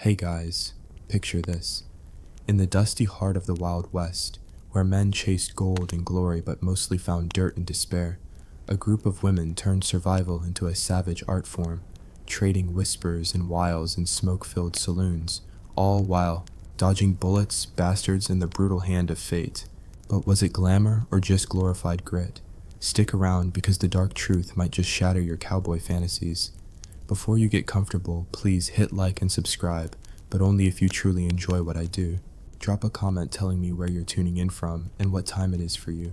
Hey guys, picture this. In the dusty heart of the Wild West, where men chased gold and glory but mostly found dirt and despair, a group of women turned survival into a savage art form, trading whispers and wiles in smoke-filled saloons, all while dodging bullets, bastards, and the brutal hand of fate. But was it glamour or just glorified grit? Stick around because the dark truth might just shatter your cowboy fantasies. Before you get comfortable, please hit like and subscribe, but only if you truly enjoy what I do. Drop a comment telling me where you're tuning in from and what time it is for you.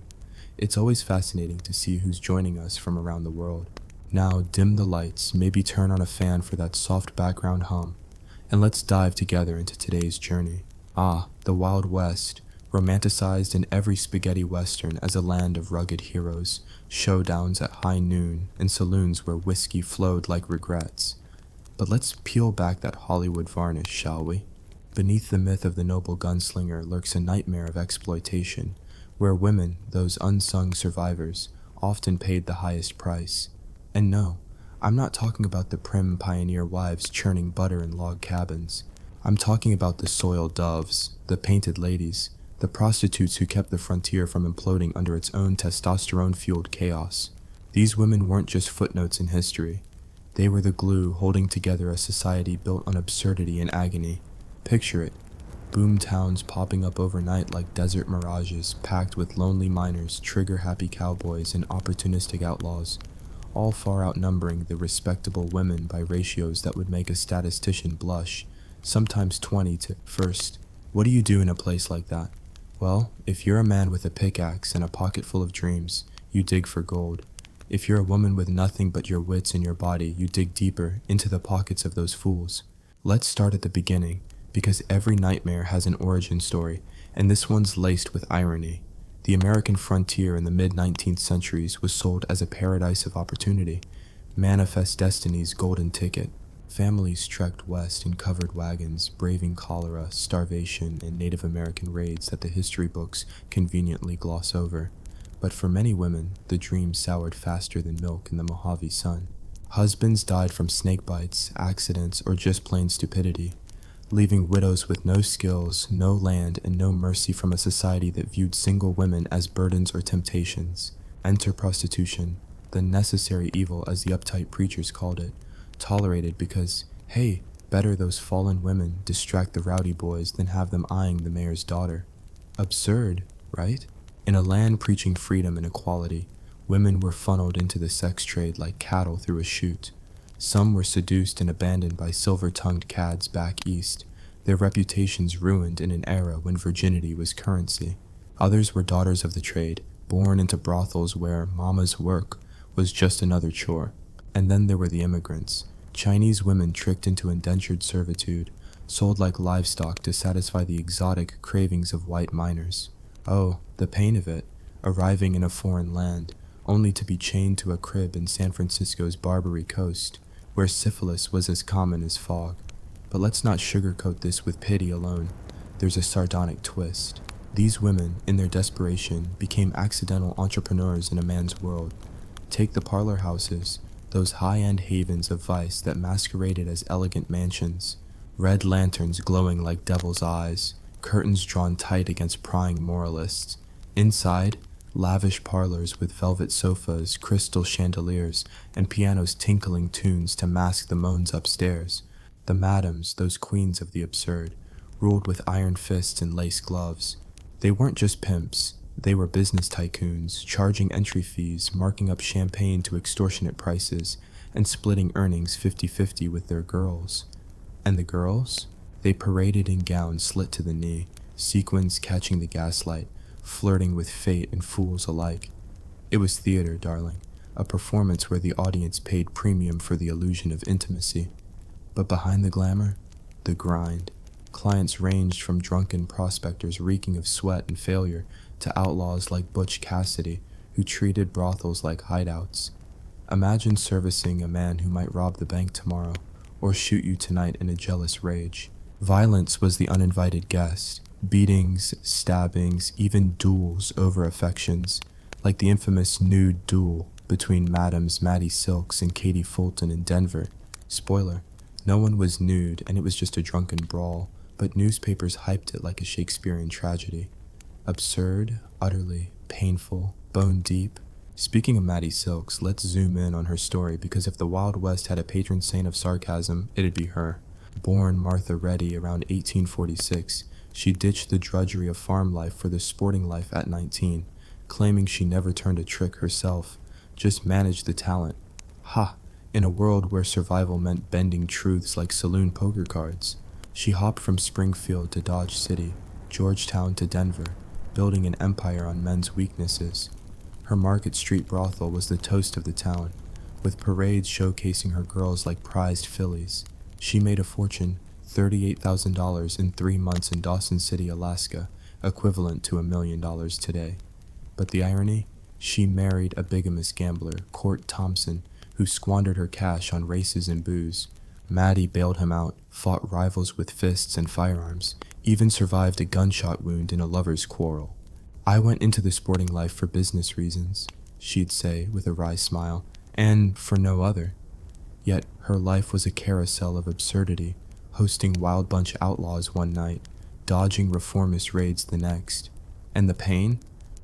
It's always fascinating to see who's joining us from around the world. Now dim the lights, maybe turn on a fan for that soft background hum, and let's dive together into today's journey. The Wild West, romanticized in every spaghetti western as a land of rugged heroes, showdowns at high noon, and saloons where whiskey flowed like regrets. But let's peel back that Hollywood varnish, shall we? Beneath the myth of the noble gunslinger lurks a nightmare of exploitation, where women, those unsung survivors, often paid the highest price. And no, I'm not talking about the prim pioneer wives churning butter in log cabins. I'm talking about the soiled doves, the painted ladies, the prostitutes who kept the frontier from imploding under its own testosterone-fueled chaos. These women weren't just footnotes in history. They were the glue holding together a society built on absurdity and agony. Picture it. Boom towns popping up overnight like desert mirages, packed with lonely miners, trigger-happy cowboys, and opportunistic outlaws, all far outnumbering the respectable women by ratios that would make a statistician blush, sometimes 20 to 1st. What do you do in a place like that? Well, if you're a man with a pickaxe and a pocket full of dreams, you dig for gold. If you're a woman with nothing but your wits and your body, you dig deeper into the pockets of those fools. Let's start at the beginning, because every nightmare has an origin story, and this one's laced with irony. The American frontier in the mid-19th centuries was sold as a paradise of opportunity, Manifest Destiny's golden ticket. Families trekked west in covered wagons, braving cholera, starvation, and Native American raids that the history books conveniently gloss over. But for many women, the dream soured faster than milk in the Mojave sun. Husbands died from snake bites, accidents, or just plain stupidity, leaving widows with no skills, no land, and no mercy from a society that viewed single women as burdens or temptations. Enter prostitution, the necessary evil as the uptight preachers called it, tolerated because, hey, better those fallen women distract the rowdy boys than have them eyeing the mayor's daughter. Absurd, right? In a land preaching freedom and equality, women were funneled into the sex trade like cattle through a chute. Some were seduced and abandoned by silver-tongued cads back east, their reputations ruined in an era when virginity was currency. Others were daughters of the trade, born into brothels where mama's work was just another chore. And then there were the immigrants, Chinese women tricked into indentured servitude, sold like livestock to satisfy the exotic cravings of white miners. Oh, the pain of it, arriving in a foreign land, only to be chained to a crib in San Francisco's Barbary Coast, where syphilis was as common as fog. But let's not sugarcoat this with pity alone. There's a sardonic twist. These women, in their desperation, became accidental entrepreneurs in a man's world. Take the parlor houses, those high-end havens of vice that masqueraded as elegant mansions, red lanterns glowing like devil's eyes, curtains drawn tight against prying moralists. Inside, lavish parlors with velvet sofas, crystal chandeliers, and pianos tinkling tunes to mask the moans upstairs. The madams, those queens of the absurd, ruled with iron fists and lace gloves. They weren't just pimps. They were business tycoons, charging entry fees, marking up champagne to extortionate prices, and splitting earnings 50-50 with their girls. And the girls? They paraded in gowns slit to the knee, sequins catching the gaslight, flirting with fate and fools alike. It was theater, darling, a performance where the audience paid premium for the illusion of intimacy. But behind the glamour, the grind. Clients ranged from drunken prospectors reeking of sweat and failure to outlaws like Butch Cassidy, who treated brothels like hideouts. Imagine servicing a man who might rob the bank tomorrow, or shoot you tonight in a jealous rage. Violence was the uninvited guest. Beatings, stabbings, even duels over affections, like the infamous nude duel between Madams Maddie Silks and Katie Fulton in Denver. Spoiler, No one was nude, and it was just a drunken brawl, but newspapers hyped it like a Shakespearean tragedy. Absurd, utterly, painful, bone deep. Speaking of Maddie Silks, let's zoom in on her story, because if the Wild West had a patron saint of sarcasm, it'd be her. Born Martha Reddy around 1846, she ditched the drudgery of farm life for the sporting life at 19, claiming she never turned a trick herself, just managed the talent. Ha! In a world where survival meant bending truths like saloon poker cards. She hopped from Springfield to Dodge City, Georgetown to Denver, building an empire on men's weaknesses. Her Market Street brothel was the toast of the town, with parades showcasing her girls like prized fillies. She made a fortune, $38,000 in 3 months in Dawson City, Alaska, equivalent to $1 million today. But the irony? She married a bigamous gambler, Court Thompson, who squandered her cash on races and booze. Maddie bailed him out, fought rivals with fists and firearms, even survived a gunshot wound in a lover's quarrel. "I went into the sporting life for business reasons," she'd say with a wry smile, "and for no other." Yet her life was a carousel of absurdity, hosting Wild Bunch outlaws one night, dodging reformist raids the next. And the pain?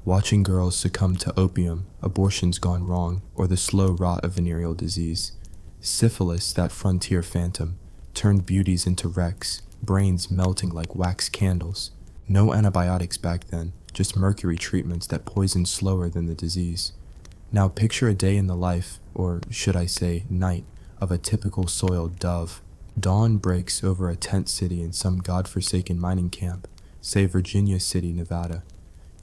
Watching girls succumb to opium, abortions gone wrong, or the slow rot of venereal disease. Syphilis, that frontier phantom, turned beauties into wrecks, brains melting like wax candles. No antibiotics back then, just mercury treatments that poisoned slower than the disease. Now picture a day in the life, or should I say night, of a typical soiled dove. Dawn breaks over a tent city in some godforsaken mining camp, say Virginia City, Nevada.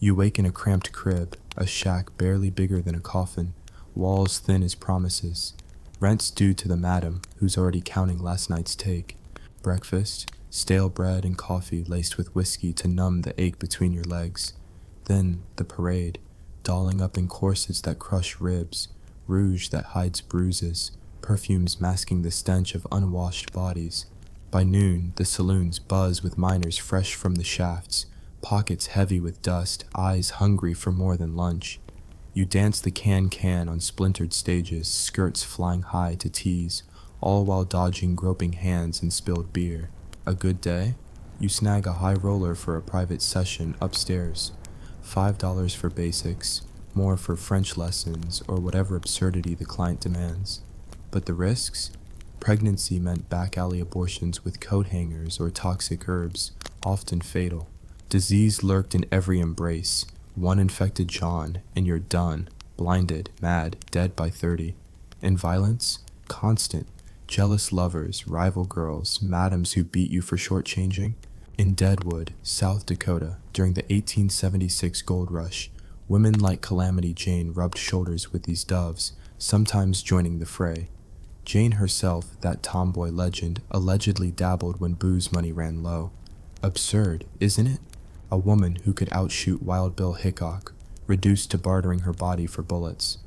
You wake in a cramped crib, a shack barely bigger than a coffin, walls thin as promises. Rent's due to the madam, who's already counting last night's take. Breakfast, stale bread and coffee laced with whiskey to numb the ache between your legs. Then the parade, dolling up in corsets that crush ribs, rouge that hides bruises, perfumes masking the stench of unwashed bodies. By noon, the saloons buzz with miners fresh from the shafts, pockets heavy with dust, eyes hungry for more than lunch. You dance the can-can on splintered stages, skirts flying high to tease, all while dodging groping hands and spilled beer. A good day? You snag a high roller for a private session upstairs. $5 for basics, more for French lessons or whatever absurdity the client demands. But the risks? Pregnancy meant back alley abortions with coat hangers or toxic herbs, often fatal. Disease lurked in every embrace. One infected John, and you're done, blinded, mad, dead by 30. And violence? Constant. Jealous lovers, rival girls, madams who beat you for shortchanging. In Deadwood, South Dakota, during the 1876 gold rush, women like Calamity Jane rubbed shoulders with these doves, sometimes joining the fray. Jane herself, that tomboy legend, allegedly dabbled when booze money ran low. Absurd, isn't it? A woman who could outshoot Wild Bill Hickok, reduced to bartering her body for bullets.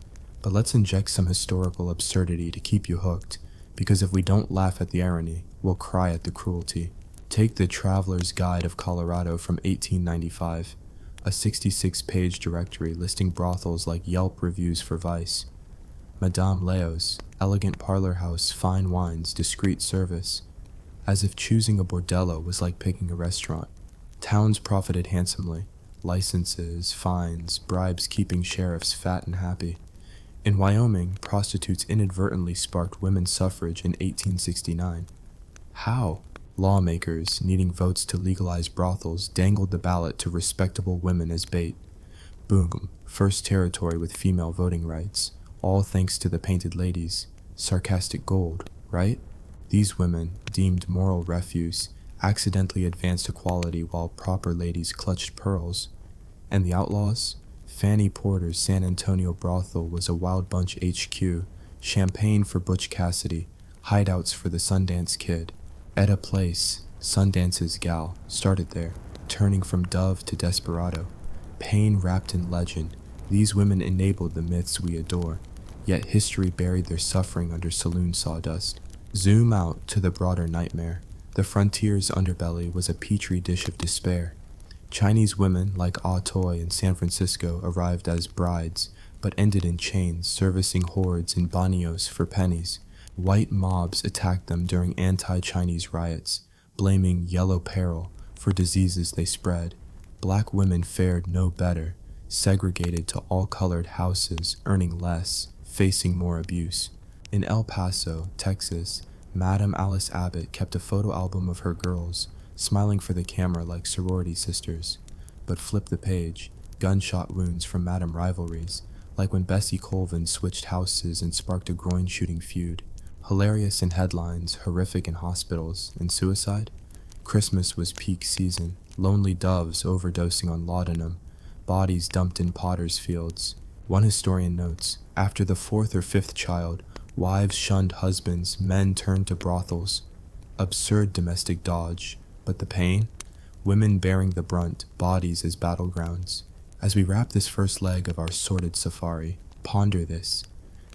But let's inject some historical absurdity to keep you hooked, because if we don't laugh at the irony, we'll cry at the cruelty. Take the Traveler's Guide of Colorado from 1895, a 66-page directory listing brothels like Yelp reviews for Vice. Madame Leo's, elegant parlor house, fine wines, discreet service. As if choosing a bordello was like picking a restaurant. Towns profited handsomely. Licenses, fines, bribes keeping sheriffs fat and happy. In Wyoming, prostitutes inadvertently sparked women's suffrage in 1869. How? Lawmakers, needing votes to legalize brothels, dangled the ballot to respectable women as bait. Boom, first territory with female voting rights, all thanks to the painted ladies. Sarcastic gold, right? These women, deemed moral refuse, accidentally advanced equality while proper ladies clutched pearls. And the outlaws? Fanny Porter's San Antonio brothel was a Wild Bunch HQ, champagne for Butch Cassidy, hideouts for the Sundance Kid. Etta Place, Sundance's gal, started there, turning from dove to desperado. Pain wrapped in legend, these women enabled the myths we adore, yet history buried their suffering under saloon sawdust. Zoom out to the broader nightmare. The frontier's underbelly was a petri dish of despair. Chinese women like Ah Toy in San Francisco arrived as brides, but ended in chains servicing hordes in banios for pennies, White mobs attacked them during anti-Chinese riots, blaming yellow peril for diseases they spread. Black women fared no better, segregated to all-colored houses, earning less, facing more abuse. In El Paso, Texas, Madam Alice Abbott kept a photo album of her girls, smiling for the camera like sorority sisters. But flip the page, gunshot wounds from Madam rivalries, like when Bessie Colvin switched houses and sparked a groin-shooting feud. Hilarious in headlines, horrific in hospitals, and suicide? Christmas was peak season, lonely doves overdosing on laudanum, bodies dumped in potter's fields. One historian notes, after the fourth or fifth child, wives shunned husbands, men turned to brothels. Absurd domestic dodge, but the pain? Women bearing the brunt, bodies as battlegrounds. As we wrap this first leg of our sordid safari, ponder this.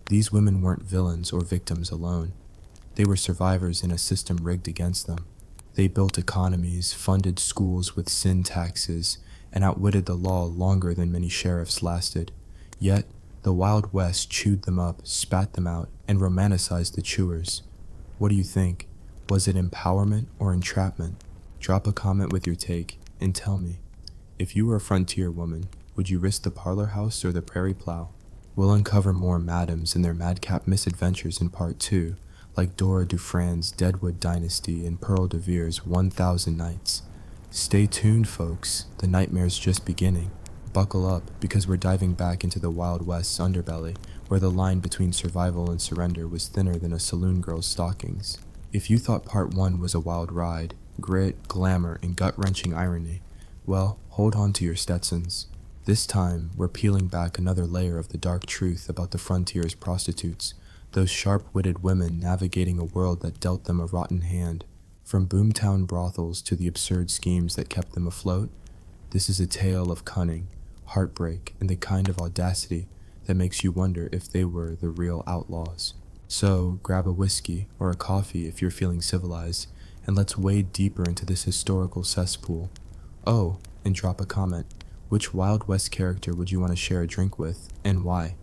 These women weren't villains or victims alone. They were survivors in a system rigged against them. They built economies, funded schools with sin taxes, and outwitted the law longer than many sheriffs lasted. Yet, the Wild West chewed them up, spat them out, and romanticized the chewers. What do you think? Was it empowerment or entrapment? Drop a comment with your take, and tell me. If you were a frontier woman, would you risk the parlor house or the prairie plow? We'll uncover more madams and their madcap misadventures in part 2, like Dora Dufran's Deadwood Dynasty and Pearl de Vere's 1000 Nights. Stay tuned, folks. The nightmare's just beginning. Buckle up, because we're diving back into the Wild West's underbelly, where the line between survival and surrender was thinner than a saloon girl's stockings. If you thought part 1 was a wild ride, grit, glamour, and gut-wrenching irony, well, hold on to your Stetsons. This time, we're peeling back another layer of the dark truth about the frontier's prostitutes, those sharp-witted women navigating a world that dealt them a rotten hand. From boomtown brothels to the absurd schemes that kept them afloat, this is a tale of cunning, heartbreak, and the kind of audacity that makes you wonder if they were the real outlaws. So, grab a whiskey or a coffee if you're feeling civilized, and let's wade deeper into this historical cesspool. Oh, and drop a comment. Which Wild West character would you want to share a drink with, and why?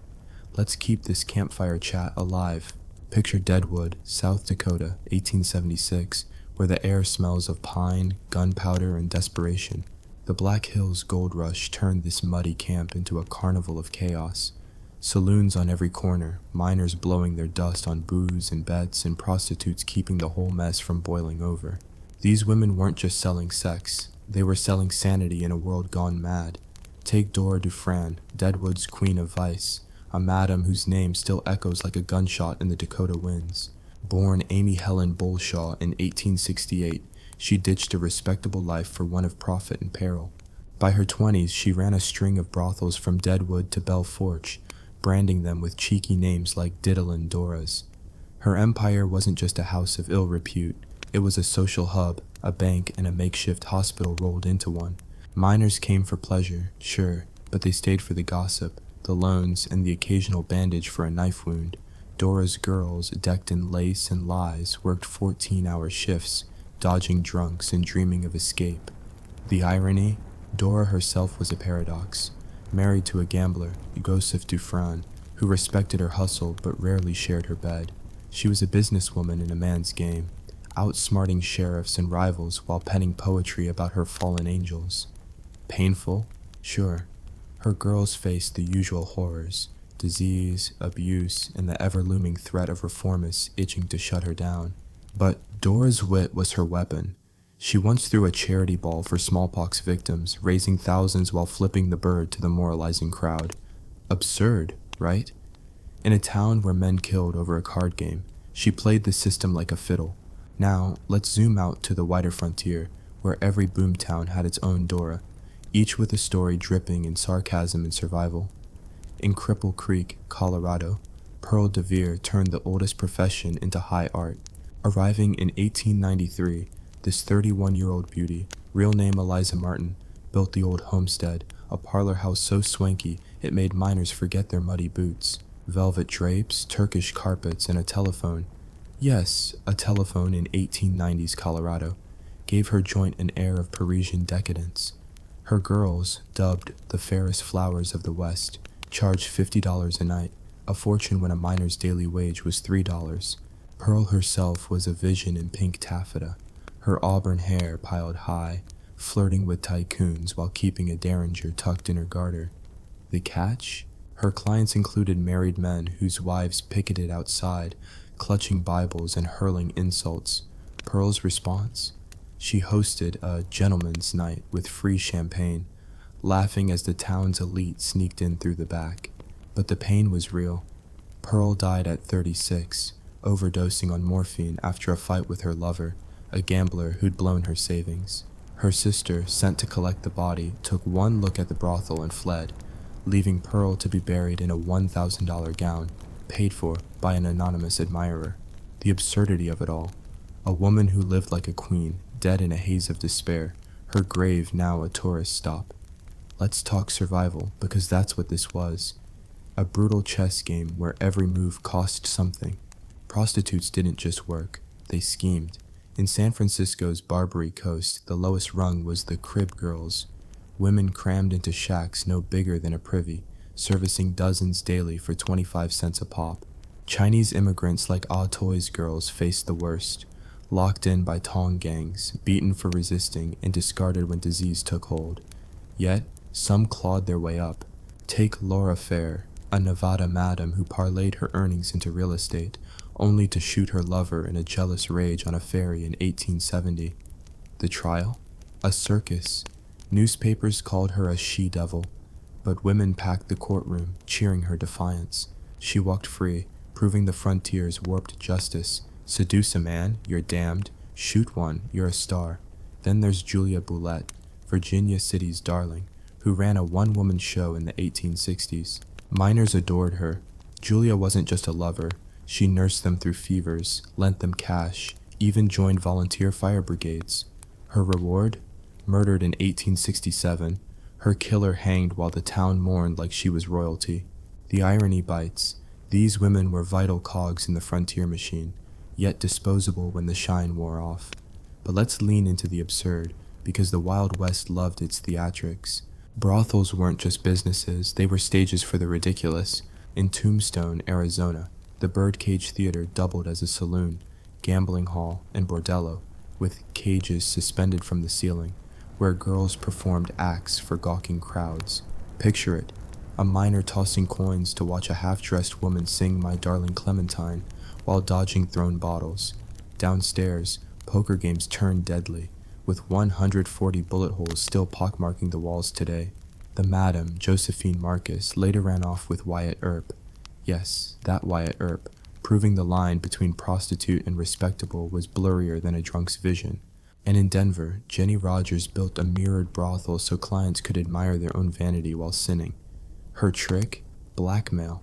Let's keep this campfire chat alive. Picture Deadwood, South Dakota, 1876, where the air smells of pine, gunpowder, and desperation. The Black Hills gold rush turned this muddy camp into a carnival of chaos. Saloons on every corner, miners blowing their dust on booze and bets, and prostitutes keeping the whole mess from boiling over. These women weren't just selling sex. They were selling sanity in a world gone mad. Take Dora Dufran, Deadwood's queen of vice, a madam whose name still echoes like a gunshot in the Dakota winds. Born Amy Helen Bolshaw in 1868, she ditched a respectable life for one of profit and peril. By her 20s, she ran a string of brothels from Deadwood to Belforge, branding them with cheeky names like Diddle and Dora's. Her empire wasn't just a house of ill repute, it was a social hub, a bank, and a makeshift hospital rolled into one. Miners came for pleasure, sure, but they stayed for the gossip, the loans, and the occasional bandage for a knife wound. Dora's girls, decked in lace and lies, worked 14-hour shifts, dodging drunks and dreaming of escape. The irony? Dora herself was a paradox. Married to a gambler, Joseph Dufran, who respected her hustle but rarely shared her bed. She was a businesswoman in a man's game, outsmarting sheriffs and rivals while penning poetry about her fallen angels. Painful? Sure. Her girls faced the usual horrors, disease, abuse, and the ever-looming threat of reformists itching to shut her down. But Dora's wit was her weapon. She once threw a charity ball for smallpox victims, raising thousands while flipping the bird to the moralizing crowd. Absurd, right? In a town where men killed over a card game, she played the system like a fiddle. Now, let's zoom out to the wider frontier, where every boomtown had its own Dora, each with a story dripping in sarcasm and survival. In Cripple Creek, Colorado, Pearl de Vere turned the oldest profession into high art. Arriving in 1893, this 31-year-old beauty, real name Eliza Martin, built the old homestead, a parlor house so swanky it made miners forget their muddy boots. Velvet drapes, Turkish carpets, and a telephone. Yes, a telephone in 1890s Colorado, gave her joint an air of Parisian decadence. Her girls, dubbed the fairest flowers of the West, charged $50 a night, a fortune when a miner's daily wage was $3. Pearl herself was a vision in pink taffeta, her auburn hair piled high, flirting with tycoons while keeping a derringer tucked in her garter. The catch? Her clients included married men whose wives picketed outside, clutching Bibles and hurling insults. Pearl's response? She hosted a gentleman's night with free champagne, laughing as the town's elite sneaked in through the back. But the pain was real. Pearl died at 36, overdosing on morphine after a fight with her lover, a gambler who'd blown her savings. Her sister, sent to collect the body, took one look at the brothel and fled, leaving Pearl to be buried in a $1,000 gown, paid for by an anonymous admirer. The absurdity of it all. A woman who lived like a queen, dead in a haze of despair, her grave now a tourist stop. Let's talk survival, because that's what this was. A brutal chess game where every move cost something. Prostitutes didn't just work, they schemed. In San Francisco's Barbary Coast, the lowest rung was the crib girls, women crammed into shacks no bigger than a privy, servicing dozens daily for 25 cents a pop. Chinese immigrants like Ah Toy's girls faced the worst, locked in by tong gangs, beaten for resisting, and discarded when disease took hold. Yet, some clawed their way up. Take Laura Fair, a Nevada madam who parlayed her earnings into real estate, only to shoot her lover in a jealous rage on a ferry in 1870. The trial? A circus. Newspapers called her a she-devil, but women packed the courtroom, cheering her defiance. She walked free, proving the frontier's warped justice. Seduce a man, you're damned. Shoot one, you're a star. Then there's Julia Boulette, Virginia City's darling, who ran a one-woman show in the 1860s. Miners adored her. Julia wasn't just a lover. She nursed them through fevers, lent them cash, even joined volunteer fire brigades. Her reward? Murdered in 1867, her killer hanged while the town mourned like she was royalty. The irony bites. These women were vital cogs in the frontier machine, yet disposable when the shine wore off. But let's lean into the absurd, because the Wild West loved its theatrics. Brothels weren't just businesses, they were stages for the ridiculous. In Tombstone, Arizona, the Birdcage Theater doubled as a saloon, gambling hall, and bordello, with cages suspended from the ceiling, where girls performed acts for gawking crowds. Picture it, a miner tossing coins to watch a half-dressed woman sing My Darling Clementine while dodging thrown bottles. Downstairs, poker games turned deadly, with 140 bullet holes still pockmarking the walls today. The madam, Josephine Marcus, later ran off with Wyatt Earp. Yes, that Wyatt Earp, proving the line between prostitute and respectable was blurrier than a drunk's vision. And in Denver, Jenny Rogers built a mirrored brothel so clients could admire their own vanity while sinning. Her trick? Blackmail.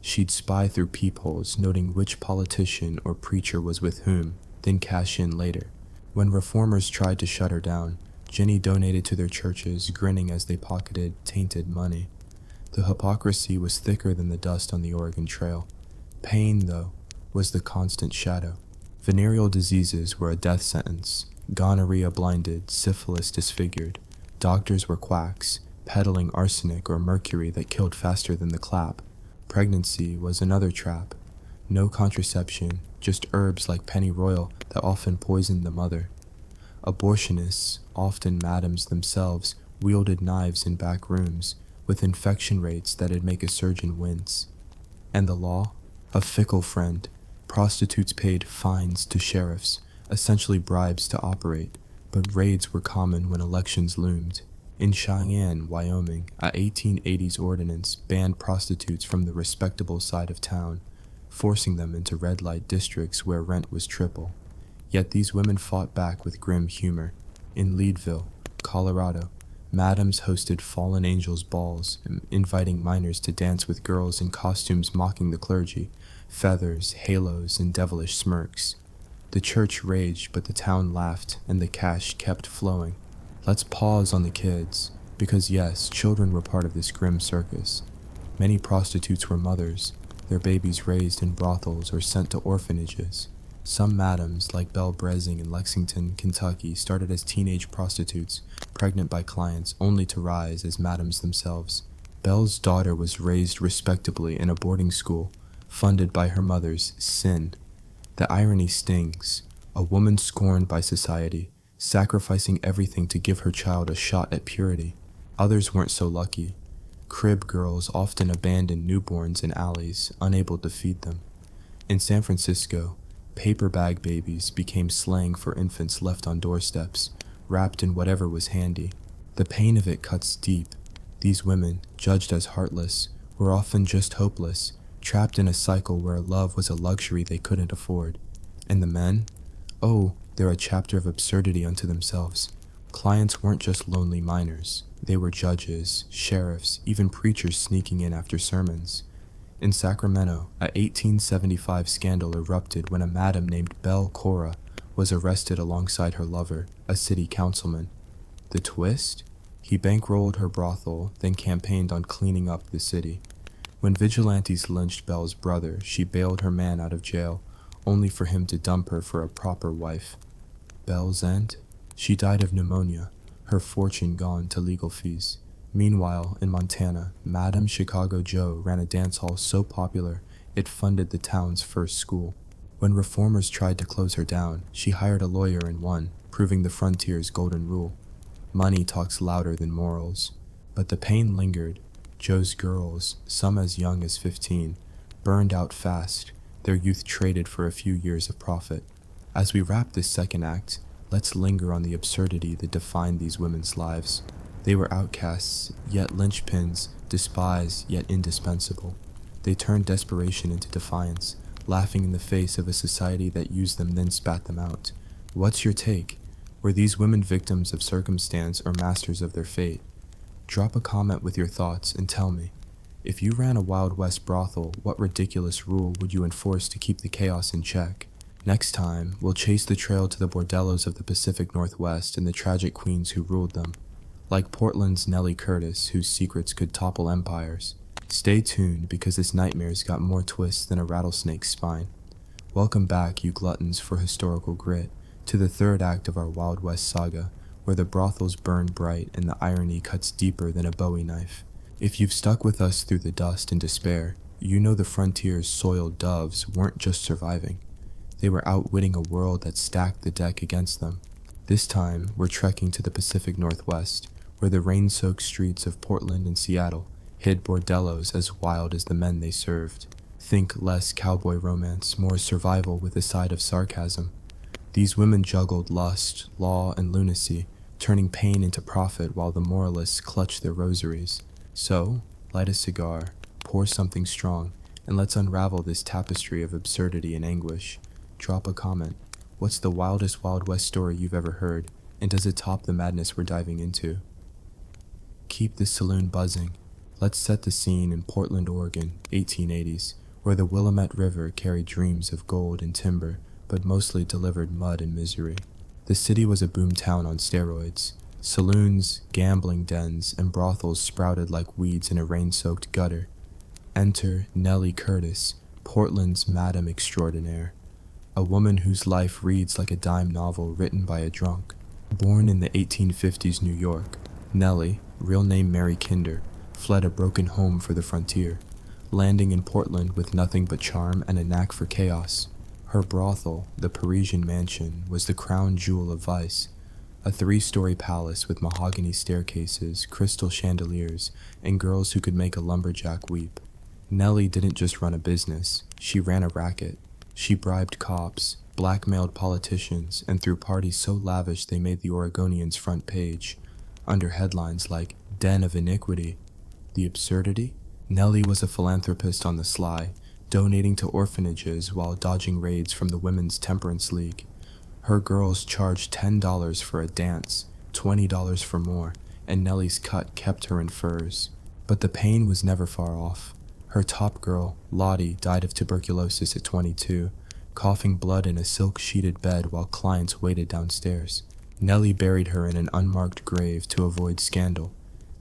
She'd spy through peepholes, noting which politician or preacher was with whom, then cash in later. When reformers tried to shut her down, Jenny donated to their churches, grinning as they pocketed tainted money. The hypocrisy was thicker than the dust on the Oregon Trail. Pain, though, was the constant shadow. Venereal diseases were a death sentence. Gonorrhea blinded, syphilis disfigured. Doctors were quacks, peddling arsenic or mercury that killed faster than the clap. Pregnancy was another trap. No contraception, just herbs like pennyroyal that often poisoned the mother. Abortionists, often madams themselves, wielded knives in back rooms, with infection rates that'd make a surgeon wince. And the law? A fickle friend. Prostitutes paid fines to sheriffs, essentially bribes to operate, but raids were common when elections loomed. In Cheyenne, Wyoming, a 1880s ordinance banned prostitutes from the respectable side of town, forcing them into red light districts where rent was triple. Yet these women fought back with grim humor. In Leadville, Colorado, madams hosted fallen angels' balls, inviting minors to dance with girls in costumes mocking the clergy, feathers, halos, and devilish smirks. The church raged, but the town laughed, and the cash kept flowing. Let's pause on the kids, because yes, children were part of this grim circus. Many prostitutes were mothers, their babies raised in brothels or sent to orphanages. Some madams, like Belle Brezing in Lexington, Kentucky, started as teenage prostitutes, pregnant by clients, only to rise as madams themselves. Belle's daughter was raised respectably in a boarding school, funded by her mother's sin. The irony stings. A woman scorned by society, sacrificing everything to give her child a shot at purity. Others weren't so lucky. Crib girls often abandoned newborns in alleys, unable to feed them. In San Francisco, paper bag babies became slang for infants left on doorsteps, wrapped in whatever was handy. The pain of it cuts deep. These women, judged as heartless, were often just hopeless, trapped in a cycle where love was a luxury they couldn't afford. And the men? Oh, they're a chapter of absurdity unto themselves. Clients weren't just lonely minors. They were judges, sheriffs, even preachers sneaking in after sermons. In Sacramento, a 1875 scandal erupted when a madam named Belle Cora was arrested alongside her lover, a city councilman. The twist? He bankrolled her brothel, then campaigned on cleaning up the city. When vigilantes lynched Belle's brother, she bailed her man out of jail, only for him to dump her for a proper wife. Belle's end? She died of pneumonia, her fortune gone to legal fees. Meanwhile, in Montana, Madam Chicago Joe ran a dance hall so popular it funded the town's first school. When reformers tried to close her down, she hired a lawyer and won, proving the frontier's golden rule. Money talks louder than morals. But the pain lingered. Joe's girls, some as young as 15, burned out fast, their youth traded for a few years of profit. As we wrap this second act, let's linger on the absurdity that defined these women's lives. They were outcasts, yet linchpins, despised, yet indispensable. They turned desperation into defiance, laughing in the face of a society that used them then spat them out. What's your take? Were these women victims of circumstance or masters of their fate? Drop a comment with your thoughts and tell me. If you ran a Wild West brothel, what ridiculous rule would you enforce to keep the chaos in check? Next time, we'll chase the trail to the bordellos of the Pacific Northwest and the tragic queens who ruled them. Like Portland's Nellie Curtis, whose secrets could topple empires. Stay tuned, because this nightmare's got more twists than a rattlesnake's spine. Welcome back, you gluttons for historical grit, to the third act of our Wild West saga, where the brothels burn bright and the irony cuts deeper than a Bowie knife. If you've stuck with us through the dust and despair, you know the frontier's soiled doves weren't just surviving. They were outwitting a world that stacked the deck against them. This time, we're trekking to the Pacific Northwest, where the rain-soaked streets of Portland and Seattle hid bordellos as wild as the men they served. Think less cowboy romance, more survival with a side of sarcasm. These women juggled lust, law, and lunacy, turning pain into profit while the moralists clutched their rosaries. So, light a cigar, pour something strong, and let's unravel this tapestry of absurdity and anguish. Drop a comment. What's the wildest Wild West story you've ever heard, and does it top the madness we're diving into? Keep this saloon buzzing. Let's set the scene in Portland, Oregon, 1880s, where the Willamette River carried dreams of gold and timber, but mostly delivered mud and misery. The city was a boom town on steroids. Saloons, gambling dens, and brothels sprouted like weeds in a rain-soaked gutter. Enter Nellie Curtis, Portland's Madame Extraordinaire, a woman whose life reads like a dime novel written by a drunk. Born in the 1850s New York, Nellie, real name Mary Kinder, fled a broken home for the frontier, landing in Portland with nothing but charm and a knack for chaos. Her brothel, the Parisian Mansion, was the crown jewel of vice, a 3-story palace with mahogany staircases, crystal chandeliers, and girls who could make a lumberjack weep. Nellie didn't just run a business, she ran a racket. She bribed cops, blackmailed politicians, and threw parties so lavish they made the Oregonian's front page, under headlines like Den of Iniquity. The absurdity? Nellie was a philanthropist on the sly, donating to orphanages while dodging raids from the Women's Temperance League. Her girls charged $10 for a dance, $20 for more, and Nellie's cut kept her in furs. But the pain was never far off. Her top girl, Lottie, died of tuberculosis at 22, coughing blood in a silk-sheeted bed while clients waited downstairs. Nellie buried her in an unmarked grave to avoid scandal,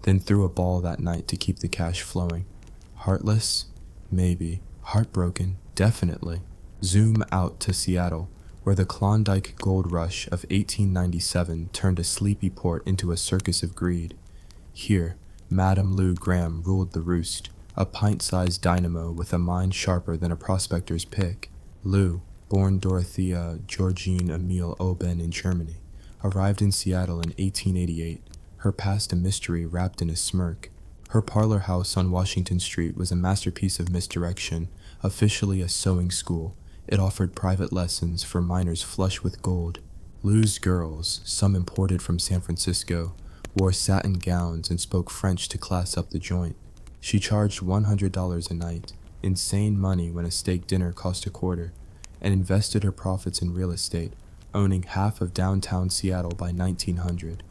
then threw a ball that night to keep the cash flowing. Heartless? Maybe. Heartbroken? Definitely. Zoom out to Seattle, where the Klondike gold rush of 1897 turned a sleepy port into a circus of greed. Here, Madame Lou Graham ruled the roost, a pint-sized dynamo with a mind sharper than a prospector's pick. Lou, born Dorothea Georgine Emile Oben in Germany, arrived in Seattle in 1888, her past a mystery wrapped in a smirk. Her parlor house on Washington Street was a masterpiece of misdirection, officially a sewing school. It offered private lessons for minors flush with gold. Lou's girls, some imported from San Francisco, wore satin gowns and spoke French to class up the joint. She charged $100 a night, insane money when a steak dinner cost a quarter, and invested her profits in real estate, owning half of downtown Seattle by 1900.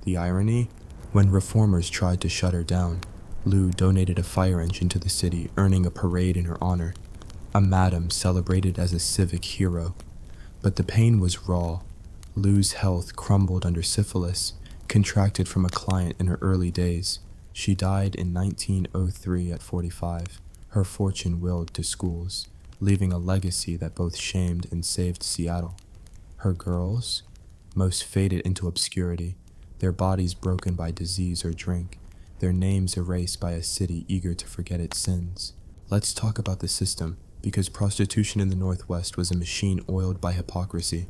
The irony? When reformers tried to shut her down, Lou donated a fire engine to the city, earning a parade in her honor. A madam celebrated as a civic hero. But the pain was raw. Lou's health crumbled under syphilis, contracted from a client in her early days. She died in 1903 at 45, her fortune willed to schools, leaving a legacy that both shamed and saved Seattle. Her girls? Most faded into obscurity, their bodies broken by disease or drink, their names erased by a city eager to forget its sins. Let's talk about the system, because prostitution in the Northwest was a machine oiled by hypocrisy.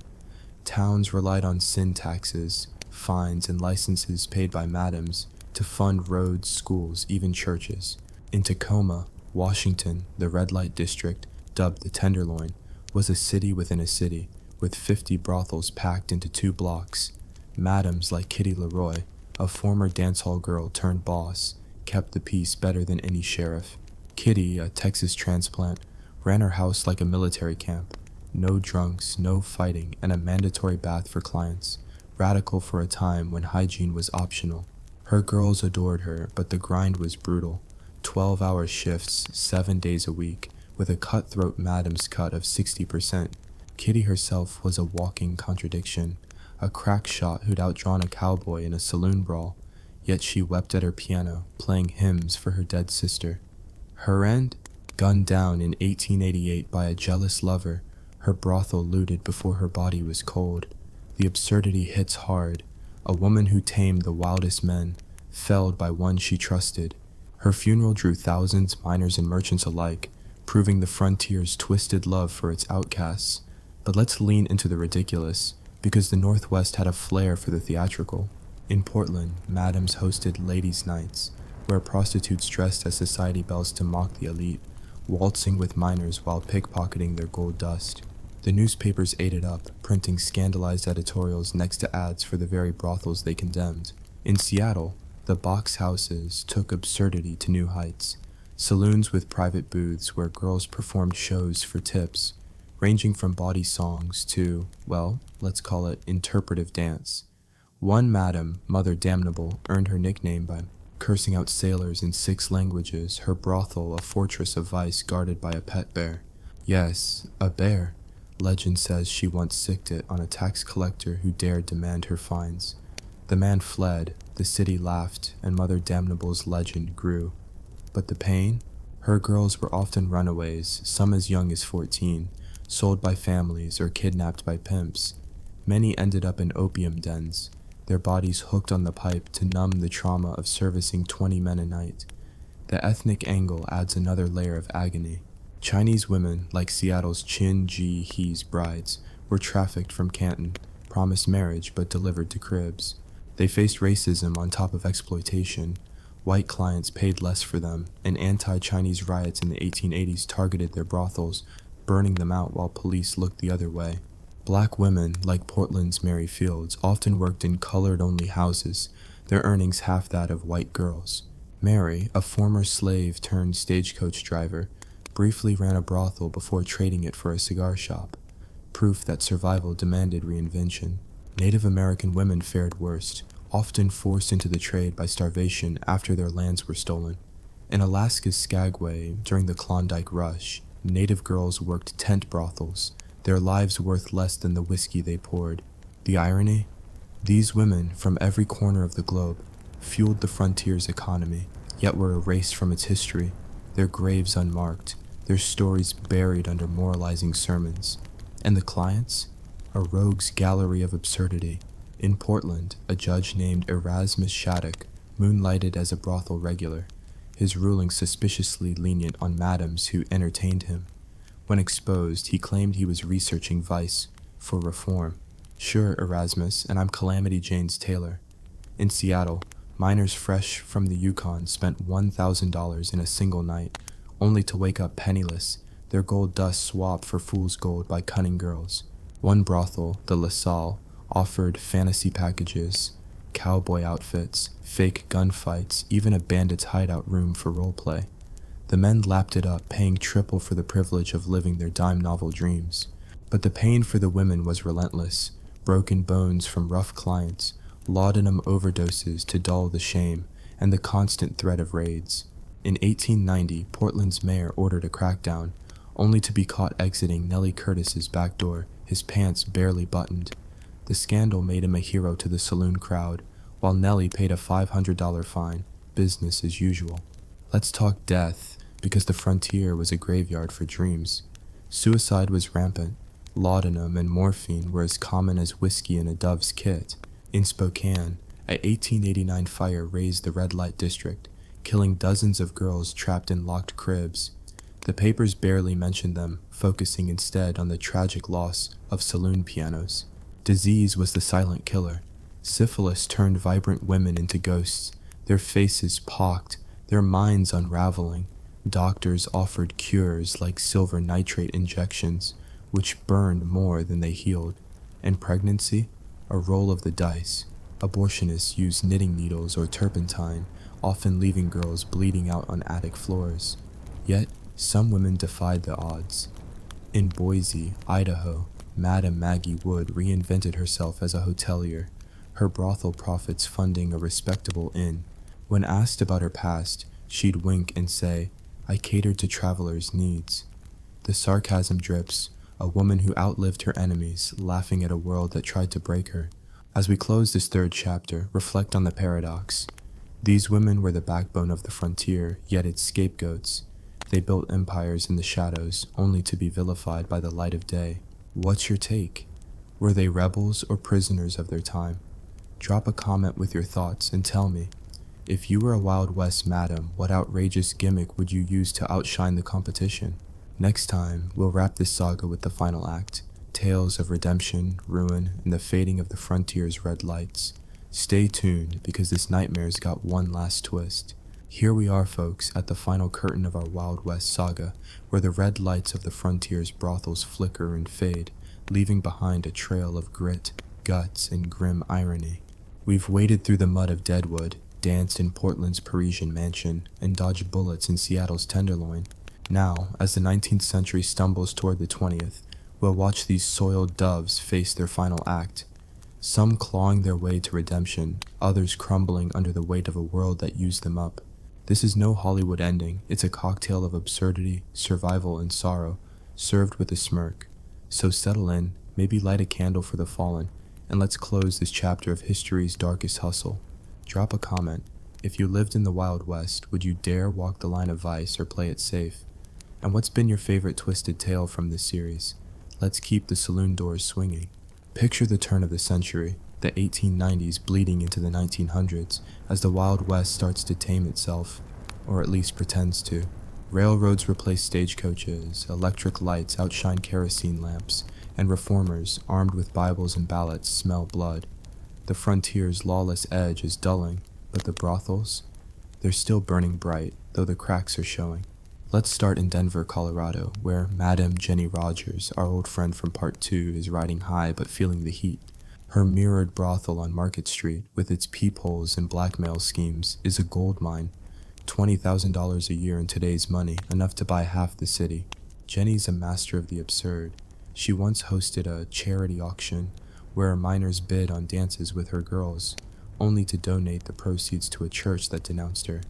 Towns relied on sin taxes, fines, and licenses paid by madams to fund roads, schools, even churches. In Tacoma, Washington, the red light district, dubbed the Tenderloin, was a city within a city, with 50 brothels packed into 2 blocks. Madams like Kitty Leroy, a former dance hall girl turned boss, kept the peace better than any sheriff. Kitty, a Texas transplant, ran her house like a military camp. No drunks, no fighting, and a mandatory bath for clients. Radical for a time when hygiene was optional. Her girls adored her, but the grind was brutal. 12-hour shifts, 7 days a week, with a cutthroat madam's cut of 60%. Kitty herself was a walking contradiction, a crack shot who'd outdrawn a cowboy in a saloon brawl, yet she wept at her piano, playing hymns for her dead sister. Her end? Gunned down in 1888 by a jealous lover, her brothel looted before her body was cold. The absurdity hits hard. A woman who tamed the wildest men, felled by one she trusted. Her funeral drew thousands, miners and merchants alike, proving the frontier's twisted love for its outcasts. But let's lean into the ridiculous, because the Northwest had a flair for the theatrical. In Portland, madams hosted ladies' nights, where prostitutes dressed as society belles to mock the elite, waltzing with minors while pickpocketing their gold dust. The newspapers ate it up, printing scandalized editorials next to ads for the very brothels they condemned. In Seattle, the box houses took absurdity to new heights. Saloons with private booths where girls performed shows for tips, ranging from bawdy songs to, well, let's call it interpretive dance. One madam, Mother Damnable, earned her nickname by cursing out sailors in 6 languages, her brothel a fortress of vice guarded by a pet bear. Yes, a bear. Legend says she once sicked it on a tax collector who dared demand her fines. The man fled, the city laughed, and Mother Damnable's legend grew. But the pain? Her girls were often runaways, some as young as 14, sold by families or kidnapped by pimps. Many ended up in opium dens, their bodies hooked on the pipe to numb the trauma of servicing 20 men a night. The ethnic angle adds another layer of agony. Chinese women, like Seattle's Chin Ji Hee's brides, were trafficked from Canton, promised marriage but delivered to cribs. They faced racism on top of exploitation. White clients paid less for them, and anti-Chinese riots in the 1880s targeted their brothels, burning them out while police looked the other way. Black women, like Portland's Mary Fields, often worked in colored-only houses, their earnings half that of white girls. Mary, a former slave turned stagecoach driver, briefly ran a brothel before trading it for a cigar shop, proof that survival demanded reinvention. Native American women fared worst, often forced into the trade by starvation after their lands were stolen. In Alaska's Skagway, during the Klondike Rush, Native girls worked tent brothels, their lives worth less than the whiskey they poured. The irony? These women, from every corner of the globe, fueled the frontier's economy, yet were erased from its history, their graves unmarked, their stories buried under moralizing sermons. And the clients? A rogue's gallery of absurdity. In Portland, a judge named Erasmus Shattuck moonlighted as a brothel regular, his rulings suspiciously lenient on madams who entertained him. When exposed, he claimed he was researching vice for reform. Sure, Erasmus, and I'm Calamity Jane's tailor. In Seattle, miners fresh from the Yukon spent $1,000 in a single night, only to wake up penniless, their gold dust swapped for fool's gold by cunning girls. One brothel, the LaSalle, offered fantasy packages, cowboy outfits, fake gunfights, even a bandit's hideout room for roleplay. The men lapped it up, paying triple for the privilege of living their dime novel dreams. But the pain for the women was relentless. Broken bones from rough clients, laudanum overdoses to dull the shame, and the constant threat of raids. In 1890, Portland's mayor ordered a crackdown, only to be caught exiting Nellie Curtis's back door, his pants barely buttoned. The scandal made him a hero to the saloon crowd, while Nellie paid a $500 fine, business as usual. Let's talk death, because the frontier was a graveyard for dreams. Suicide was rampant. Laudanum and morphine were as common as whiskey in a dove's kit. In Spokane, a 1889 fire razed the red light district, killing dozens of girls trapped in locked cribs. The papers barely mentioned them, focusing instead on the tragic loss of saloon pianos. Disease was the silent killer. Syphilis turned vibrant women into ghosts, their faces pocked, their minds unraveling. Doctors offered cures like silver nitrate injections, which burned more than they healed. And pregnancy? A roll of the dice. Abortionists used knitting needles or turpentine, often leaving girls bleeding out on attic floors. Yet, some women defied the odds. In Boise, Idaho, Madame Maggie Wood reinvented herself as a hotelier, her brothel profits funding a respectable inn. When asked about her past, she'd wink and say, "I catered to travelers' needs." The sarcasm drips, a woman who outlived her enemies, laughing at a world that tried to break her. As we close this third chapter, reflect on the paradox. These women were the backbone of the frontier, yet its scapegoats. They built empires in the shadows, only to be vilified by the light of day. What's your take? Were they rebels or prisoners of their time? Drop a comment with your thoughts and tell me, if you were a Wild West madam, what outrageous gimmick would you use to outshine the competition? Next time, we'll wrap this saga with the final act, tales of redemption, ruin, and the fading of the frontier's red lights. Stay tuned, because this nightmare's got one last twist. Here we are, folks, at the final curtain of our Wild West saga, where the red lights of the frontier's brothels flicker and fade, leaving behind a trail of grit, guts, and grim irony. We've waded through the mud of Deadwood, danced in Portland's Parisian mansion, and dodged bullets in Seattle's Tenderloin. Now, as the 19th century stumbles toward the 20th, we'll watch these soiled doves face their final act. Some clawing their way to redemption, others crumbling under the weight of a world that used them up. This is no Hollywood ending, it's a cocktail of absurdity, survival, and sorrow, served with a smirk. So settle in, maybe light a candle for the fallen, and let's close this chapter of history's darkest hustle. Drop a comment. If you lived in the Wild West, would you dare walk the line of vice or play it safe? And what's been your favorite twisted tale from this series? Let's keep the saloon doors swinging. Picture the turn of the century, the 1890s bleeding into the 1900s, as the Wild West starts to tame itself, or at least pretends to. Railroads replace stagecoaches, electric lights outshine kerosene lamps, and reformers, armed with Bibles and ballots, smell blood. The frontier's lawless edge is dulling, but the brothels? They're still burning bright, though the cracks are showing. Let's start in Denver, Colorado, where Madame Jenny Rogers, our old friend from Part 2, is riding high but feeling the heat. Her mirrored brothel on Market Street, with its peepholes and blackmail schemes, is a gold mine. $20,000 a year in today's money, enough to buy half the city. Jenny's a master of the absurd. She once hosted a charity auction, where minors bid on dances with her girls, only to donate the proceeds to a church that denounced her.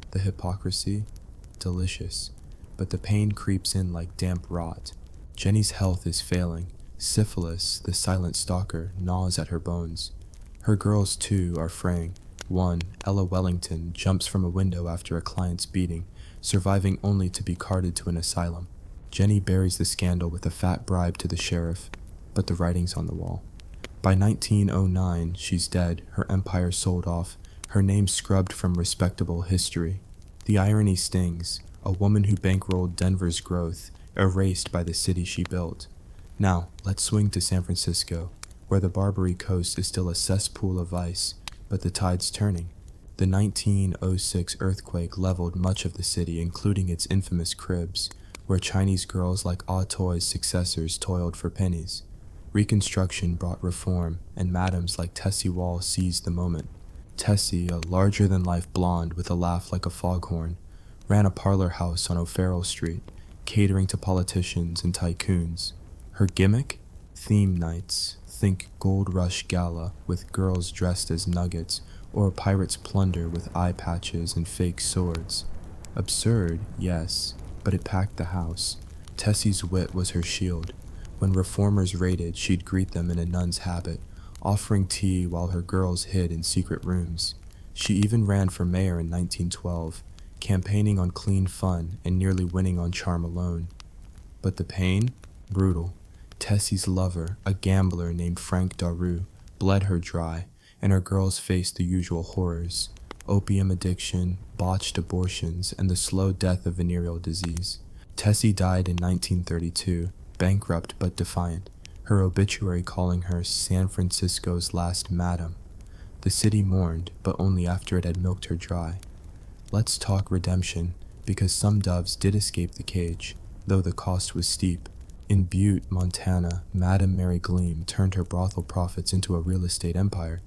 The hypocrisy? Delicious. But the pain creeps in like damp rot. Jenny's health is failing. Syphilis, the silent stalker, gnaws at her bones. Her girls, too, are fraying. One, Ella Wellington, jumps from a window after a client's beating, surviving only to be carted to an asylum. Jenny buries the scandal with a fat bribe to the sheriff, but the writing's on the wall. By 1909, she's dead, her empire sold off, her name scrubbed from respectable history. The irony stings. A woman who bankrolled Denver's growth, erased by the city she built. Now, let's swing to San Francisco, where the Barbary Coast is still a cesspool of vice, but the tide's turning. The 1906 earthquake leveled much of the city, including its infamous cribs, where Chinese girls like Ah Toy's successors toiled for pennies. Reconstruction brought reform, and madams like Tessie Wall seized the moment. Tessie, a larger-than-life blonde with a laugh like a foghorn, ran a parlor house on O'Farrell Street, catering to politicians and tycoons. Her gimmick? Theme nights. Think Gold Rush Gala with girls dressed as nuggets, or pirate's plunder with eye patches and fake swords. Absurd, yes, but it packed the house. Tessie's wit was her shield. When reformers raided, she'd greet them in a nun's habit, offering tea while her girls hid in secret rooms. She even ran for mayor in 1912, campaigning on clean fun and nearly winning on charm alone. But the pain? Brutal. Tessie's lover, a gambler named Frank Daru, bled her dry, and her girls faced the usual horrors: opium addiction, botched abortions, and the slow death of venereal disease. Tessie died in 1932, bankrupt but defiant, her obituary calling her San Francisco's last madam. The city mourned, but only after it had milked her dry. Let's talk redemption, because some doves did escape the cage, though the cost was steep. In Butte, Montana, Madam Mary Gleam turned her brothel profits into a real estate empire,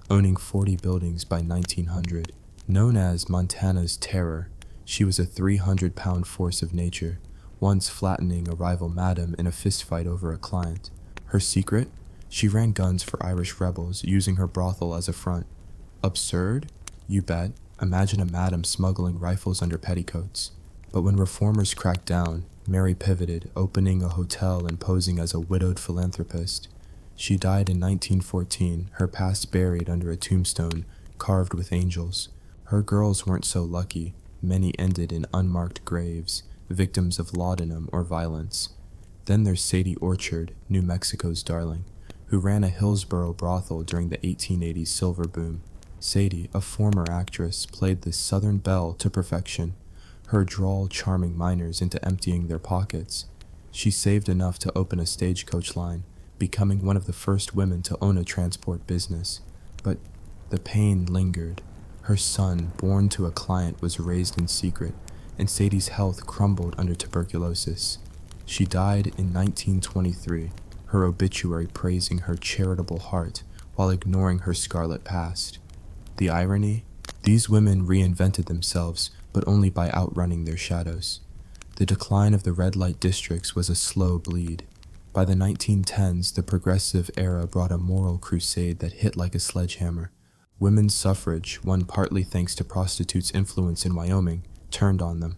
owning 40 buildings by 1900. Known as Montana's Terror, she was a 300-pound force of nature, once flattening a rival madam in a fistfight over a client. Her secret? She ran guns for Irish rebels, using her brothel as a front. Absurd? You bet. Imagine a madam smuggling rifles under petticoats. But when reformers cracked down, Mary pivoted, opening a hotel and posing as a widowed philanthropist. She died in 1914, her past buried under a tombstone carved with angels. Her girls weren't so lucky. Many ended in unmarked graves, victims of laudanum or violence. Then there's Sadie Orchard, New Mexico's darling, who ran a Hillsborough brothel during the 1880s silver boom. Sadie, a former actress, played the Southern belle to perfection, her drawl charming minors into emptying their pockets. She saved enough to open a stagecoach line, becoming one of the first women to own a transport business. But the pain lingered. Her son, born to a client, was raised in secret, and Sadie's health crumbled under tuberculosis. She died in 1923, her obituary praising her charitable heart while ignoring her scarlet past. The irony? These women reinvented themselves, but only by outrunning their shadows. The decline of the red light districts was a slow bleed. By the 1910s, the progressive era brought a moral crusade that hit like a sledgehammer. Women's suffrage, won partly thanks to prostitutes' influence in Wyoming, turned on them.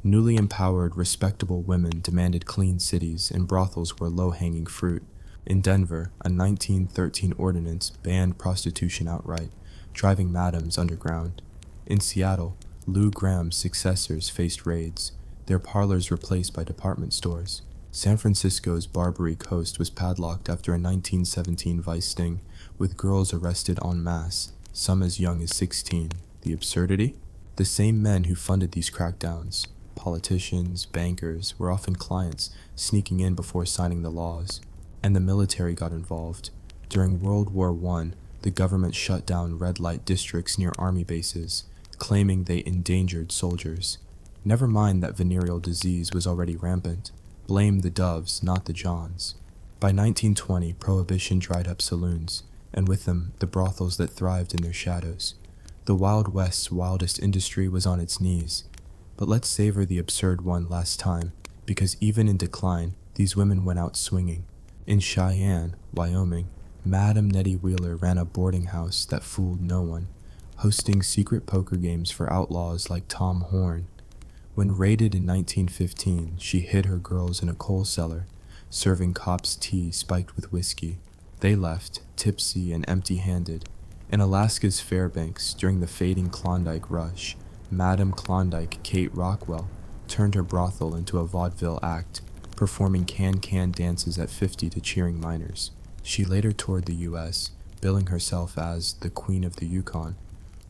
Newly empowered, respectable women demanded clean cities, and brothels were low-hanging fruit. In Denver, a 1913 ordinance banned prostitution outright, driving madams underground. In Seattle, Lou Graham's successors faced raids, their parlors replaced by department stores. San Francisco's Barbary Coast was padlocked after a 1917 vice sting, with girls arrested en masse, some as young as 16. The absurdity? The same men who funded these crackdowns, politicians, bankers, were often clients, sneaking in before signing the laws. And the military got involved. During World War I, the government shut down red light districts near army bases, claiming they endangered soldiers. Never mind that venereal disease was already rampant. Blame the doves, not the Johns. By 1920, Prohibition dried up saloons, and with them, the brothels that thrived in their shadows. The Wild West's wildest industry was on its knees. But let's savor the absurd one last time, because even in decline, these women went out swinging. In Cheyenne, Wyoming, Madam Nettie Wheeler ran a boarding house that fooled no one, hosting secret poker games for outlaws like Tom Horn. When raided in 1915, she hid her girls in a coal cellar, serving cops tea spiked with whiskey. They left, tipsy and empty-handed. In Alaska's Fairbanks, during the fading Klondike rush, Madam Klondike Kate Rockwell turned her brothel into a vaudeville act, performing can-can dances at 50 to cheering minors. She later toured the U.S., billing herself as the Queen of the Yukon,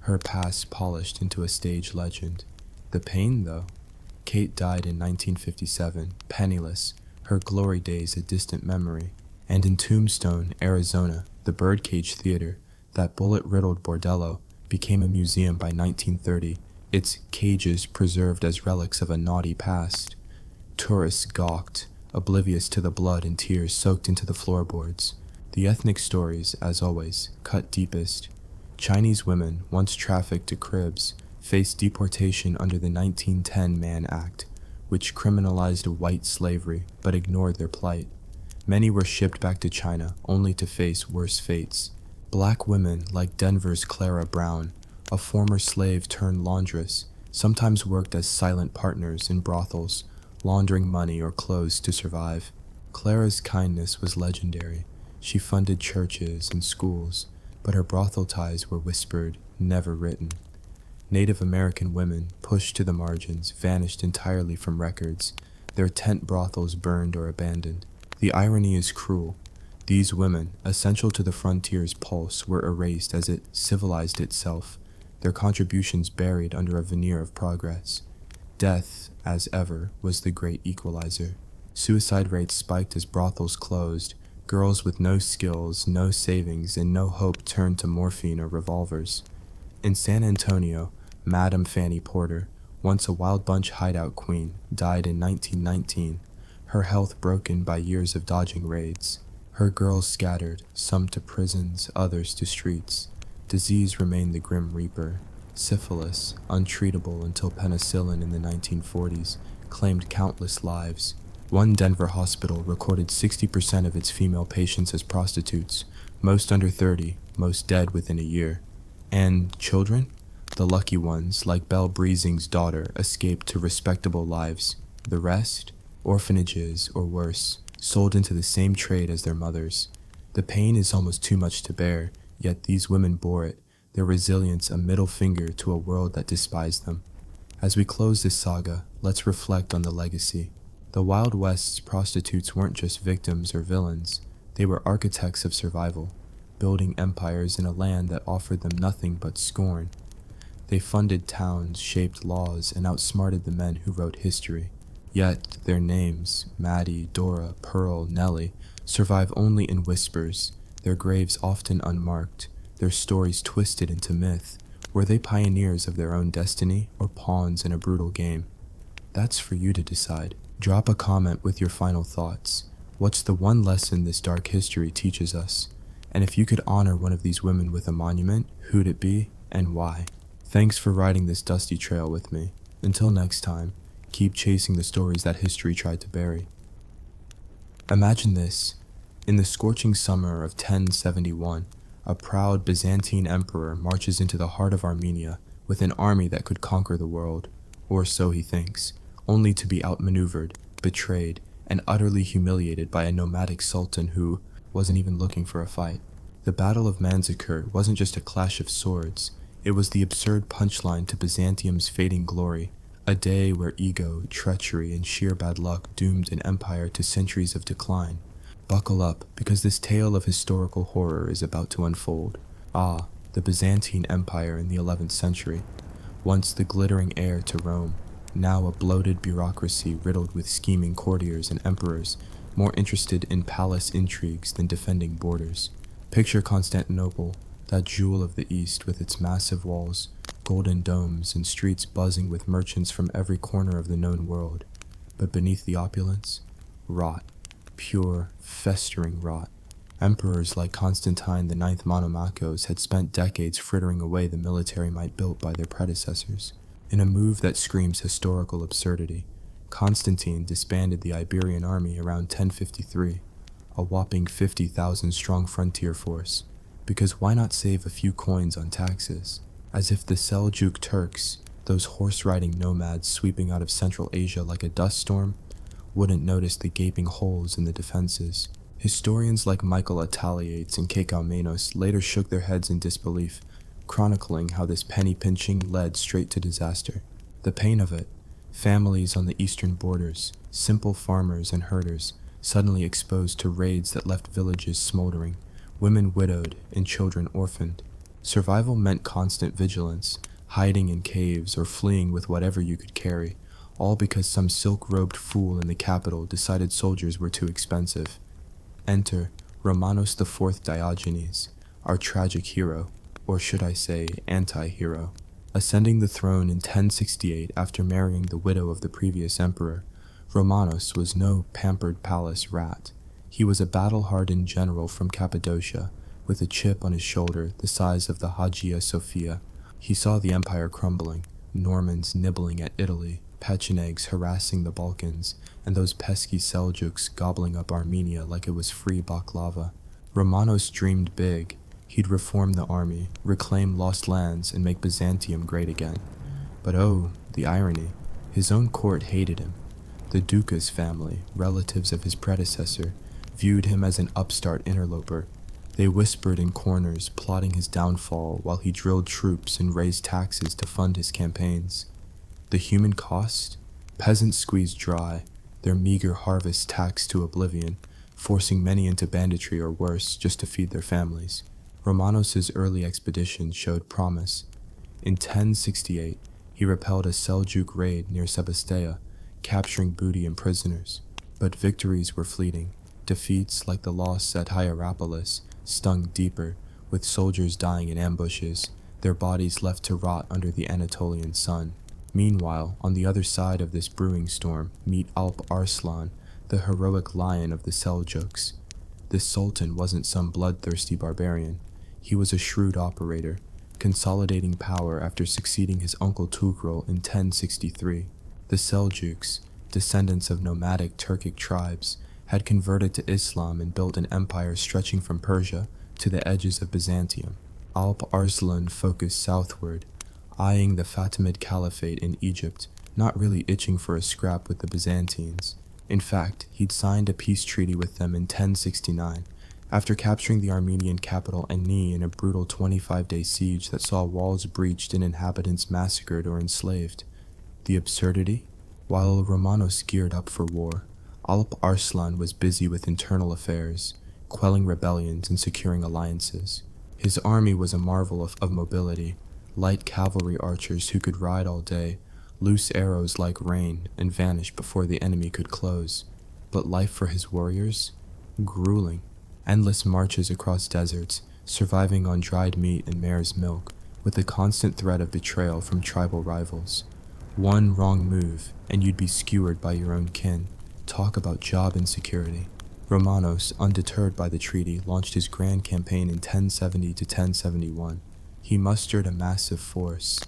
her past polished into a stage legend. The pain, though? Kate died in 1957, penniless, her glory days a distant memory. And in Tombstone, Arizona, the Birdcage Theater, that bullet-riddled bordello, became a museum by 1930, its cages preserved as relics of a naughty past. Tourists gawked, oblivious to the blood and tears soaked into the floorboards. The ethnic stories, as always, cut deepest. Chinese women, once trafficked to cribs, faced deportation under the 1910 Mann Act, which criminalized white slavery but ignored their plight. Many were shipped back to China only to face worse fates. Black women like Denver's Clara Brown, a former slave turned laundress, sometimes worked as silent partners in brothels, laundering money or clothes to survive. Clara's kindness was legendary. She funded churches and schools, but her brothel ties were whispered, never written. Native American women, pushed to the margins, vanished entirely from records, their tent brothels burned or abandoned. The irony is cruel. These women, essential to the frontier's pulse, were erased as it civilized itself, their contributions buried under a veneer of progress. Death, as ever, was the great equalizer. Suicide rates spiked as brothels closed. Girls with no skills, no savings, and no hope turned to morphine or revolvers. In San Antonio, Madame Fanny Porter, once a Wild Bunch hideout queen, died in 1919, her health broken by years of dodging raids. Her girls scattered, some to prisons, others to streets. Disease remained the grim reaper. Syphilis, untreatable until penicillin in the 1940s, claimed countless lives. One Denver hospital recorded 60% of its female patients as prostitutes, most under 30, most dead within a year. And children? The lucky ones, like Belle Breezing's daughter, escaped to respectable lives. The rest? Orphanages, or worse, sold into the same trade as their mothers. The pain is almost too much to bear, yet these women bore it, their resilience a middle finger to a world that despised them. As we close this saga, let's reflect on the legacy. The Wild West's prostitutes weren't just victims or villains, they were architects of survival, building empires in a land that offered them nothing but scorn. They funded towns, shaped laws, and outsmarted the men who wrote history. Yet their names, Maddie, Dora, Pearl, Nellie, survive only in whispers, their graves often unmarked, their stories twisted into myth. Were they pioneers of their own destiny or pawns in a brutal game? That's for you to decide. Drop a comment with your final thoughts. What's the one lesson this dark history teaches us? And if you could honor one of these women with a monument, who'd it be and why? Thanks for riding this dusty trail with me. Until next time, keep chasing the stories that history tried to bury. Imagine this. In the scorching summer of 1071, a proud Byzantine emperor marches into the heart of Armenia with an army that could conquer the world, or so he thinks, only to be outmaneuvered, betrayed, and utterly humiliated by a nomadic sultan who wasn't even looking for a fight. The Battle of Manzikert wasn't just a clash of swords, it was the absurd punchline to Byzantium's fading glory, a day where ego, treachery, and sheer bad luck doomed an empire to centuries of decline. Buckle up, because this tale of historical horror is about to unfold. Ah, the Byzantine Empire in the 11th century, once the glittering heir to Rome, now a bloated bureaucracy riddled with scheming courtiers and emperors, more interested in palace intrigues than defending borders. Picture Constantinople, that jewel of the East with its massive walls, golden domes, and streets buzzing with merchants from every corner of the known world. But beneath the opulence, rot. Pure, festering rot. Emperors like Constantine IX Monomachos had spent decades frittering away the military might built by their predecessors. In a move that screams historical absurdity, Constantine disbanded the Iberian army around 1053, a whopping 50,000-strong frontier force, because why not save a few coins on taxes? As if the Seljuk Turks, those horse-riding nomads sweeping out of Central Asia like a dust storm, wouldn't notice the gaping holes in the defenses. Historians like Michael Attaliates and Kekaumenos later shook their heads in disbelief, chronicling how this penny-pinching led straight to disaster. The pain of it, families on the eastern borders, simple farmers and herders, suddenly exposed to raids that left villages smoldering, women widowed and children orphaned. Survival meant constant vigilance, hiding in caves or fleeing with whatever you could carry, all because some silk-robed fool in the capital decided soldiers were too expensive. Enter Romanos IV Diogenes, our tragic hero, or should I say anti-hero. Ascending the throne in 1068 after marrying the widow of the previous emperor, Romanos was no pampered palace rat. He was a battle-hardened general from Cappadocia, with a chip on his shoulder the size of the Hagia Sophia. He saw the empire crumbling, Normans nibbling at Italy, Pechenegs harassing the Balkans, and those pesky Seljuks gobbling up Armenia like it was free baklava. Romanos dreamed big. He'd reform the army, reclaim lost lands, and make Byzantium great again. But oh, the irony. His own court hated him. The Ducas family, relatives of his predecessor, viewed him as an upstart interloper. They whispered in corners, plotting his downfall while he drilled troops and raised taxes to fund his campaigns. The human cost? Peasants squeezed dry, their meager harvest taxed to oblivion, forcing many into banditry or worse just to feed their families. Romanos' early expeditions showed promise. In 1068, he repelled a Seljuk raid near Sebastea, capturing booty and prisoners. But victories were fleeting. Defeats, like the loss at Hierapolis, stung deeper, with soldiers dying in ambushes, their bodies left to rot under the Anatolian sun. Meanwhile, on the other side of this brewing storm, meet Alp Arslan, the heroic lion of the Seljuks. This sultan wasn't some bloodthirsty barbarian. He was a shrewd operator, consolidating power after succeeding his uncle Tugrul in 1063. The Seljuks, descendants of nomadic Turkic tribes, had converted to Islam and built an empire stretching from Persia to the edges of Byzantium. Alp Arslan focused southward, eyeing the Fatimid Caliphate in Egypt, not really itching for a scrap with the Byzantines. In fact, he'd signed a peace treaty with them in 1069, after capturing the Armenian capital Ani in a brutal 25-day siege that saw walls breached and inhabitants massacred or enslaved. The absurdity? While Romanos geared up for war, Alp Arslan was busy with internal affairs, quelling rebellions and securing alliances. His army was a marvel of mobility, light cavalry archers who could ride all day, loose arrows like rain and vanish before the enemy could close. But life for his warriors? Grueling. Endless marches across deserts, surviving on dried meat and mare's milk, with the constant threat of betrayal from tribal rivals. One wrong move, and you'd be skewered by your own kin. Talk about job insecurity. Romanos, undeterred by the treaty, launched his grand campaign in 1070 to 1071. He mustered a massive force.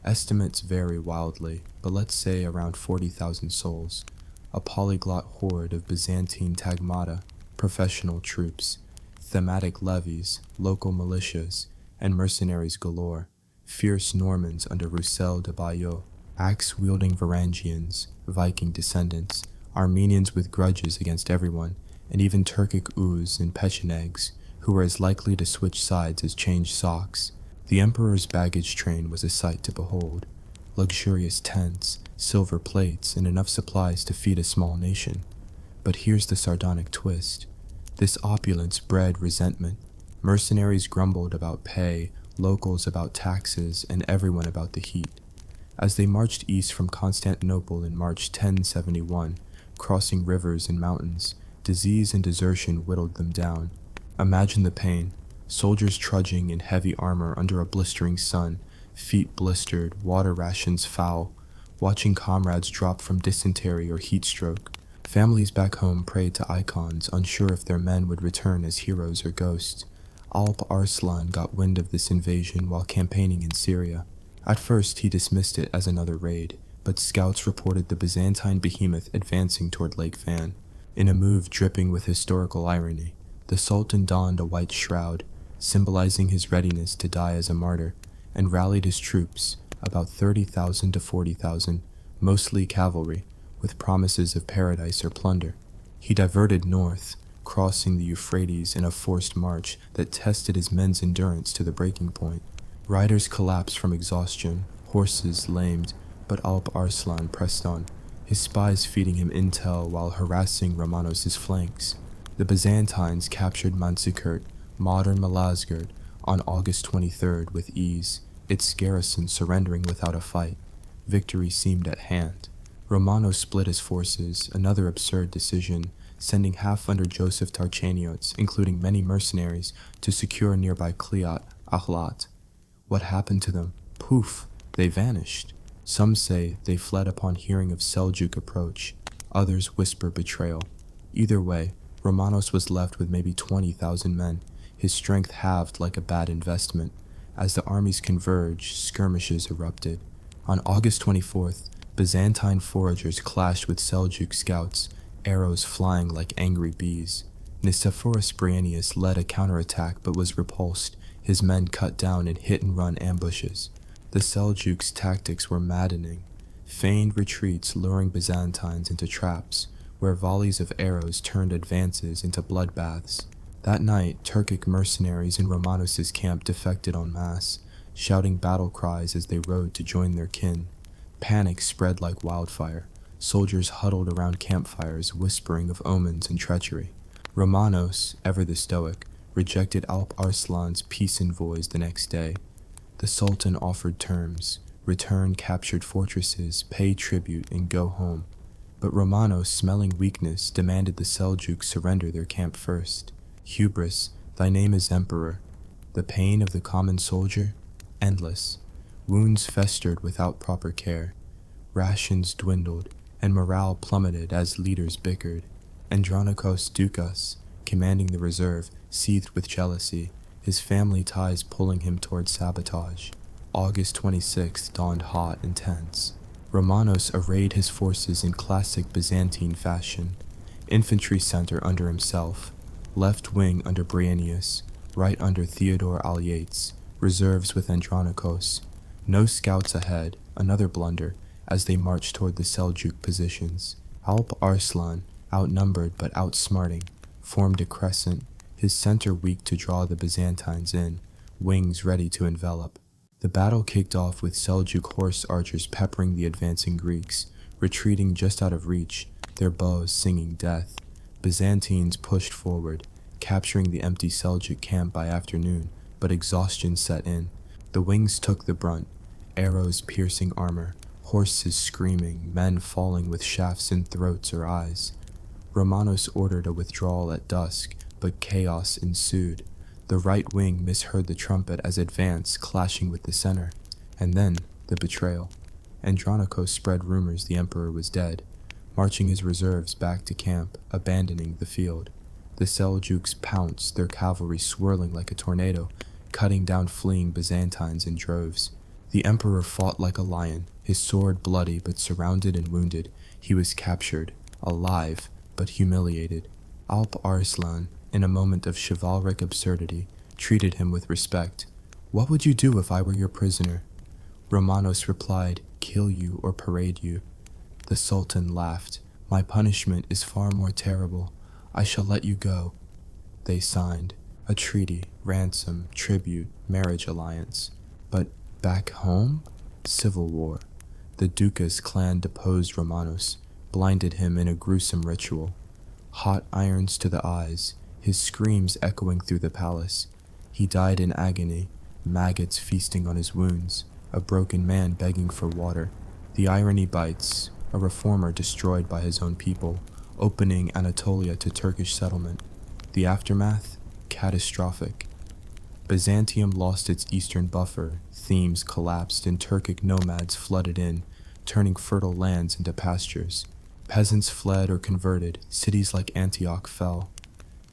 Estimates vary wildly, but let's say around 40,000 souls. A polyglot horde of Byzantine tagmata, professional troops, thematic levies, local militias, and mercenaries galore. Fierce Normans under Roussel de Bayeux, axe-wielding Varangians, Viking descendants, Armenians with grudges against everyone, and even Turkic Uz and Pechenegs, who were as likely to switch sides as change socks. The emperor's baggage train was a sight to behold. Luxurious tents, silver plates, and enough supplies to feed a small nation. But here's the sardonic twist. This opulence bred resentment. Mercenaries grumbled about pay, locals about taxes, and everyone about the heat. As they marched east from Constantinople in March 1071, crossing rivers and mountains, disease and desertion whittled them down. Imagine the pain. Soldiers trudging in heavy armor under a blistering sun, feet blistered, water rations foul, watching comrades drop from dysentery or heat stroke. Families back home prayed to icons, unsure if their men would return as heroes or ghosts. Alp Arslan got wind of this invasion while campaigning in Syria. At first, he dismissed it as another raid, but scouts reported the Byzantine behemoth advancing toward Lake Van. In a move dripping with historical irony, the Sultan donned a white shroud, symbolizing his readiness to die as a martyr, and rallied his troops, about 30,000 to 40,000, mostly cavalry, with promises of paradise or plunder. He diverted north, crossing the Euphrates in a forced march that tested his men's endurance to the breaking point. Riders collapsed from exhaustion, horses lamed, but Alp Arslan pressed on, his spies feeding him intel while harassing Romanos' flanks. The Byzantines captured Manzikert, modern Malazgirt, on August 23rd with ease, its garrison surrendering without a fight. Victory seemed at hand. Romanos split his forces, another absurd decision, sending half under Joseph Tarchaniot, including many mercenaries, to secure nearby Kliat, Ahlat. What happened to them? Poof, they vanished. Some say they fled upon hearing of Seljuk approach, others whisper betrayal. Either way, Romanos was left with maybe 20,000 men, his strength halved like a bad investment. As the armies converged, skirmishes erupted. On August 24th, Byzantine foragers clashed with Seljuk scouts, arrows flying like angry bees. Nicephorus Bryennius led a counterattack but was repulsed, his men cut down in hit-and-run ambushes. The Seljuks' tactics were maddening, feigned retreats luring Byzantines into traps, where volleys of arrows turned advances into bloodbaths. That night, Turkic mercenaries in Romanos' camp defected en masse, shouting battle cries as they rode to join their kin. Panic spread like wildfire. Soldiers huddled around campfires, whispering of omens and treachery. Romanos, ever the stoic, rejected Alp Arslan's peace envoys the next day. The Sultan offered terms: return captured fortresses, pay tribute, and go home. But Romanos, smelling weakness, demanded the Seljuks surrender their camp first. Hubris, thy name is emperor. The pain of the common soldier? Endless. Wounds festered without proper care. Rations dwindled, and morale plummeted as leaders bickered. Andronikos Doukas, commanding the reserve, seethed with jealousy, his family ties pulling him toward sabotage. August 26th dawned hot and tense. Romanos arrayed his forces in classic Byzantine fashion. Infantry center under himself, left wing under Bryennius, right under Theodore Alyates, reserves with Andronikos. No scouts ahead, another blunder, as they marched toward the Seljuk positions. Alp Arslan, outnumbered but outsmarting, formed a crescent, his center weak to draw the Byzantines in, wings ready to envelop. The battle kicked off with Seljuk horse archers peppering the advancing Greeks, retreating just out of reach, their bows singing death. Byzantines pushed forward, capturing the empty Seljuk camp by afternoon, but exhaustion set in. The wings took the brunt, arrows piercing armor, horses screaming, men falling with shafts in throats or eyes. Romanos ordered a withdrawal at dusk, but chaos ensued. The right wing misheard the trumpet as advance clashing with the center, and then the betrayal. Andronikos spread rumors the emperor was dead, marching his reserves back to camp, abandoning the field. The Seljuks pounced, their cavalry swirling like a tornado, cutting down fleeing Byzantines in droves. The emperor fought like a lion, his sword bloody but surrounded and wounded. He was captured, alive, but humiliated. Alp Arslan, in a moment of chivalric absurdity, treated him with respect. "What would you do if I were your prisoner?" Romanos replied, "Kill you or parade you." The Sultan laughed. "My punishment is far more terrible. I shall let you go." They signed a treaty, ransom, tribute, marriage alliance. But back home? Civil war. The Doukas clan deposed Romanos, blinded him in a gruesome ritual. Hot irons to the eyes, his screams echoing through the palace. He died in agony, maggots feasting on his wounds, a broken man begging for water. The irony bites, a reformer destroyed by his own people, opening Anatolia to Turkish settlement. The aftermath? Catastrophic. Byzantium lost its eastern buffer, themes collapsed and Turkic nomads flooded in, turning fertile lands into pastures. Peasants fled or converted, cities like Antioch fell.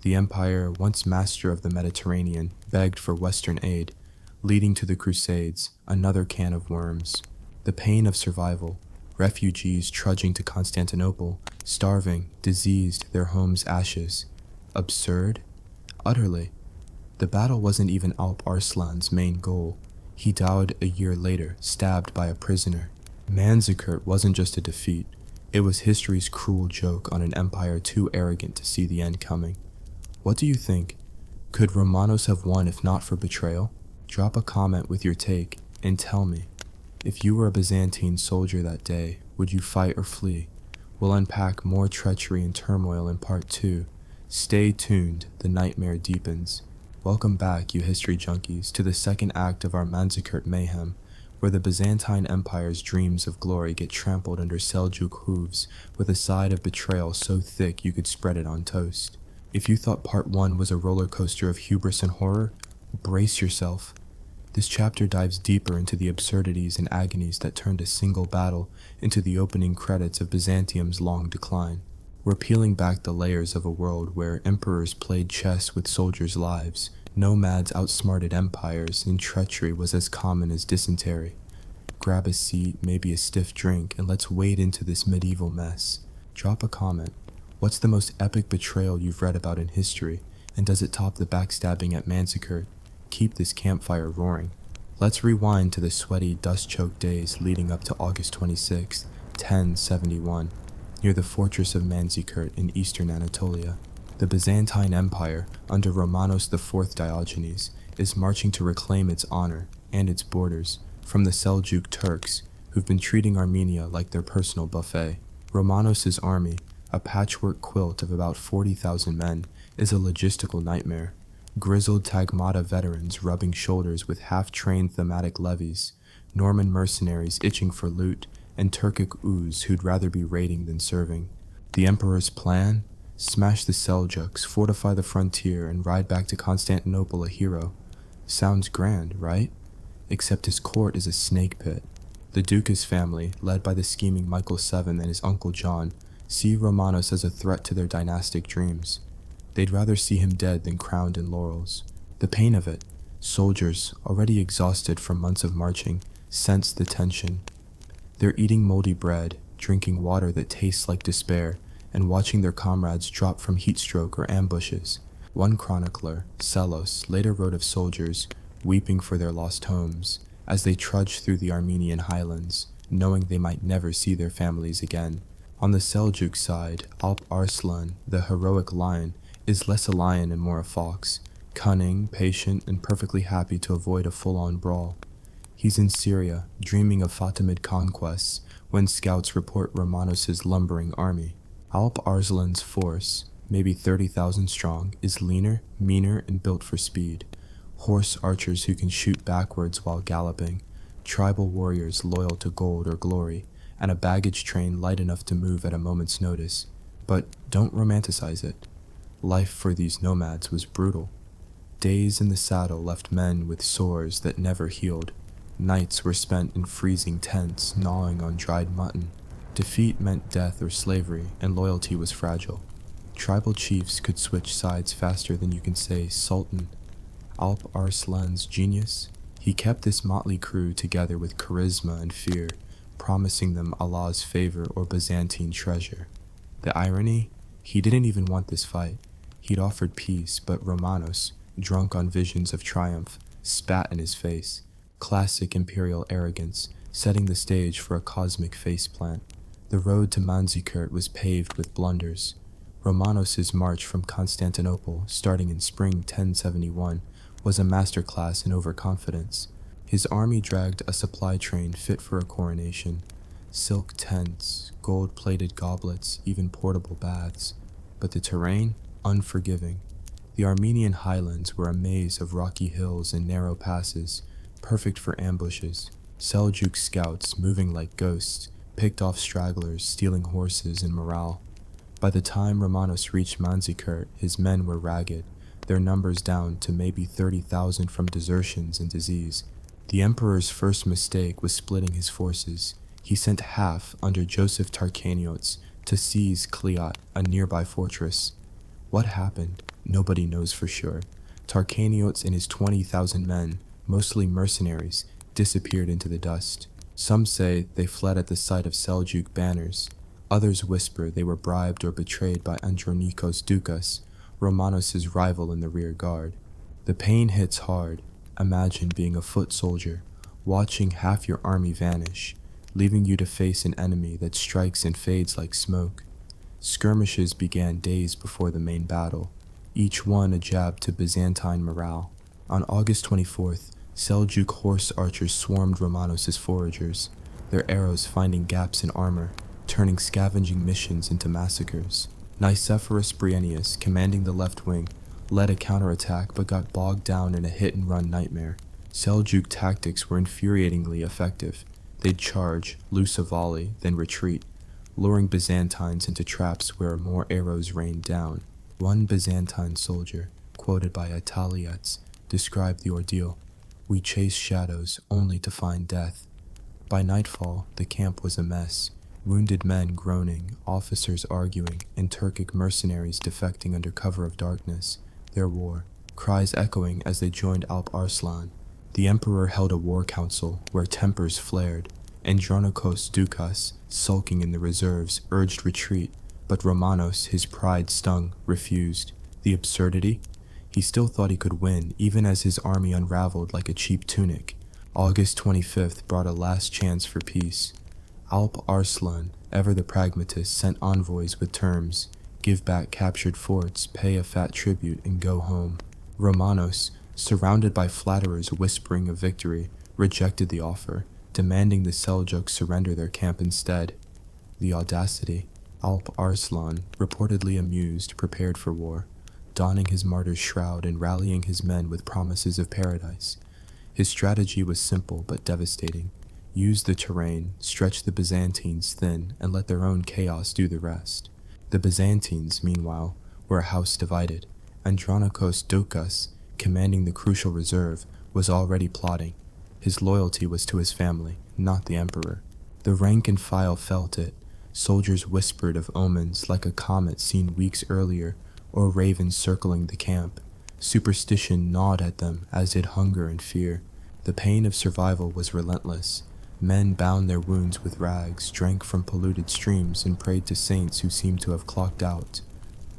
The empire, once master of the Mediterranean, begged for Western aid, leading to the Crusades, another can of worms. The pain of survival, refugees trudging to Constantinople, starving, diseased, their homes ashes. Absurd? Utterly. The battle wasn't even Alp Arslan's main goal. He died a year later, stabbed by a prisoner. Manzikert wasn't just a defeat. It was history's cruel joke on an empire too arrogant to see the end coming. What do you think? Could Romanos have won if not for betrayal? Drop a comment with your take and tell me. If you were a Byzantine soldier that day, would you fight or flee? We'll unpack more treachery and turmoil in part 2. Stay tuned, the nightmare deepens. Welcome back, you history junkies, to the second act of our Manzikert mayhem, where the Byzantine Empire's dreams of glory get trampled under Seljuk hooves with a side of betrayal so thick you could spread it on toast. If you thought part 1 was a roller coaster of hubris and horror, brace yourself. This chapter dives deeper into the absurdities and agonies that turned a single battle into the opening credits of Byzantium's long decline. We're peeling back the layers of a world where emperors played chess with soldiers' lives, nomads outsmarted empires, and treachery was as common as dysentery. Grab a seat, maybe a stiff drink, and let's wade into this medieval mess. Drop a comment. What's the most epic betrayal you've read about in history, and does it top the backstabbing at Manzikert? Keep this campfire roaring. Let's rewind to the sweaty, dust-choked days leading up to August 26, 1071, near the fortress of Manzikert in eastern Anatolia. The Byzantine Empire, under Romanos IV Diogenes, is marching to reclaim its honor and its borders from the Seljuk Turks, who've been treating Armenia like their personal buffet. Romanos' army, a patchwork quilt of about 40,000 men, is a logistical nightmare. Grizzled Tagmata veterans rubbing shoulders with half-trained thematic levies, Norman mercenaries itching for loot, and Turkic ooze who'd rather be raiding than serving. The emperor's plan? Smash the Seljuks, fortify the frontier, and ride back to Constantinople a hero. Sounds grand, right? Except his court is a snake pit. The Ducas family, led by the scheming Michael VII and his uncle John, see Romanos as a threat to their dynastic dreams. They'd rather see him dead than crowned in laurels. The pain of it. Soldiers, already exhausted from months of marching, sense the tension. They're eating moldy bread, drinking water that tastes like despair, and watching their comrades drop from heatstroke or ambushes. One chronicler, Selos, later wrote of soldiers weeping for their lost homes as they trudged through the Armenian highlands, knowing they might never see their families again. On the Seljuk side, Alp Arslan, the heroic lion, is less a lion and more a fox, cunning, patient, and perfectly happy to avoid a full-on brawl. He's in Syria, dreaming of Fatimid conquests, when scouts report Romanos' lumbering army. Alp Arslan's force, maybe 30,000 strong, is leaner, meaner, and built for speed. Horse archers who can shoot backwards while galloping, tribal warriors loyal to gold or glory, and a baggage train light enough to move at a moment's notice. But don't romanticize it. Life for these nomads was brutal. Days in the saddle left men with sores that never healed. Nights were spent in freezing tents, gnawing on dried mutton. Defeat meant death or slavery, and loyalty was fragile. Tribal chiefs could switch sides faster than you can say Sultan. Alp Arslan's genius? He kept this motley crew together with charisma and fear, promising them Allah's favor or Byzantine treasure. The irony? He didn't even want this fight. He'd offered peace, but Romanos, drunk on visions of triumph, spat in his face. Classic imperial arrogance, setting the stage for a cosmic faceplant. The road to Manzikert was paved with blunders. Romanos' march from Constantinople, starting in spring 1071, was a masterclass in overconfidence. His army dragged a supply train fit for a coronation. Silk tents, gold-plated goblets, even portable baths. But the terrain? Unforgiving. The Armenian highlands were a maze of rocky hills and narrow passes, perfect for ambushes. Seljuk scouts, moving like ghosts, picked off stragglers, stealing horses and morale. By the time Romanos reached Manzikert, his men were ragged, their numbers down to maybe 30,000 from desertions and disease. The emperor's first mistake was splitting his forces. He sent half under Joseph Tarkaniotes to seize Kliat, a nearby fortress. What happened? Nobody knows for sure. Tarkaniotes and his 20,000 men, mostly mercenaries, disappeared into the dust. Some say they fled at the sight of Seljuk banners. Others whisper they were bribed or betrayed by Andronikos Dukas, Romanos' rival in the rear guard. The pain hits hard. Imagine being a foot soldier, watching half your army vanish, leaving you to face an enemy that strikes and fades like smoke. Skirmishes began days before the main battle, each one a jab to Byzantine morale. On August 24th, Seljuk horse archers swarmed Romanos' foragers, their arrows finding gaps in armor, turning scavenging missions into massacres. Nicephorus Bryennius, commanding the left wing, led a counterattack but got bogged down in a hit-and-run nightmare. Seljuk tactics were infuriatingly effective. They'd charge, loose a volley, then retreat, luring Byzantines into traps where more arrows rained down. One Byzantine soldier, quoted by Italiates, described the ordeal. "We chased shadows only to find death." By nightfall, the camp was a mess. Wounded men groaning, officers arguing, and Turkic mercenaries defecting under cover of darkness. Their war, cries echoing as they joined Alp Arslan. The emperor held a war council where tempers flared. Andronikos Doukas, sulking in the reserves, urged retreat, but Romanos, his pride stung, refused. The absurdity? He still thought he could win, even as his army unraveled like a cheap tunic. August 25th brought a last chance for peace. Alp Arslan, ever the pragmatist, sent envoys with terms: give back captured forts, pay a fat tribute, and go home. Romanos, surrounded by flatterers whispering of victory, rejected the offer, demanding the Seljuks surrender their camp instead. The audacity. Alp Arslan, reportedly amused, prepared for war, donning his martyr's shroud and rallying his men with promises of paradise. His strategy was simple but devastating. Use the terrain, stretch the Byzantines thin, and let their own chaos do the rest. The Byzantines, meanwhile, were a house divided. Andronikos Doukas, commanding the crucial reserve, was already plotting. His loyalty was to his family, not the emperor. The rank and file felt it. Soldiers whispered of omens like a comet seen weeks earlier, or ravens circling the camp. Superstition gnawed at them, as did hunger and fear. The pain of survival was relentless. Men bound their wounds with rags, drank from polluted streams, and prayed to saints who seemed to have clocked out.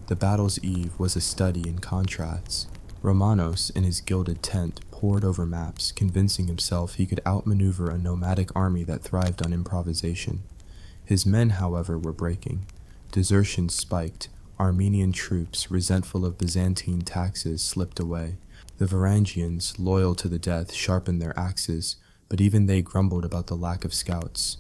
The battle's eve was a study in contrasts. Romanos, in his gilded tent, pored over maps, convincing himself he could outmaneuver a nomadic army that thrived on improvisation. His men, however, were breaking. Desertion spiked. Armenian troops, resentful of Byzantine taxes, slipped away. The Varangians, loyal to the death, sharpened their axes, but even they grumbled about the lack of scouts.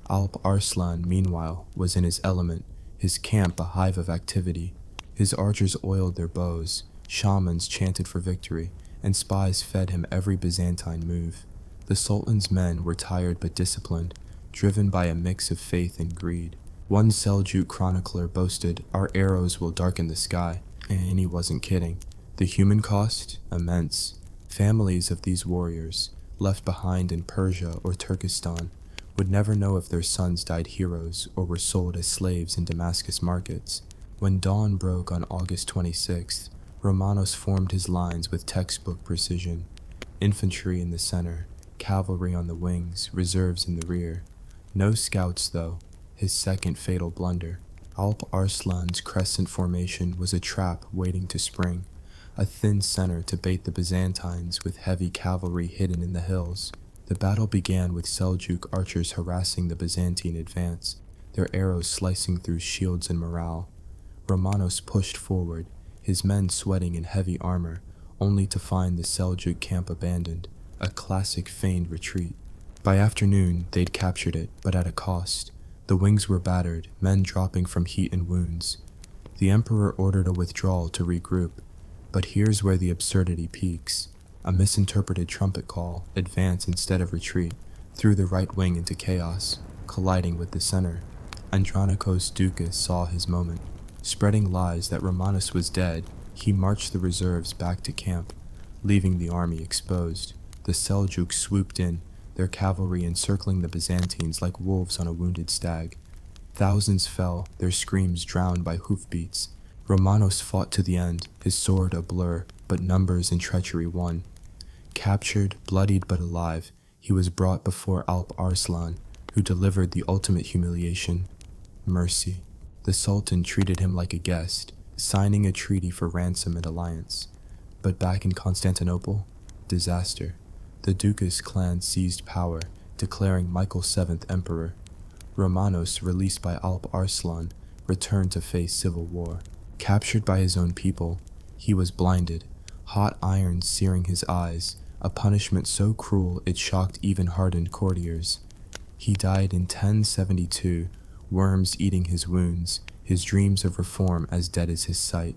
Alp Arslan, meanwhile, was in his element, his camp a hive of activity. His archers oiled their bows, shamans chanted for victory, and spies fed him every Byzantine move. The Sultan's men were tired but disciplined, driven by a mix of faith and greed. One Seljuk chronicler boasted, "Our arrows will darken the sky," and he wasn't kidding. The human cost? Immense. Families of these warriors, left behind in Persia or Turkestan, would never know if their sons died heroes or were sold as slaves in Damascus markets. When dawn broke on August 26th, Romanos formed his lines with textbook precision. Infantry in the center, cavalry on the wings, reserves in the rear. No scouts, though. His second fatal blunder. Alp Arslan's crescent formation was a trap waiting to spring, a thin center to bait the Byzantines with heavy cavalry hidden in the hills. The battle began with Seljuk archers harassing the Byzantine advance, their arrows slicing through shields and morale. Romanos pushed forward, his men sweating in heavy armor, only to find the Seljuk camp abandoned, a classic feigned retreat. By afternoon, they'd captured it, but at a cost. The wings were battered, men dropping from heat and wounds. The emperor ordered a withdrawal to regroup, but here's where the absurdity peaks. A misinterpreted trumpet call, advance instead of retreat, threw the right wing into chaos, colliding with the center. Andronikos Doukas saw his moment. Spreading lies that Romanos was dead, he marched the reserves back to camp, leaving the army exposed. The Seljuks swooped in, their cavalry encircling the Byzantines like wolves on a wounded stag. Thousands fell, their screams drowned by hoofbeats. Romanos fought to the end, his sword a blur, but numbers and treachery won. Captured, bloodied but alive, he was brought before Alp Arslan, who delivered the ultimate humiliation: mercy. The Sultan treated him like a guest, signing a treaty for ransom and alliance. But back in Constantinople, disaster. The Doukas clan seized power, declaring Michael VII emperor. Romanos, released by Alp Arslan, returned to face civil war. Captured by his own people, he was blinded, hot iron searing his eyes, a punishment so cruel it shocked even hardened courtiers. He died in 1072, worms eating his wounds, his dreams of reform as dead as his sight.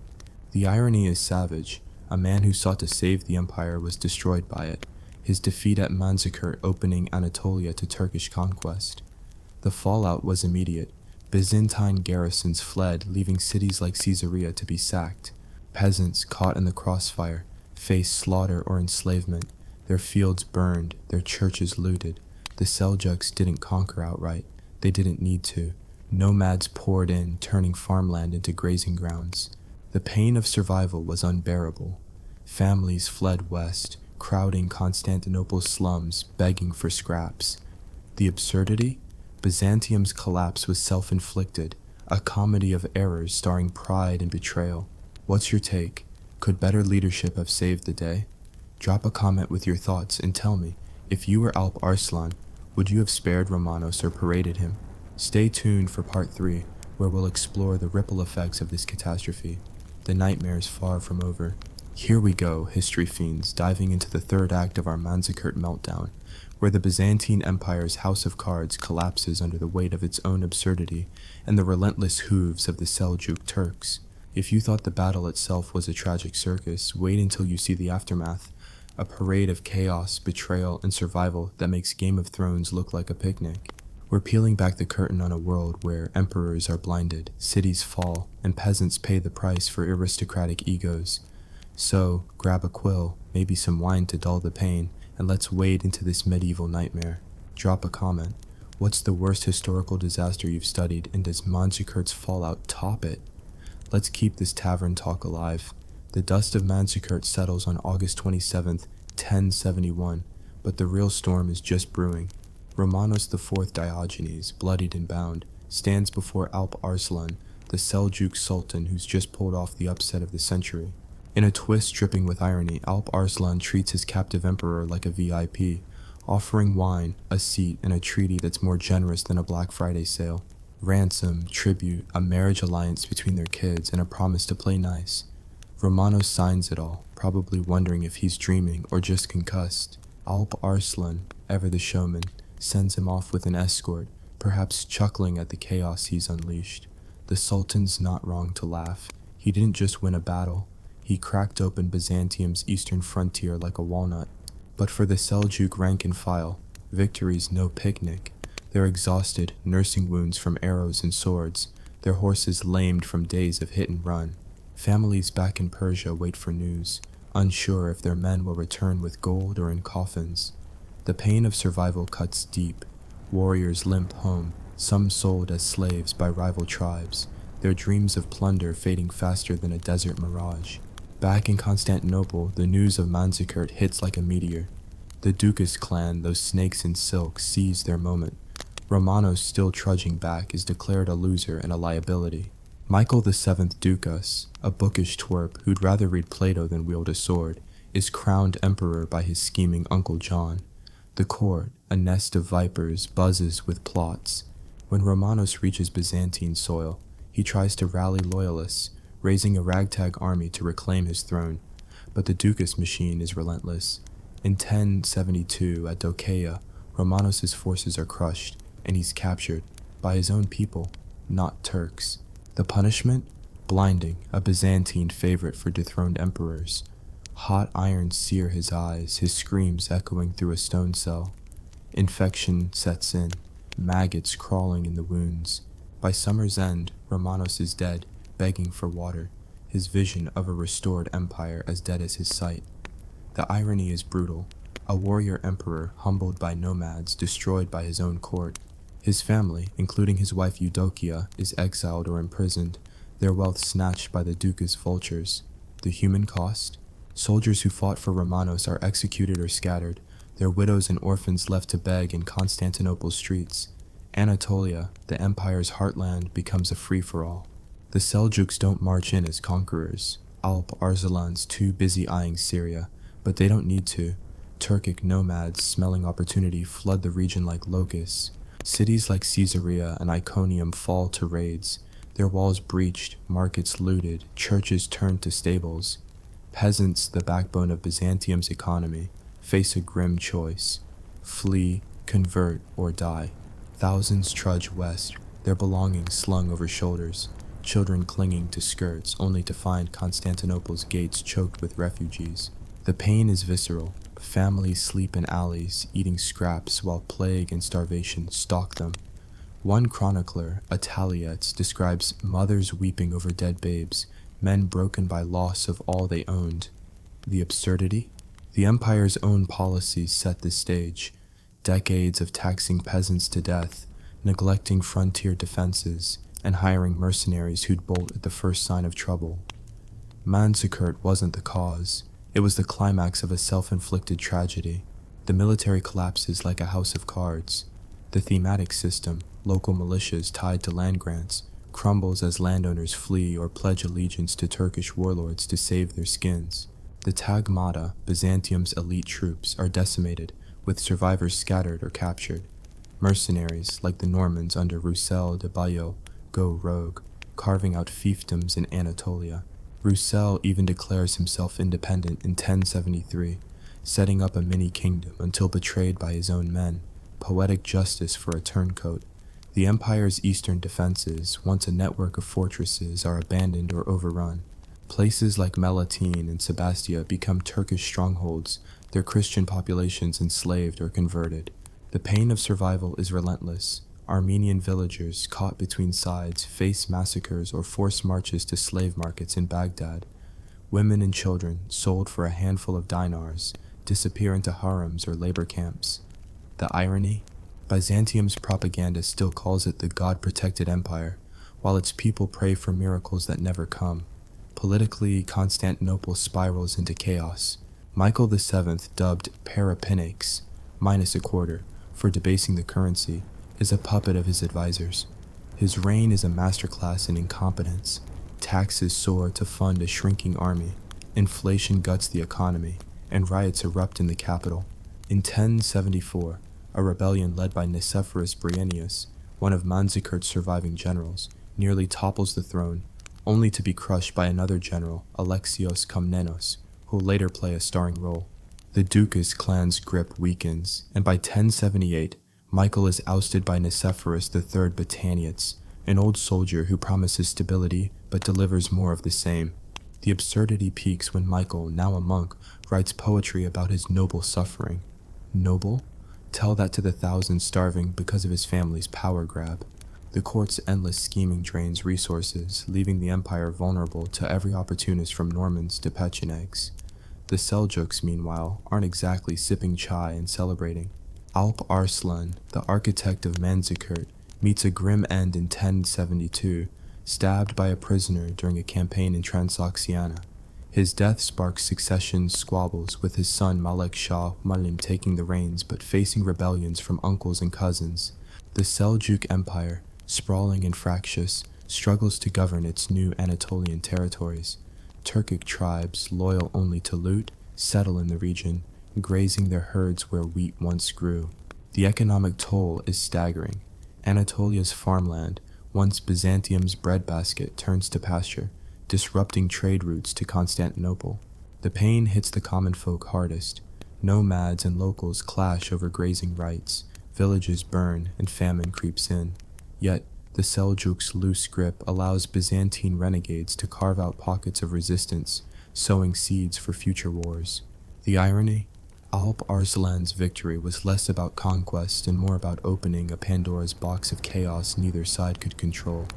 The irony is savage. A man who sought to save the empire was destroyed by it. his defeat at Manzikert opening Anatolia to Turkish conquest. The fallout was immediate. Byzantine garrisons fled, leaving cities like Caesarea to be sacked. Peasants caught in the crossfire faced slaughter or enslavement, their fields burned, their churches looted. The Seljuks didn't conquer outright. They didn't need to. Nomads poured in, turning farmland into grazing grounds. The pain of survival was unbearable. Families fled west, crowding Constantinople's slums, begging for scraps. The absurdity? Byzantium's collapse was self-inflicted, a comedy of errors starring pride and betrayal. What's your take? Could better leadership have saved the day? Drop a comment with your thoughts and tell me, if you were Alp Arslan, would you have spared Romanos or paraded him? Stay tuned for part 3, where we'll explore the ripple effects of this catastrophe. The nightmare is far from over. Here we go, history fiends, diving into the third act of our Manzikert meltdown, where the Byzantine Empire's house of cards collapses under the weight of its own absurdity and the relentless hooves of the Seljuk Turks. If you thought the battle itself was a tragic circus, wait until you see the aftermath, a parade of chaos, betrayal, and survival that makes Game of Thrones look like a picnic. We're peeling back the curtain on a world where emperors are blinded, cities fall, and peasants pay the price for aristocratic egos. So, grab a quill, maybe some wine to dull the pain, and let's wade into this medieval nightmare. Drop a comment. What's the worst historical disaster you've studied, and does Manzikert's fallout top it? Let's keep this tavern talk alive. The dust of Manzikert settles on August 27th, 1071, but the real storm is just brewing. Romanos IV Diogenes, bloodied and bound, stands before Alp Arslan, the Seljuk Sultan who's just pulled off the upset of the century. In a twist dripping with irony, Alp Arslan treats his captive emperor like a VIP, offering wine, a seat, and a treaty that's more generous than a Black Friday sale. Ransom, tribute, a marriage alliance between their kids, and a promise to play nice. Romanos signs it all, probably wondering if he's dreaming or just concussed. Alp Arslan, ever the showman, sends him off with an escort, perhaps chuckling at the chaos he's unleashed. The Sultan's not wrong to laugh. He didn't just win a battle. He cracked open Byzantium's eastern frontier like a walnut. But for the Seljuk rank and file, victory's no picnic. They're exhausted, nursing wounds from arrows and swords, their horses lamed from days of hit and run. Families back in Persia wait for news, unsure if their men will return with gold or in coffins. The pain of survival cuts deep. Warriors limp home, some sold as slaves by rival tribes, their dreams of plunder fading faster than a desert mirage. Back in Constantinople, the news of Manzikert hits like a meteor. The Dukas clan, those snakes in silk, seize their moment. Romanos, still trudging back, is declared a loser and a liability. Michael VII Dukas, a bookish twerp who'd rather read Plato than wield a sword, is crowned emperor by his scheming Uncle John. The court, a nest of vipers, buzzes with plots. When Romanos reaches Byzantine soil, he tries to rally loyalists, raising a ragtag army to reclaim his throne. But the Dukas machine is relentless. In 1072, at Dokeia, Romanos' forces are crushed, and he's captured by his own people, not Turks. The punishment? Blinding, a Byzantine favorite for dethroned emperors. Hot irons sear his eyes, his screams echoing through a stone cell. Infection sets in, maggots crawling in the wounds. By summer's end, Romanos is dead, begging for water, his vision of a restored empire as dead as his sight. The irony is brutal. A warrior emperor, humbled by nomads, destroyed by his own court. His family, including his wife Eudokia, is exiled or imprisoned, their wealth snatched by the Dukas vultures. The human cost? Soldiers who fought for Romanos are executed or scattered, their widows and orphans left to beg in Constantinople's streets. Anatolia, the empire's heartland, becomes a free-for-all. The Seljuks don't march in as conquerors. Alp Arslan's too busy eyeing Syria, but they don't need to. Turkic nomads, smelling opportunity, flood the region like locusts. Cities like Caesarea and Iconium fall to raids, their walls breached, markets looted, churches turned to stables. Peasants, the backbone of Byzantium's economy, face a grim choice: flee, convert, or die. Thousands trudge west, their belongings slung over shoulders, children clinging to skirts only to find Constantinople's gates choked with refugees. The pain is visceral. families sleep in alleys, eating scraps while plague and starvation stalk them. One chronicler, Untitled, describes mothers weeping over dead babes, men broken by loss of all they owned. The absurdity? The empire's own policies set the stage. Decades of taxing peasants to death, neglecting frontier defenses, and hiring mercenaries who'd bolt at the first sign of trouble. Manzikert wasn't the cause. It was the climax of a self-inflicted tragedy. The military collapses like a house of cards. The thematic system, local militias tied to land grants, crumbles as landowners flee or pledge allegiance to Turkish warlords to save their skins. The Tagmata, Byzantium's elite troops, are decimated, with survivors scattered or captured. Mercenaries, like the Normans under Roussel de Bayeau, go rogue, carving out fiefdoms in Anatolia. Roussel even declares himself independent in 1073, setting up a mini-kingdom until betrayed by his own men. Poetic justice for a turncoat. The empire's eastern defenses, once a network of fortresses, are abandoned or overrun. Places like Melitene and Sebastia become Turkish strongholds, their Christian populations enslaved or converted. The pain of survival is relentless. Armenian villagers, caught between sides, face massacres or forced marches to slave markets in Baghdad. Women and children, sold for a handful of dinars, disappear into harems or labor camps. The irony? Byzantium's propaganda still calls it the God-protected empire, while its people pray for miracles that never come. Politically, Constantinople spirals into chaos. Michael VII, dubbed Pr0stitutes, minus a quarter, for debasing the currency, is a puppet of his advisors. His reign is a masterclass in incompetence. Taxes soar to fund a shrinking army. Inflation guts the economy, and riots erupt in the capital. In 1074, a rebellion led by Nicephorus Bryennius, one of Manzikert's surviving generals, nearly topples the throne, only to be crushed by another general, Alexios Komnenos, who will later play a starring role. The Dukas clan's grip weakens, and by 1078, Michael is ousted by Nicephorus III Battaniates, an old soldier who promises stability but delivers more of the same. The absurdity peaks when Michael, now a monk, writes poetry about his noble suffering. Noble? Tell that to the thousands starving because of his family's power grab. The court's endless scheming drains resources, leaving the empire vulnerable to every opportunist from Normans to Pechenegs. The Seljuks, meanwhile, aren't exactly sipping chai and celebrating. Alp Arslan, the architect of Manzikert, meets a grim end in 1072, stabbed by a prisoner during a campaign in Transoxiana. His death sparks succession squabbles, with his son Malek Shah Mulim taking the reins but facing rebellions from uncles and cousins. The Seljuk Empire, sprawling and fractious, struggles to govern its new Anatolian territories. Turkic tribes, loyal only to loot, settle in the region, grazing their herds where wheat once grew. The economic toll is staggering. Anatolia's farmland, once Byzantium's breadbasket, turns to pasture, disrupting trade routes to Constantinople. The pain hits the common folk hardest. Nomads and locals clash over grazing rights, villages burn, and famine creeps in. Yet, the Seljuks' loose grip allows Byzantine renegades to carve out pockets of resistance, sowing seeds for future wars. The irony? Alp Arslan's victory was less about conquest and more about opening a Pandora's box of chaos neither side could control.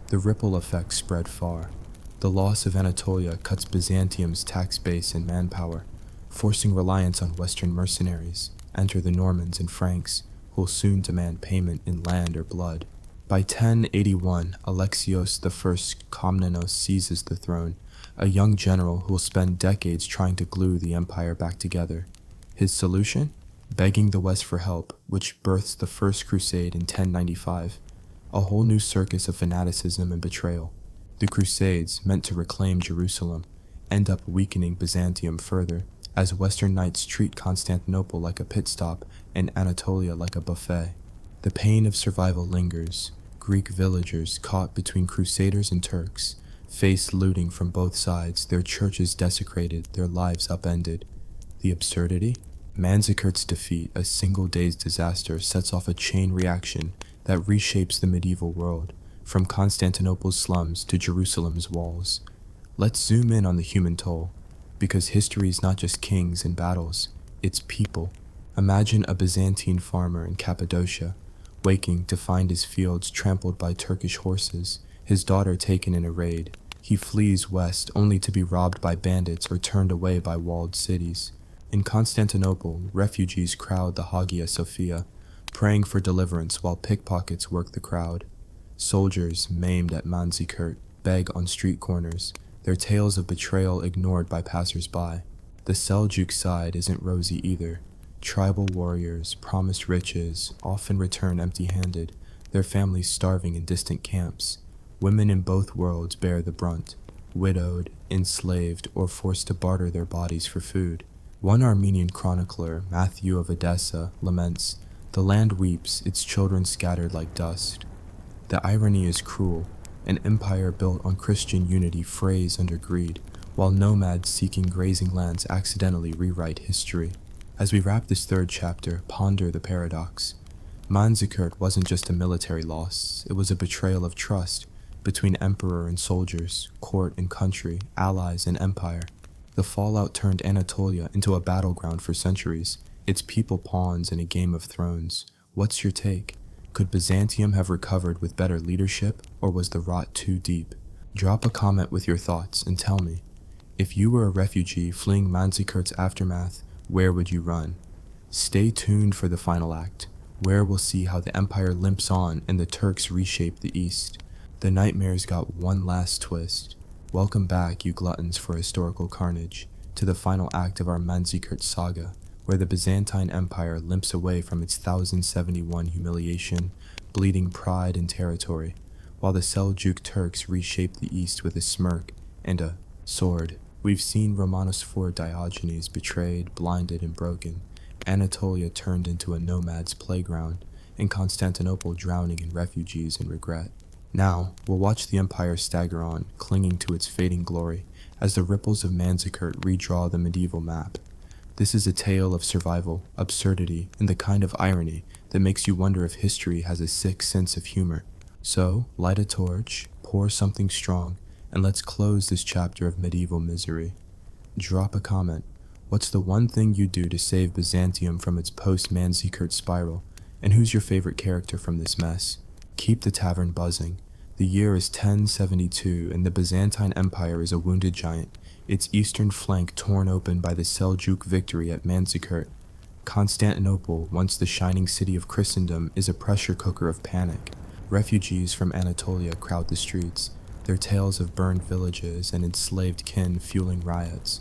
The ripple effect spread far. The loss of Anatolia cuts Byzantium's tax base and manpower, forcing reliance on Western mercenaries. Enter the Normans and Franks, who will soon demand payment in land or blood. By 1081, Alexios I Komnenos seizes the throne, a young general who will spend decades trying to glue the empire back together. His solution? Begging the West for help, which births the First Crusade in 1095, a whole new circus of fanaticism and betrayal. The Crusades, meant to reclaim Jerusalem, end up weakening Byzantium further, as Western knights treat Constantinople like a pit stop and Anatolia like a buffet. The pain of survival lingers. Greek villagers caught between Crusaders and Turks face looting from both sides, their churches desecrated, their lives upended. The absurdity? Manzikert's defeat, a single day's disaster, sets off a chain reaction that reshapes the medieval world, from Constantinople's slums to Jerusalem's walls. Let's zoom in on the human toll, because history is not just kings and battles, its people. Imagine a Byzantine farmer in Cappadocia, waking to find his fields trampled by Turkish horses, his daughter taken in a raid. He flees west only to be robbed by bandits or turned away by walled cities. In Constantinople, refugees crowd the Hagia Sophia, praying for deliverance while pickpockets work the crowd. Soldiers, maimed at Manzikert, beg on street corners, their tales of betrayal ignored by passers-by. The Seljuk side isn't rosy either. Tribal warriors, promised riches, often return empty-handed, their families starving in distant camps. Women in both worlds bear the brunt, widowed, enslaved, or forced to barter their bodies for food. One Armenian chronicler, Matthew of Edessa, laments, "The land weeps, its children scattered like dust." The irony is cruel. An empire built on Christian unity frays under greed, while nomads seeking grazing lands accidentally rewrite history. As we wrap this third chapter, ponder the paradox. Manzikert wasn't just a military loss, it was a betrayal of trust between emperor and soldiers, court and country, allies and empire. The fallout turned Anatolia into a battleground for centuries, its people pawns in a game of thrones. What's your take? Could Byzantium have recovered with better leadership, or was the rot too deep? Drop a comment with your thoughts and tell me, if you were a refugee fleeing Manzikert's aftermath, where would you run? Stay tuned for the final act, where we'll see how the empire limps on and the Turks reshape the east. The nightmares got one last twist. Welcome back, you gluttons for historical carnage, to the final act of our Manzikert saga, where the Byzantine Empire limps away from its 1071 humiliation, bleeding pride and territory, while the Seljuk Turks reshape the east with a smirk and a sword. We've seen Romanos IV Diogenes betrayed, blinded, and broken, Anatolia turned into a nomad's playground, and Constantinople drowning in refugees and regret. Now, we'll watch the empire stagger on, clinging to its fading glory, as the ripples of Manzikert redraw the medieval map. This is a tale of survival, absurdity, and the kind of irony that makes you wonder if history has a sick sense of humor. So, light a torch, pour something strong, and let's close this chapter of medieval misery. Drop a comment. What's the one thing you'd do to save Byzantium from its post-Manzikert spiral? And who's your favorite character from this mess? Keep the tavern buzzing. The year is 1072, and the Byzantine Empire is a wounded giant, its eastern flank torn open by the Seljuk victory at Manzikert. Constantinople, once the shining city of Christendom, is a pressure cooker of panic. Refugees from Anatolia crowd the streets, their tales of burned villages and enslaved kin fueling riots.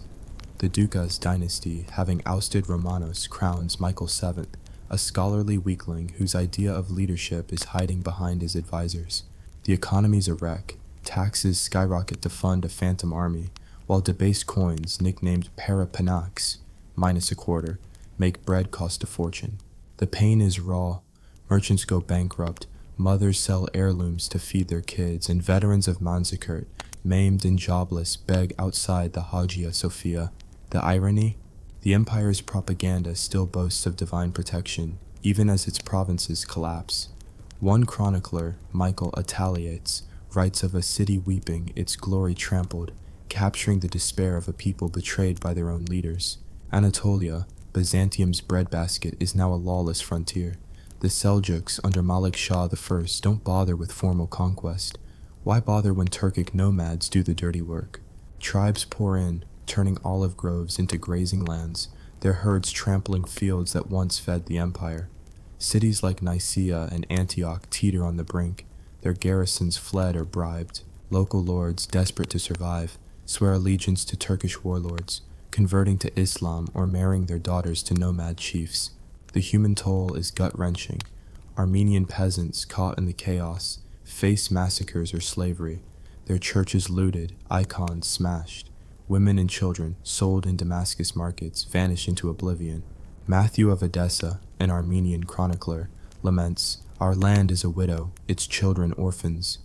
The Dukas dynasty, having ousted Romanos, crowns Michael VII, a scholarly weakling whose idea of leadership is hiding behind his advisors. The economy's a wreck. Taxes skyrocket to fund a phantom army, while debased coins, nicknamed Pr0stitutes, minus a quarter, make bread cost a fortune. The pain is raw. Merchants go bankrupt, mothers sell heirlooms to feed their kids, and veterans of Manzikert, maimed and jobless, beg outside the Hagia Sophia. The irony? The empire's propaganda still boasts of divine protection, even as its provinces collapse. One chronicler, Michael Italiates, writes of a city weeping, its glory trampled, capturing the despair of a people betrayed by their own leaders. Anatolia, Byzantium's breadbasket, is now a lawless frontier. The Seljuks under Malik Shah I don't bother with formal conquest. Why bother when Turkic nomads do the dirty work? Tribes pour in, turning olive groves into grazing lands, their herds trampling fields that once fed the empire. Cities like Nicaea and Antioch teeter on the brink, their garrisons fled or bribed. Local lords, desperate to survive, swear allegiance to Turkish warlords, converting to Islam or marrying their daughters to nomad chiefs. The human toll is gut-wrenching. Armenian peasants caught in the chaos face massacres or slavery, their churches looted, icons smashed. Women and children, sold in Damascus markets, vanish into oblivion. Matthew of Edessa, an Armenian chronicler, laments, "Our land is a widow, its children orphans."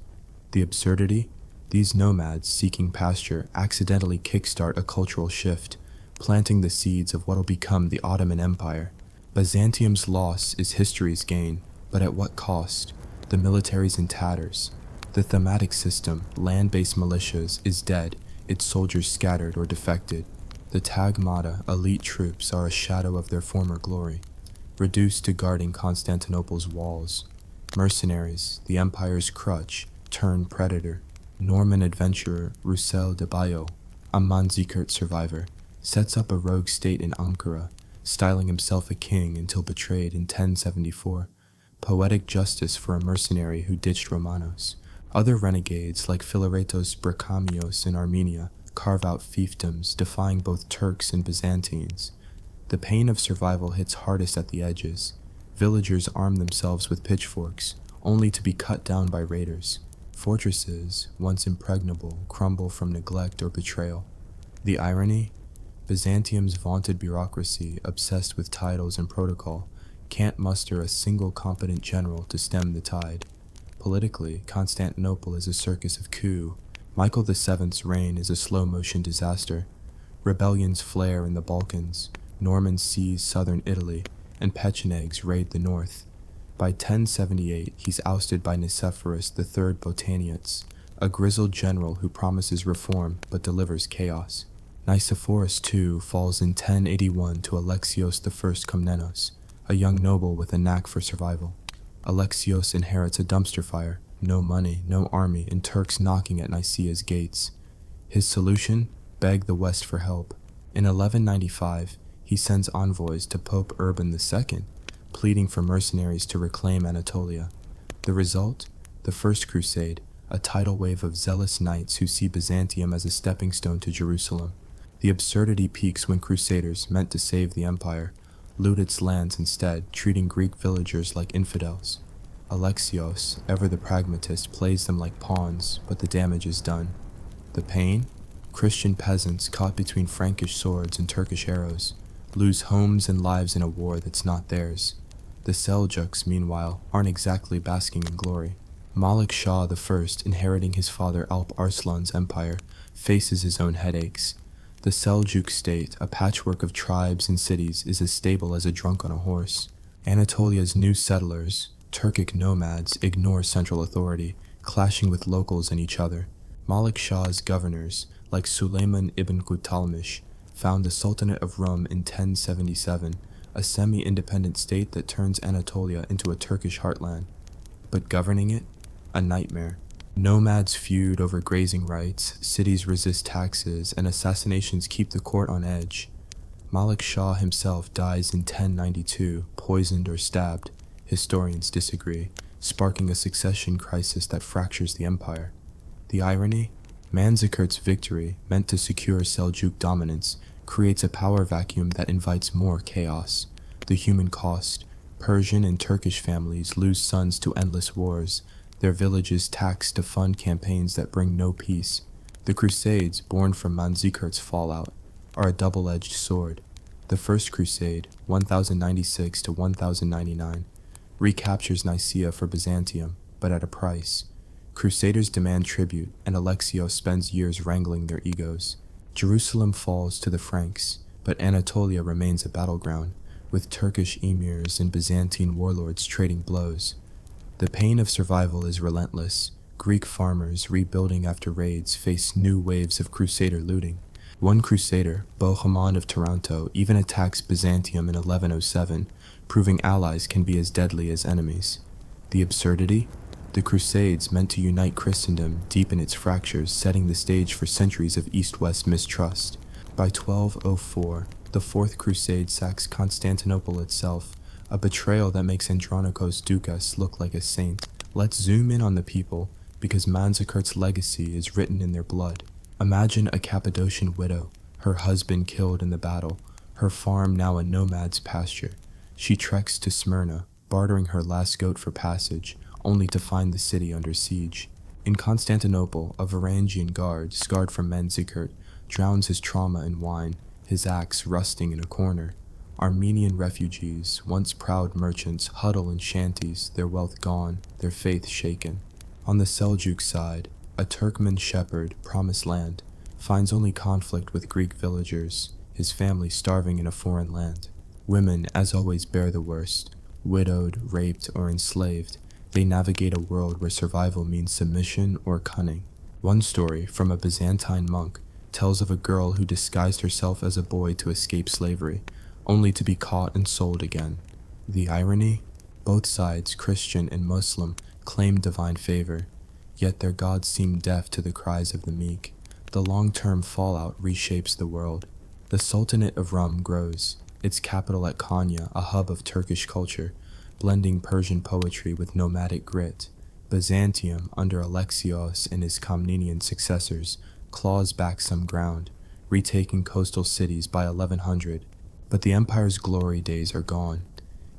The absurdity? These nomads, seeking pasture, accidentally kickstart a cultural shift, planting the seeds of what'll become the Ottoman Empire. Byzantium's loss is history's gain, but at what cost? The military's in tatters. The thematic system, land-based militias, is dead, its soldiers scattered or defected. The The Tagmata elite troops are a shadow of their former glory, reduced to guarding Constantinople's walls. Mercenaries, the empire's crutch, turned predator. Norman adventurer Roussel de Bayo, a Manzikert survivor, sets up a rogue state in Ankara, styling himself a king until betrayed in 1074. Poetic justice for a mercenary who ditched Romanos. Other renegades like Philaretos Brachamios in Armenia carve out fiefdoms, defying both Turks and Byzantines. The pain of survival hits hardest at the edges. Villagers arm themselves with pitchforks, only to be cut down by raiders. Fortresses, once impregnable, crumble from neglect or betrayal. The irony? Byzantium's vaunted bureaucracy, obsessed with titles and protocol, can't muster a single competent general to stem the tide. Politically, Constantinople is a circus of coup. Michael VII's reign is a slow-motion disaster. Rebellions flare in the Balkans, Normans seize southern Italy, and Pechenegs raid the north. By 1078, he's ousted by Nicephorus III Botaniates, a grizzled general who promises reform but delivers chaos. Nicephorus II falls in 1081 to Alexios I Komnenos, a young noble with a knack for survival. Alexios inherits a dumpster fire, no money, no army, and Turks knocking at Nicaea's gates. His solution? Beg the West for help. In 1195, he sends envoys to Pope Urban II, pleading for mercenaries to reclaim Anatolia. The result? The First Crusade, a tidal wave of zealous knights who see Byzantium as a stepping stone to Jerusalem. The absurdity peaks when crusaders, meant to save the empire, loot its lands instead, treating Greek villagers like infidels. Alexios, ever the pragmatist, plays them like pawns, but the damage is done. The pain? Christian peasants caught between Frankish swords and Turkish arrows lose homes and lives in a war that's not theirs. The Seljuks, meanwhile, aren't exactly basking in glory. Malik Shah I, inheriting his father Alp Arslan's empire, faces his own headaches. The Seljuk state, a patchwork of tribes and cities, is as stable as a drunk on a horse. Anatolia's new settlers, Turkic nomads, ignore central authority, clashing with locals and each other. Malik Shah's governors, like Suleiman ibn Qutalmish, found the Sultanate of Rum in 1077, a semi-independent state that turns Anatolia into a Turkish heartland. But governing it? A nightmare. Nomads feud over grazing rights, cities resist taxes, and assassinations keep the court on edge. Malik Shah himself dies in 1092, poisoned or stabbed. Historians disagree, sparking a succession crisis that fractures the empire. The irony? Manzikert's victory, meant to secure Seljuk dominance, creates a power vacuum that invites more chaos. The human cost: Persian and Turkish families lose sons to endless wars, their villages taxed to fund campaigns that bring no peace. The Crusades, born from Manzikert's fallout, are a double-edged sword. The First Crusade, 1096 to 1099, recaptures Nicaea for Byzantium, but at a price. Crusaders demand tribute, and Alexios spends years wrangling their egos. Jerusalem falls to the Franks, but Anatolia remains a battleground, with Turkish emirs and Byzantine warlords trading blows. The pain of survival is relentless. Greek farmers, rebuilding after raids, face new waves of crusader looting. One crusader, Bohemond of Taranto, even attacks Byzantium in 1107, proving allies can be as deadly as enemies. The absurdity? The Crusades, meant to unite Christendom, deepen its fractures, setting the stage for centuries of East-West mistrust. By 1204, the Fourth Crusade sacks Constantinople itself, a betrayal that makes Andronikos Doukas look like a saint. Let's zoom in on the people, because Manzikert's legacy is written in their blood. Imagine a Cappadocian widow, her husband killed in the battle, her farm now a nomad's pasture. She treks to Smyrna, bartering her last goat for passage, only to find the city under siege. In Constantinople, a Varangian guard, scarred from Manzikert, drowns his trauma in wine, his axe rusting in a corner. Armenian refugees, once proud merchants, huddle in shanties, their wealth gone, their faith shaken. On the Seljuk side, a Turkmen shepherd, promised land, finds only conflict with Greek villagers, his family starving in a foreign land. Women, as always, bear the worst. Widowed, raped, or enslaved, they navigate a world where survival means submission or cunning. One story, from a Byzantine monk, tells of a girl who disguised herself as a boy to escape slavery, only to be caught and sold again. The irony? Both sides, Christian and Muslim, claim divine favor, yet their gods seem deaf to the cries of the meek. The long-term fallout reshapes the world. The Sultanate of Rum grows, its capital at Konya, a hub of Turkish culture, blending Persian poetry with nomadic grit. Byzantium, under Alexios and his Komnenian successors, claws back some ground, retaking coastal cities by 1100. But the empire's glory days are gone.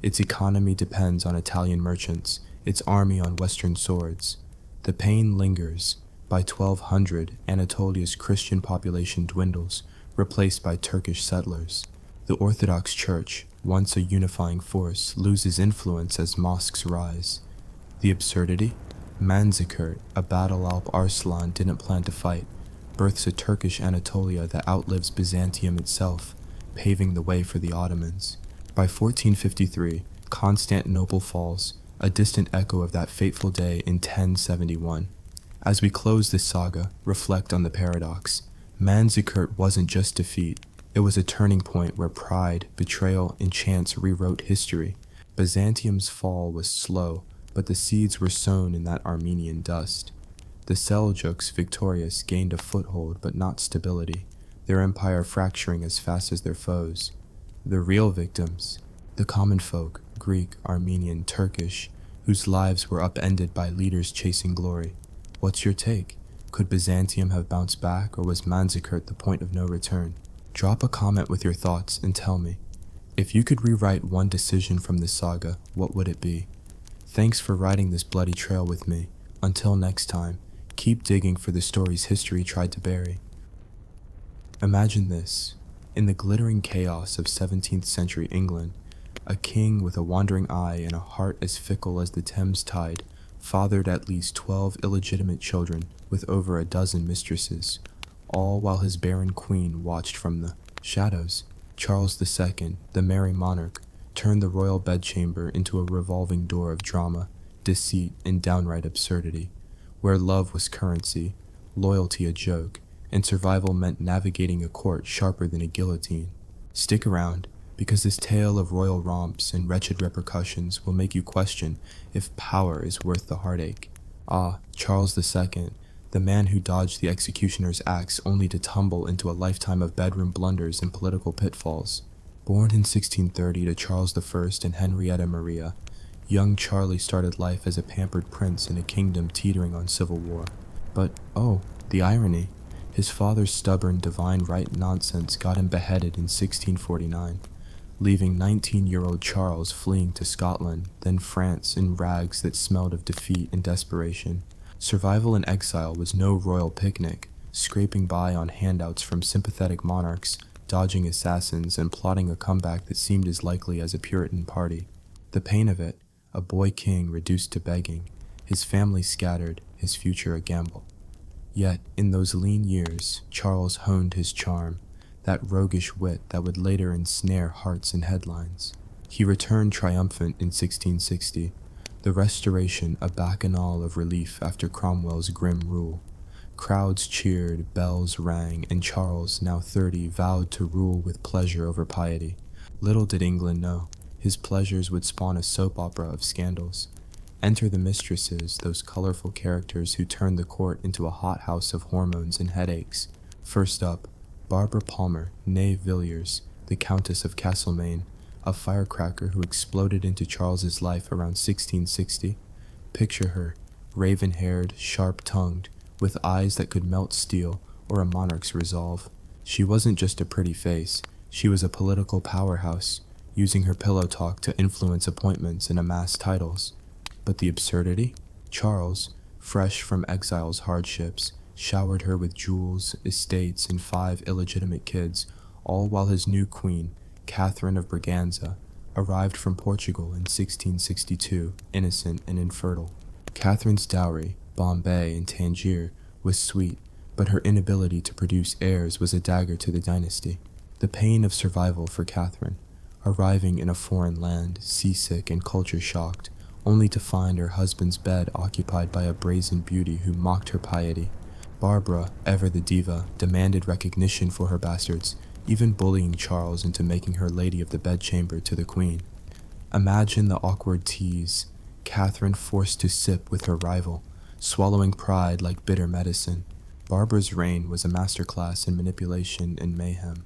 Its economy depends on Italian merchants, its army on Western swords. The pain lingers. By 1200, Anatolia's Christian population dwindles, replaced by Turkish settlers. The Orthodox Church, once a unifying force, loses influence as mosques rise. The absurdity? Manzikert, a battle Alp Arslan didn't plan to fight, births a Turkish Anatolia that outlives Byzantium itself, paving the way for the Ottomans. By 1453, Constantinople falls, a distant echo of that fateful day in 1071. As we close this saga, reflect on the paradox. Manzikert wasn't just defeat, it was a turning point where pride, betrayal, and chance rewrote history. Byzantium's fall was slow, but the seeds were sown in that Armenian dust. The Seljuks, victorious, gained a foothold but not stability, their empire fracturing as fast as their foes. The real victims, the common folk, Greek, Armenian, Turkish, whose lives were upended by leaders chasing glory. What's your take? Could Byzantium have bounced back, or was Manzikert the point of no return? Drop a comment with your thoughts and tell me. If you could rewrite one decision from this saga, what would it be? Thanks for riding this bloody trail with me. Until next time, keep digging for the stories history tried to bury. Imagine this. In the glittering chaos of 17th century England, a king with a wandering eye and a heart as fickle as the Thames tide fathered at least 12 illegitimate children with over a dozen mistresses, all while his barren queen watched from the shadows. Charles II, the merry monarch, turned the royal bedchamber into a revolving door of drama, deceit, and downright absurdity, where love was currency, loyalty a joke, and survival meant navigating a court sharper than a guillotine. Stick around, because this tale of royal romps and wretched repercussions will make you question if power is worth the heartache. Ah, Charles II, the man who dodged the executioner's axe only to tumble into a lifetime of bedroom blunders and political pitfalls. Born in 1630 to Charles I and Henrietta Maria, young Charlie started life as a pampered prince in a kingdom teetering on civil war. But, oh, the irony. His father's stubborn divine right nonsense got him beheaded in 1649, leaving 19-year-old Charles fleeing to Scotland, then France in rags that smelled of defeat and desperation. Survival in exile was no royal picnic, scraping by on handouts from sympathetic monarchs, dodging assassins, and plotting a comeback that seemed as likely as a Puritan party. The pain of it, a boy king reduced to begging, his family scattered, his future a gamble. Yet, in those lean years, Charles honed his charm, that roguish wit that would later ensnare hearts and headlines. He returned triumphant in 1660, the Restoration a bacchanal of relief after Cromwell's grim rule. Crowds cheered, bells rang, and Charles, now 30, vowed to rule with pleasure over piety. Little did England know, his pleasures would spawn a soap opera of scandals. Enter the Mistresses, those colorful characters who turned the court into a hothouse of hormones and headaches. First up, Barbara Palmer, née Villiers, the Countess of Castlemaine, a firecracker who exploded into Charles's life around 1660. Picture her, raven-haired, sharp-tongued, with eyes that could melt steel or a monarch's resolve. She wasn't just a pretty face, she was a political powerhouse, using her pillow talk to influence appointments and amass titles. But the absurdity? Charles, fresh from exile's hardships, showered her with jewels, estates, and 5 illegitimate kids, all while his new queen, Catherine of Braganza, arrived from Portugal in 1662, innocent and infertile. Catherine's dowry, Bombay and Tangier, was sweet, but her inability to produce heirs was a dagger to the dynasty. The pain of survival for Catherine, arriving in a foreign land, seasick and culture-shocked, only to find her husband's bed occupied by a brazen beauty who mocked her piety. Barbara, ever the diva, demanded recognition for her bastards, even bullying Charles into making her lady of the bedchamber to the queen. Imagine the awkward tease, Catherine forced to sip with her rival, swallowing pride like bitter medicine. Barbara's reign was a masterclass in manipulation and mayhem.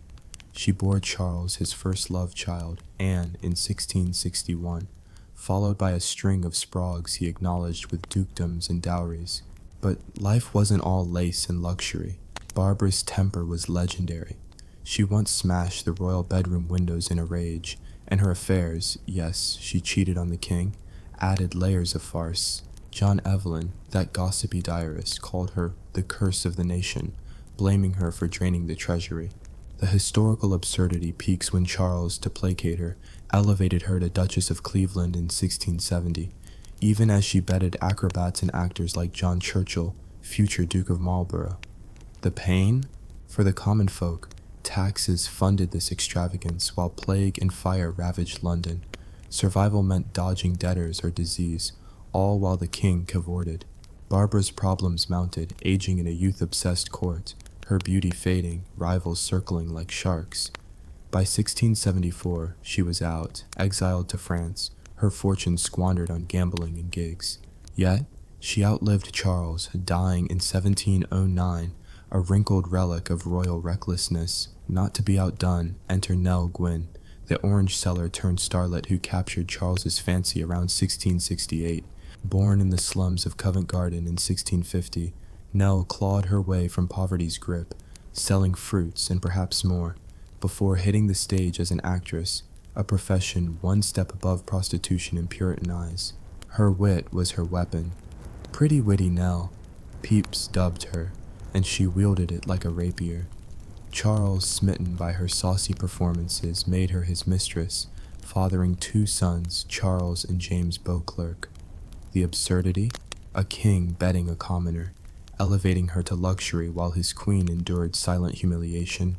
She bore Charles his first love child, Anne, in 1661, followed by a string of sprogs he acknowledged with dukedoms and dowries. But life wasn't all lace and luxury. Barbara's temper was legendary. She once smashed the royal bedroom windows in a rage, and her affairs, yes, she cheated on the king, added layers of farce. John Evelyn, that gossipy diarist, called her the curse of the nation, blaming her for draining the treasury. The historical absurdity peaks when Charles, to placate her, elevated her to Duchess of Cleveland in 1670, even as she bedded acrobats and actors like John Churchill, future Duke of Marlborough. The pain? For the common folk, taxes funded this extravagance while plague and fire ravaged London. Survival meant dodging debtors or disease, all while the king cavorted. Barbara's problems mounted, aging in a youth-obsessed court, her beauty fading, rivals circling like sharks. By 1674, she was out, exiled to France, her fortune squandered on gambling and gigs. Yet, she outlived Charles, dying in 1709, a wrinkled relic of royal recklessness. Not to be outdone, enter Nell Gwyn, the orange seller turned starlet who captured Charles's fancy around 1668. Born in the slums of Covent Garden in 1650, Nell clawed her way from poverty's grip, selling fruits and perhaps more, before hitting the stage as an actress, a profession one step above prostitution in Puritan eyes. Her wit was her weapon. Pretty witty Nell, Pepys dubbed her, and she wielded it like a rapier. Charles, smitten by her saucy performances, made her his mistress, fathering 2 sons, Charles and James Beauclerk. The absurdity? A king bedding a commoner, elevating her to luxury while his queen endured silent humiliation.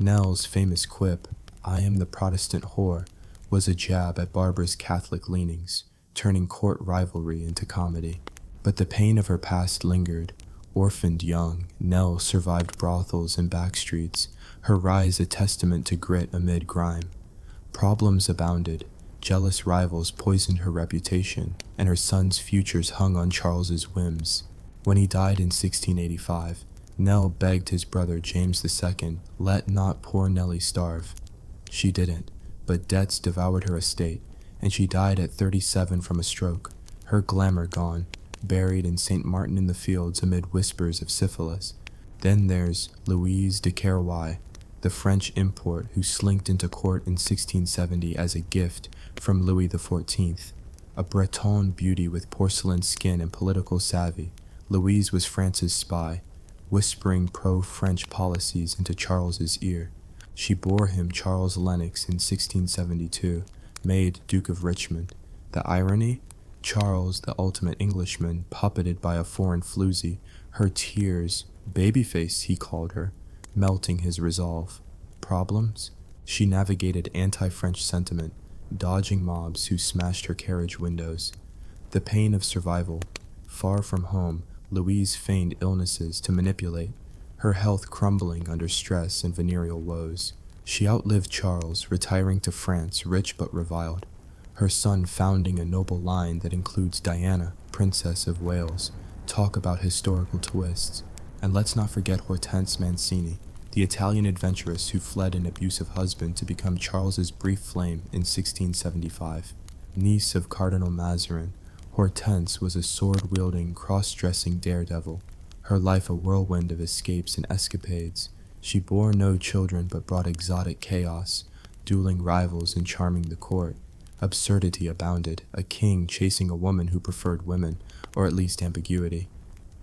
Nell's famous quip, "I am the Protestant whore," was a jab at Barbara's Catholic leanings, turning court rivalry into comedy. But the pain of her past lingered. Orphaned young, Nell survived brothels and backstreets, her rise a testament to grit amid grime. Problems abounded. Jealous rivals poisoned her reputation, and her son's futures hung on Charles's whims. When he died in 1685, Nell begged his brother James II, "Let not poor Nellie starve." She didn't, but debts devoured her estate, and she died at 37 from a stroke, her glamour gone, buried in St. Martin-in-the-Fields amid whispers of syphilis. Then there's Louise de Querouaille, the French import who slinked into court in 1670 as a gift from Louis XIV. A Breton beauty with porcelain skin and political savvy, Louise was France's spy, whispering pro-French policies into Charles's ear. She bore him Charles Lennox in 1672, made Duke of Richmond. The irony? Charles, the ultimate Englishman, puppeted by a foreign floozy, her tears, babyface he called her, melting his resolve. Problems? She navigated anti-French sentiment, dodging mobs who smashed her carriage windows. The pain of survival. Far from home, Louise feigned illnesses to manipulate, her health crumbling under stress and venereal woes. She outlived Charles, retiring to France rich but reviled, her son founding a noble line that includes Diana, Princess of Wales. Talk about historical twists. And let's not forget Hortense Mancini, the Italian adventuress who fled an abusive husband to become Charles's brief flame in 1675. Niece of Cardinal Mazarin, Hortense was a sword-wielding, cross-dressing daredevil, her life a whirlwind of escapes and escapades. She bore no children but brought exotic chaos, dueling rivals and charming the court. Absurdity abounded, a king chasing a woman who preferred women, or at least ambiguity.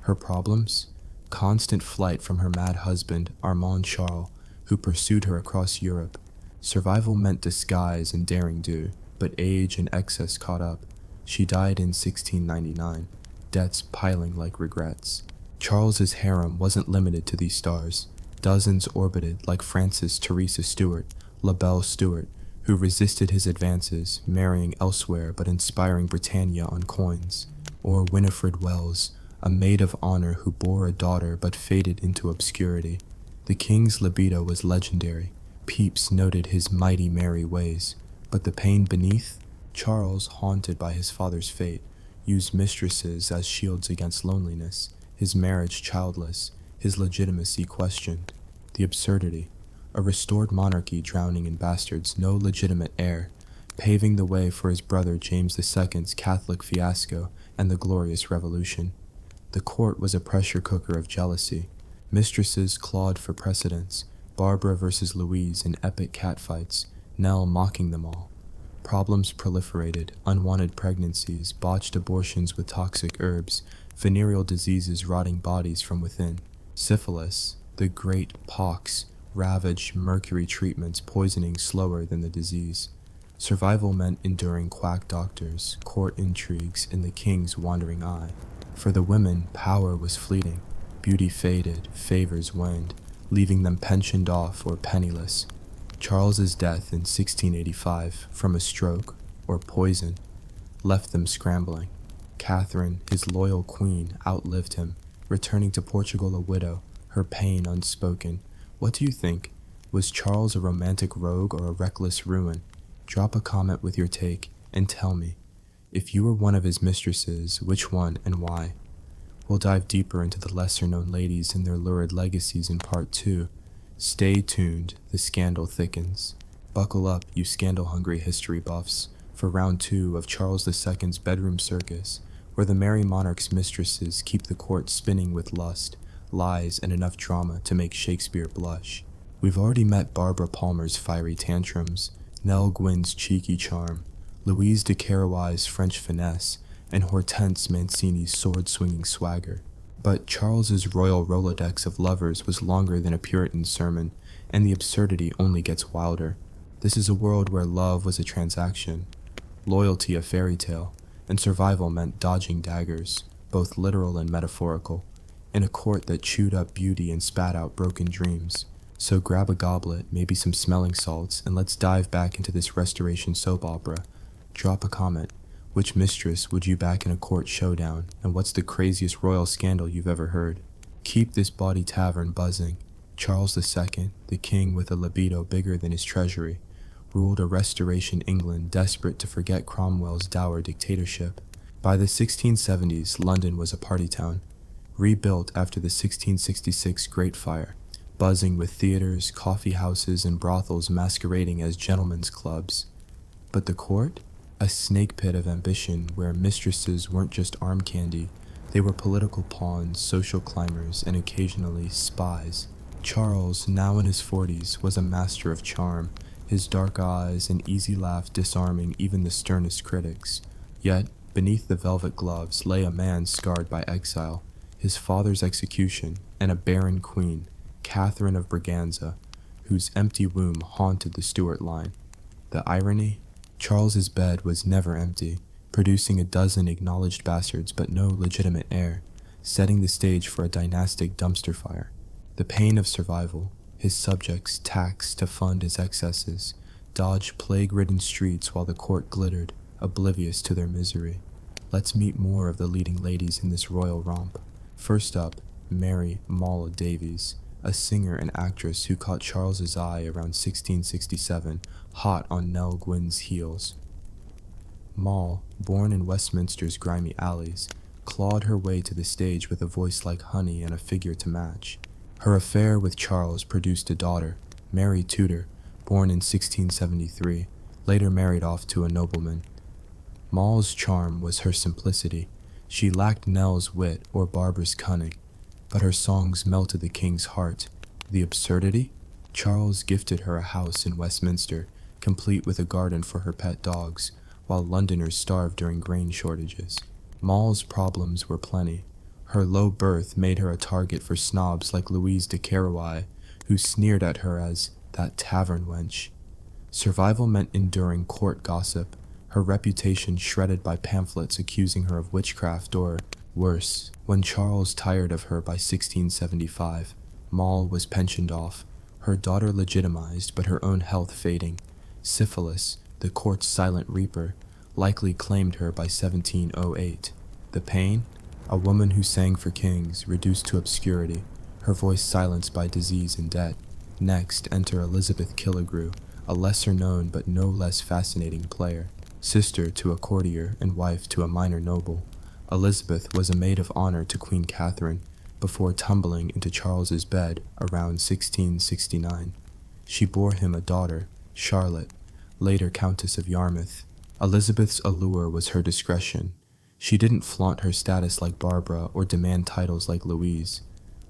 Her problems? Constant flight from her mad husband, Armand Charles, who pursued her across Europe. Survival meant disguise and daring do, but age and excess caught up. She died in 1699, debts piling like regrets. Charles's harem wasn't limited to these stars. Dozens orbited like Frances Teresa Stuart, La Belle Stuart, who resisted his advances, marrying elsewhere but inspiring Britannia on coins. Or Winifred Wells, a maid of honor who bore a daughter but faded into obscurity. The king's libido was legendary. Pepys noted his mighty merry ways, but the pain beneath? Charles, haunted by his father's fate, used mistresses as shields against loneliness, his marriage childless, his legitimacy questioned. The absurdity. A restored monarchy drowning in bastards, no legitimate heir, paving the way for his brother James II's Catholic fiasco and the Glorious Revolution. The court was a pressure cooker of jealousy. Mistresses clawed for precedence, Barbara versus Louise in epic catfights, Nell mocking them all. Problems proliferated, unwanted pregnancies, botched abortions with toxic herbs, venereal diseases rotting bodies from within. Syphilis, the great pox, ravaged mercury treatments poisoning slower than the disease. Survival meant enduring quack doctors, court intrigues, and the king's wandering eye. For the women, power was fleeting. Beauty faded, favors waned, leaving them pensioned off or penniless. Charles's death in 1685, from a stroke or poison, left them scrambling. Catherine, his loyal queen, outlived him, returning to Portugal a widow, her pain unspoken. What do you think? Was Charles a romantic rogue or a reckless ruin? Drop a comment with your take and tell me. If you were one of his mistresses, which one and why? We'll dive deeper into the lesser-known ladies and their lurid legacies in Part 2. Stay tuned, the scandal thickens. Buckle up, you scandal-hungry history buffs, for Round 2 of Charles II's bedroom circus, where the merry monarch's mistresses keep the court spinning with lust, lies, and enough drama to make Shakespeare blush. We've already met Barbara Palmer's fiery tantrums, Nell Gwyn's cheeky charm, Louise de Querouaille's French finesse, and Hortense Mancini's sword-swinging swagger. But Charles's royal Rolodex of lovers was longer than a Puritan sermon, and the absurdity only gets wilder. This is a world where love was a transaction, loyalty a fairy tale, and survival meant dodging daggers, both literal and metaphorical, in a court that chewed up beauty and spat out broken dreams. So grab a goblet, maybe some smelling salts, and let's dive back into this restoration soap opera. Drop a comment. Which mistress would you back in a court showdown, and what's the craziest royal scandal you've ever heard? Keep this bawdy tavern buzzing. Charles II, the king with a libido bigger than his treasury, ruled a Restoration England desperate to forget Cromwell's dour dictatorship. By the 1670s, London was a party town, rebuilt after the 1666 Great Fire, buzzing with theaters, coffee houses, and brothels masquerading as gentlemen's clubs. But the court? A snake pit of ambition where mistresses weren't just arm candy, they were political pawns, social climbers, and occasionally spies. Charles, now in his 40s, was a master of charm, his dark eyes and easy laugh disarming even the sternest critics. Yet, beneath the velvet gloves lay a man scarred by exile, his father's execution, and a barren queen, Catherine of Braganza, whose empty womb haunted the Stuart line. The irony? Charles's bed was never empty, producing a dozen acknowledged bastards but no legitimate heir, setting the stage for a dynastic dumpster fire. The pain of survival, his subjects taxed to fund his excesses, dodged plague-ridden streets while the court glittered, oblivious to their misery. Let's meet more of the leading ladies in this royal romp. First up, Mary Moll Davies, a singer and actress who caught Charles's eye around 1667, hot on Nell Gwyn's heels. Moll, born in Westminster's grimy alleys, clawed her way to the stage with a voice like honey and a figure to match. Her affair with Charles produced a daughter, Mary Tudor, born in 1673, later married off to a nobleman. Moll's charm was her simplicity. She lacked Nell's wit or Barbara's cunning, but her songs melted the king's heart. The absurdity? Charles gifted her a house in Westminster, complete with a garden for her pet dogs, while Londoners starved during grain shortages. Moll's problems were plenty. Her low birth made her a target for snobs like Louise de Querouaille, who sneered at her as that tavern wench. Survival meant enduring court gossip, her reputation shredded by pamphlets accusing her of witchcraft or, worse, when Charles tired of her by 1675, Moll was pensioned off, her daughter legitimized but her own health fading. Syphilis, the court's silent reaper, likely claimed her by 1708. The pain? a woman who sang for kings, reduced to obscurity, her voice silenced by disease and debt. Next, enter Elizabeth Killigrew, a lesser-known but no less fascinating player. Sister to a courtier and wife to a minor noble, Elizabeth was a maid of honor to Queen Catherine before tumbling into Charles's bed around 1669. She bore him a daughter, Charlotte, later Countess of Yarmouth. Elizabeth's allure was her discretion. She didn't flaunt her status like Barbara or demand titles like Louise,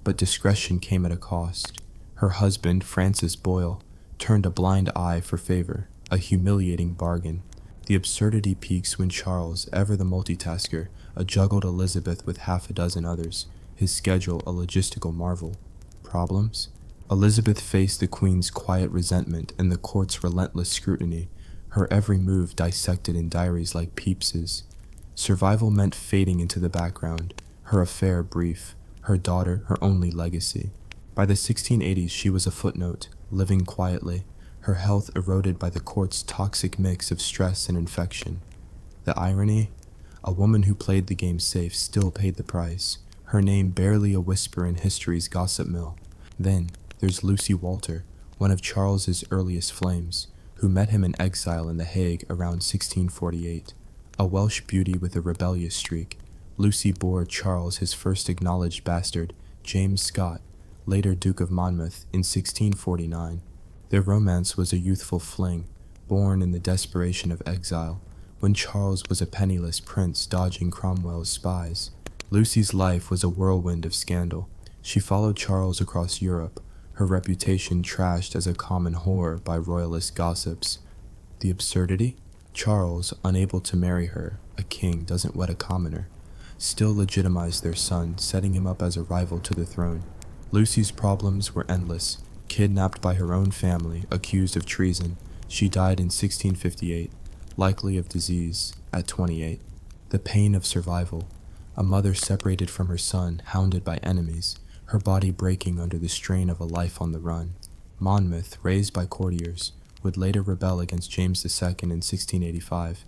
but discretion came at a cost. Her husband, Francis Boyle, turned a blind eye for favor, a humiliating bargain. The absurdity peaks when Charles, ever the multitasker, juggled Elizabeth with half a dozen others, his schedule a logistical marvel. Problems? Elizabeth faced the Queen's quiet resentment and the court's relentless scrutiny, her every move dissected in diaries like Pepys's. Survival meant fading into the background, her affair brief, her daughter her only legacy. By the 1680s she was a footnote, living quietly, her health eroded by the court's toxic mix of stress and infection. The irony? A woman who played the game safe still paid the price, her name barely a whisper in history's gossip mill. Then there's Lucy Walter, one of Charles's earliest flames, who met him in exile in The Hague around 1648. A Welsh beauty with a rebellious streak, Lucy bore Charles his first acknowledged bastard, James Scott, later Duke of Monmouth, in 1649. Their romance was a youthful fling, born in the desperation of exile, when Charles was a penniless prince dodging Cromwell's spies. Lucy's life was a whirlwind of scandal. She followed Charles across Europe, her reputation trashed as a common whore by royalist gossips. The absurdity? Charles, unable to marry her, a king doesn't wed a commoner, still legitimized their son, setting him up as a rival to the throne. Lucy's problems were endless. Kidnapped by her own family, accused of treason, she died in 1658, likely of disease, at 28. The pain of survival, a mother separated from her son, hounded by enemies, her body breaking under the strain of a life on the run. Monmouth, raised by courtiers, would later rebel against James II in 1685,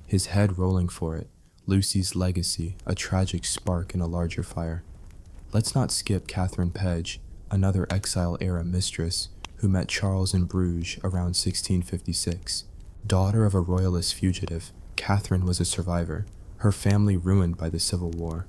his head rolling for it, Lucy's legacy, a tragic spark in a larger fire. Let's not skip Catherine Page, another exile-era mistress who met Charles in Bruges around 1656. Daughter of a royalist fugitive, Catherine was a survivor, her family ruined by the Civil War.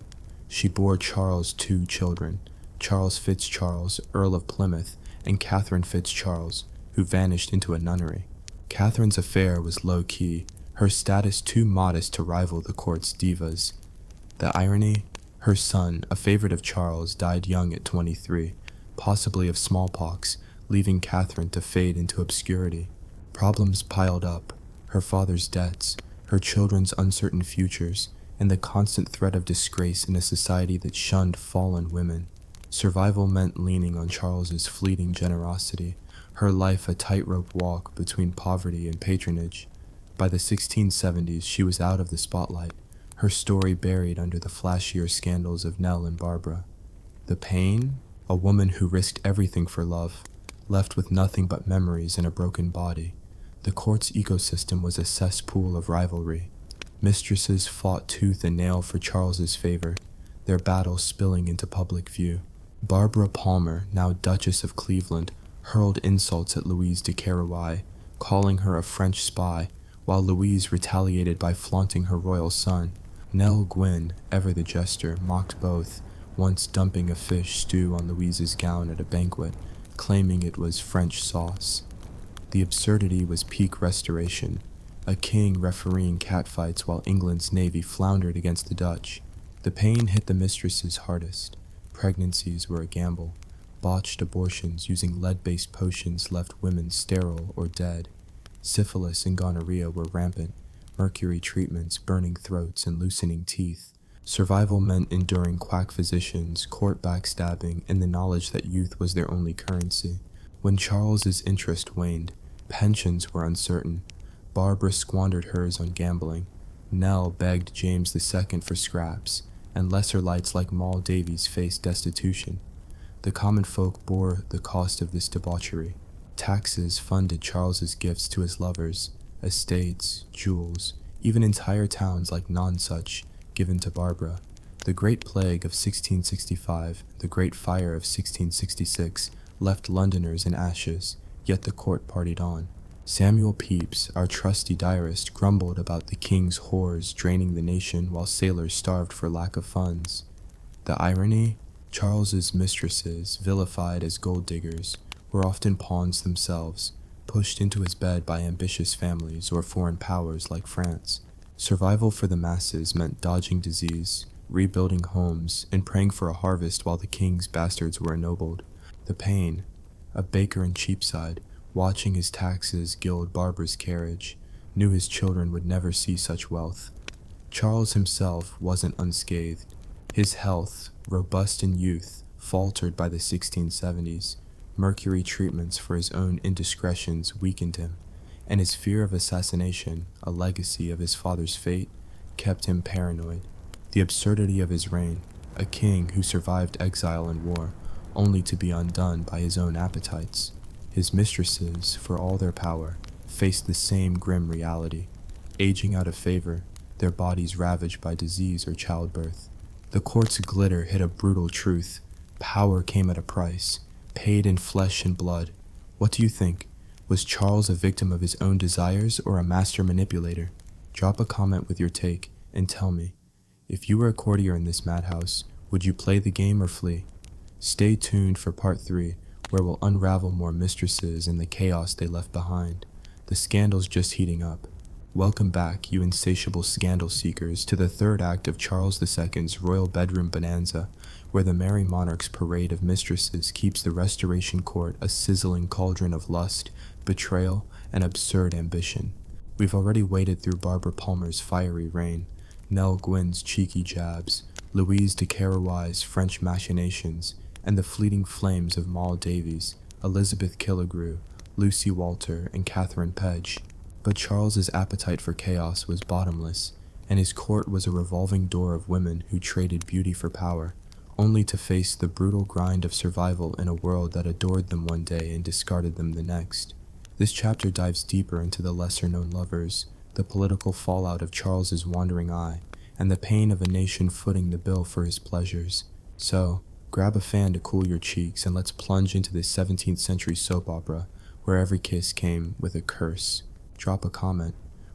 She bore Charles 2 children, Charles Fitzcharles, Earl of Plymouth, and Catherine Fitzcharles, who vanished into a nunnery. Catherine's affair was low-key, her status too modest to rival the court's divas. The irony? Her son, a favorite of Charles, died young at 23, possibly of smallpox, leaving Catherine to fade into obscurity. Problems piled up, her father's debts, her children's uncertain futures, and the constant threat of disgrace in a society that shunned fallen women. Survival meant leaning on Charles's fleeting generosity, her life a tightrope walk between poverty and patronage. By the 1670s, she was out of the spotlight, her story buried under the flashier scandals of Nell and Barbara. The pain? A woman who risked everything for love, left with nothing but memories and a broken body. The court's ecosystem was a cesspool of rivalry. Mistresses fought tooth and nail for Charles's favor, their battles spilling into public view. Barbara Palmer, now Duchess of Cleveland, hurled insults at Louise de Querouaille, calling her a French spy, while Louise retaliated by flaunting her royal son. Nell Gwynn, ever the jester, mocked both, once dumping a fish stew on Louise's gown at a banquet, claiming it was French sauce. The absurdity was peak restoration, a king refereeing catfights while England's navy floundered against the Dutch. The pain hit the mistresses hardest. Pregnancies were a gamble. Botched abortions using lead-based potions left women sterile or dead. Syphilis and gonorrhea were rampant, mercury treatments burning throats and loosening teeth. Survival meant enduring quack physicians, court backstabbing, and the knowledge that youth was their only currency. When Charles's interest waned, pensions were uncertain. Barbara squandered hers on gambling. Nell begged James II for scraps, and lesser lights like Moll Davies faced destitution. The common folk bore the cost of this debauchery. Taxes funded Charles's gifts to his lovers, estates, jewels, even entire towns like Nonsuch, given to Barbara. The Great Plague of 1665, the Great Fire of 1666 left Londoners in ashes, yet the court partied on. Samuel Pepys, our trusty diarist, grumbled about the king's whores draining the nation while sailors starved for lack of funds. The irony? Charles's mistresses, vilified as gold diggers, were often pawns themselves, pushed into his bed by ambitious families or foreign powers like France. Survival for the masses meant dodging disease, rebuilding homes, and praying for a harvest while the king's bastards were ennobled. The pain, a baker in Cheapside, watching his taxes gild Barbara's carriage, knew his children would never see such wealth. Charles himself wasn't unscathed. His health, robust in youth, faltered by the 1670s. Mercury treatments for his own indiscretions weakened him, and his fear of assassination, a legacy of his father's fate, kept him paranoid. The absurdity of his reign, a king who survived exile and war, only to be undone by his own appetites. His mistresses, for all their power, faced the same grim reality, aging out of favor, their bodies ravaged by disease or childbirth. The court's glitter hid a brutal truth. Power came at a price, paid in flesh and blood. What do you think? Was Charles a victim of his own desires or a master manipulator? Drop a comment with your take and tell me, if you were a courtier in this madhouse, would you play the game or flee? Stay tuned for part 3, where we'll unravel more mistresses and the chaos they left behind. The scandal's just heating up. Welcome back, you insatiable scandal seekers, to the third act of Charles II's royal bedroom bonanza, where the merry monarch's parade of mistresses keeps the Restoration Court a sizzling cauldron of lust, betrayal, and absurd ambition. We've already waded through Barbara Palmer's fiery reign, Nell Gwyn's cheeky jabs, Louise de Querouaix's French machinations, and the fleeting flames of Moll Davies, Elizabeth Killigrew, Lucy Walter, and Catherine Pedge. But Charles's appetite for chaos was bottomless, and his court was a revolving door of women who traded beauty for power, only to face the brutal grind of survival in a world that adored them one day and discarded them the next. This chapter dives deeper into the lesser-known lovers, the political fallout of Charles's wandering eye, and the pain of a nation footing the bill for his pleasures. So, grab a fan to cool your cheeks and let's plunge into this 17th century soap opera where every kiss came with a curse. Drop a comment.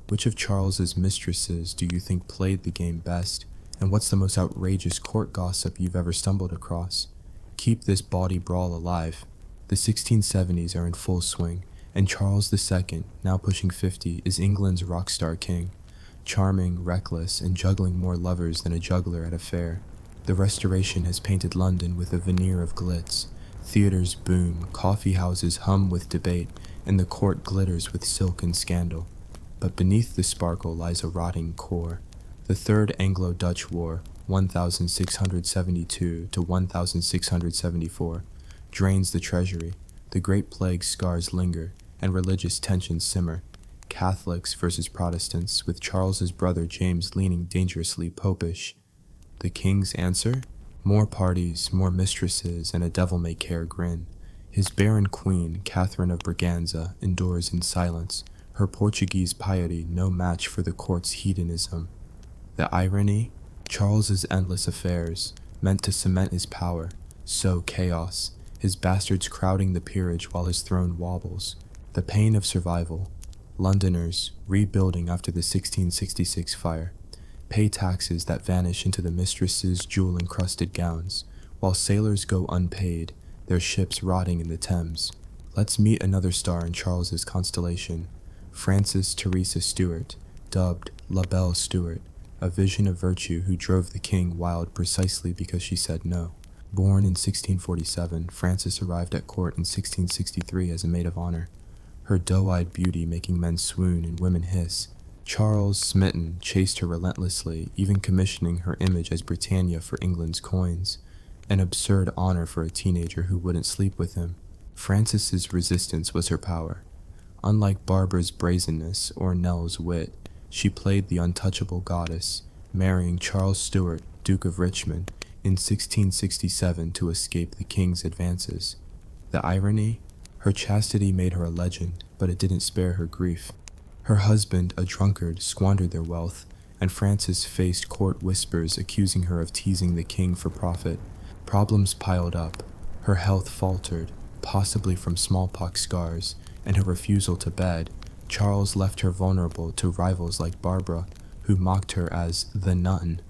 Which of Charles's mistresses do you think played the game best? And what's the most outrageous court gossip you've ever stumbled across? Keep this bawdy brawl alive. The 1670s are in full swing, and Charles II, now pushing 50, is England's rock star king. Charming, reckless, and juggling more lovers than a juggler at a fair. The Restoration has painted London with a veneer of glitz. Theaters boom, coffee houses hum with debate, and the court glitters with silk and scandal. But beneath the sparkle lies a rotting core. The Third Anglo-Dutch War, 1672 to 1674, drains the treasury. The Great Plague scars linger, and religious tensions simmer. Catholics versus Protestants, with Charles's brother James leaning dangerously popish. The king's answer? More parties, more mistresses, and a devil-may-care grin. His barren queen, Catherine of Braganza, endures in silence, her Portuguese piety no match for the court's hedonism. The irony? Charles's endless affairs, meant to cement his power, sow chaos, his bastards crowding the peerage while his throne wobbles. The pain of survival. Londoners, rebuilding after the 1666 fire, pay taxes that vanish into the mistresses' jewel-encrusted gowns, while sailors go unpaid, their ships rotting in the Thames. Let's meet another star in Charles's constellation, Frances Teresa Stuart, dubbed La Belle Stuart, a vision of virtue who drove the king wild precisely because she said no. Born in 1647, Frances arrived at court in 1663 as a maid of honor, her doe-eyed beauty making men swoon and women hiss. Charles, smitten, chased her relentlessly, even commissioning her image as Britannia for England's coins, an absurd honor for a teenager who wouldn't sleep with him. Frances's resistance was her power. Unlike Barbara's brazenness or Nell's wit, she played the untouchable goddess, marrying Charles Stuart, Duke of Richmond, in 1667 to escape the king's advances. The irony? Her chastity made her a legend, but it didn't spare her grief. Her husband, a drunkard, squandered their wealth, and Frances faced court whispers accusing her of teasing the king for profit. Problems piled up. Her health faltered, possibly from smallpox scars, and her refusal to bed. Charles left her vulnerable to rivals like Barbara, who mocked her as the nun.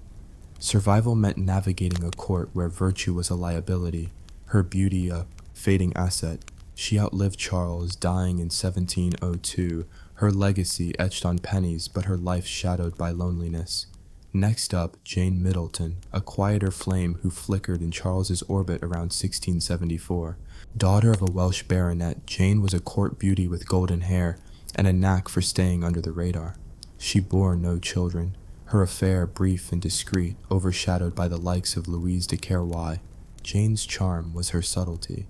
Survival meant navigating a court where virtue was a liability, her beauty a fading asset. She outlived Charles, dying in 1702, her legacy etched on pennies but her life shadowed by loneliness. Next up, Jane Middleton, a quieter flame who flickered in Charles's orbit around 1674. Daughter of a Welsh baronet, Jane was a court beauty with golden hair and a knack for staying under the radar. She bore no children, her affair brief and discreet, overshadowed by the likes of Louise de Querouaille. Jane's charm was her subtlety.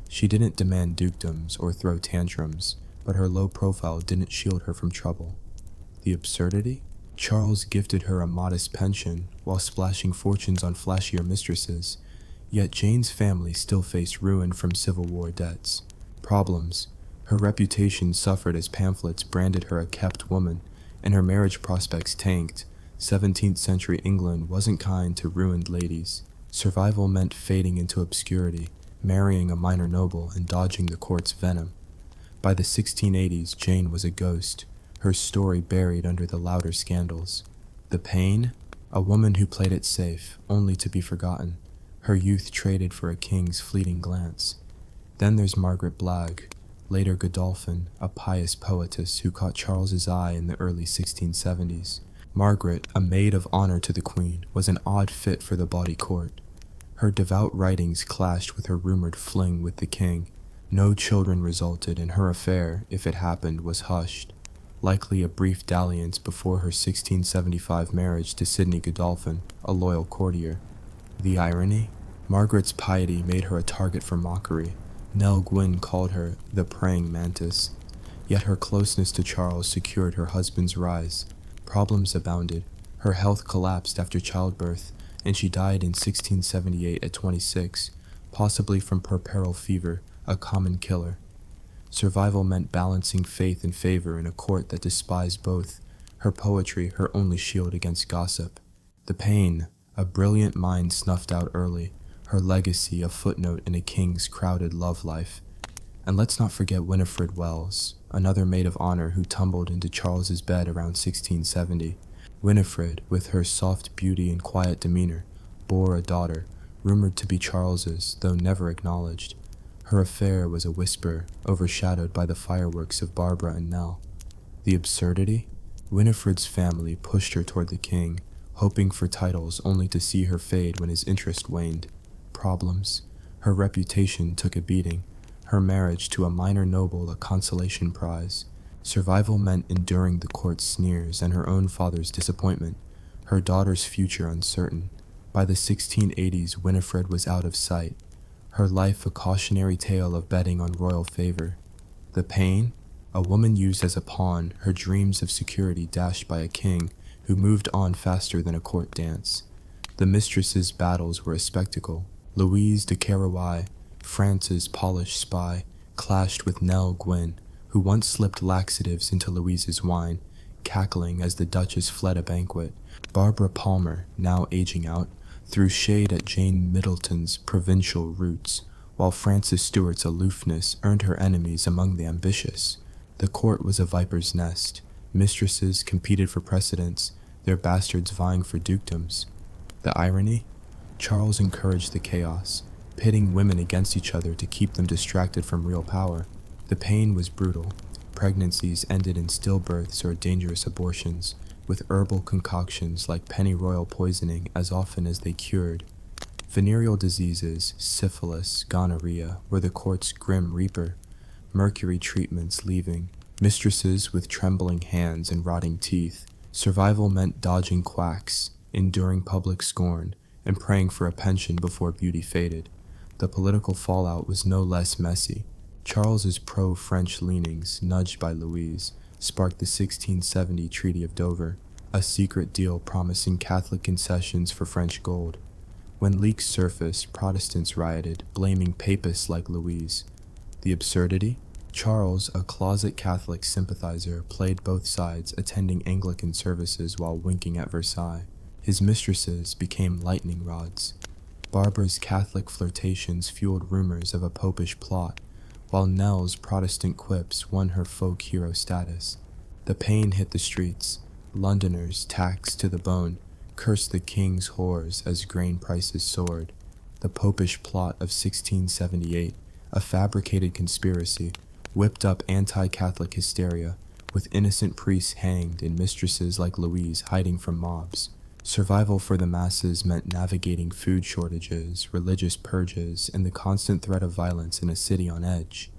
She didn't demand dukedoms or throw tantrums, but her low profile didn't shield her from trouble. The absurdity? Charles gifted her a modest pension while splashing fortunes on flashier mistresses, yet Jane's family still faced ruin from Civil War debts. Problems. Her reputation suffered as pamphlets branded her a kept woman, and her marriage prospects tanked. 17th century England wasn't kind to ruined ladies. Survival meant fading into obscurity, marrying a minor noble and dodging the court's venom. By the 1680s, Jane was a ghost, her story buried under the louder scandals. The pain? A woman who played it safe, only to be forgotten, her youth traded for a king's fleeting glance. Then there's Margaret Blagg, later Godolphin, a pious poetess who caught Charles's eye in the early 1670s. Margaret, a maid of honor to the queen, was an odd fit for the bawdy court. Her devout writings clashed with her rumored fling with the king. No children resulted, and her affair, if it happened, was hushed, likely a brief dalliance before her 1675 marriage to Sidney Godolphin, a loyal courtier. The irony? Margaret's piety made her a target for mockery. Nell Gwyn called her the praying mantis, yet her closeness to Charles secured her husband's rise. Problems abounded. Her health collapsed after childbirth, and she died in 1678 at 26, possibly from puerperal fever, a common killer. Survival meant balancing faith and favor in a court that despised both, her poetry her only shield against gossip. The pain, a brilliant mind snuffed out early, her legacy a footnote in a king's crowded love life. And let's not forget Winifred Wells, another maid of honor who tumbled into Charles's bed around 1670. Winifred, with her soft beauty and quiet demeanor, bore a daughter, rumored to be Charles's, though never acknowledged. Her affair was a whisper, overshadowed by the fireworks of Barbara and Nell. The absurdity? Winifred's family pushed her toward the king, hoping for titles only to see her fade when his interest waned. Problems? Her reputation took a beating, her marriage to a minor noble a consolation prize. Survival meant enduring the court's sneers and her own father's disappointment, her daughter's future uncertain. By the 1680s, Winifred was out of sight, her life a cautionary tale of betting on royal favor. The pain? A woman used as a pawn, her dreams of security dashed by a king who moved on faster than a court dance. The Mistresses' battles were a spectacle. Louise de Querouaille, France's polished spy, clashed with Nell Gwyn, who once slipped laxatives into Louise's wine, cackling as the Duchess fled a banquet. Barbara Palmer, now aging out, threw shade at Jane Middleton's provincial roots, while Frances Stuart's aloofness earned her enemies among the ambitious. The court was a viper's nest. Mistresses competed for precedence, their bastards vying for dukedoms. The irony? Charles encouraged the chaos, pitting women against each other to keep them distracted from real power. The pain was brutal. Pregnancies ended in stillbirths or dangerous abortions, with herbal concoctions like pennyroyal poisoning as often as they cured. Venereal diseases, syphilis, gonorrhea, were the court's grim reaper. Mercury treatments leaving, mistresses with trembling hands and rotting teeth. Survival meant dodging quacks, enduring public scorn, and praying for a pension before beauty faded. The political fallout was no less messy. Charles's pro-French leanings, nudged by Louise, sparked the 1670 Treaty of Dover, a secret deal promising Catholic concessions for French gold. When leaks surfaced, Protestants rioted, blaming papists like Louise. The absurdity? Charles, a closet Catholic sympathizer, played both sides, attending Anglican services while winking at Versailles. His mistresses became lightning rods. Barbara's Catholic flirtations fueled rumors of a popish plot, while Nell's Protestant quips won her folk hero status. The pain hit the streets. Londoners, taxed to the bone, cursed the king's whores as grain prices soared. The popish plot of 1678, a fabricated conspiracy, whipped up anti-Catholic hysteria, with innocent priests hanged and mistresses like Louise hiding from mobs. Survival for the masses meant navigating food shortages, religious purges, and the constant threat of violence in a city on edge.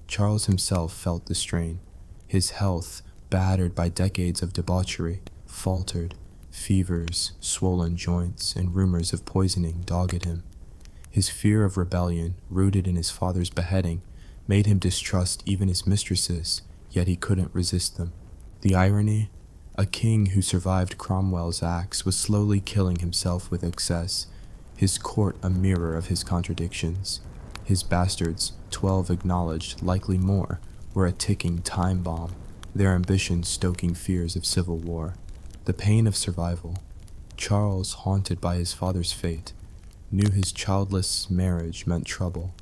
Charles himself felt the strain. His health, battered by decades of debauchery, faltered. Fevers, swollen joints, and rumors of poisoning dogged him. His fear of rebellion, rooted in his father's beheading, made him distrust even his mistresses, yet he couldn't resist them. The irony? A king who survived Cromwell's axe was slowly killing himself with excess, his court a mirror of his contradictions. His bastards, 12 acknowledged, likely more, were a ticking time bomb, their ambitions stoking fears of civil war. The pain of survival. Charles, haunted by his father's fate, knew his childless marriage meant trouble,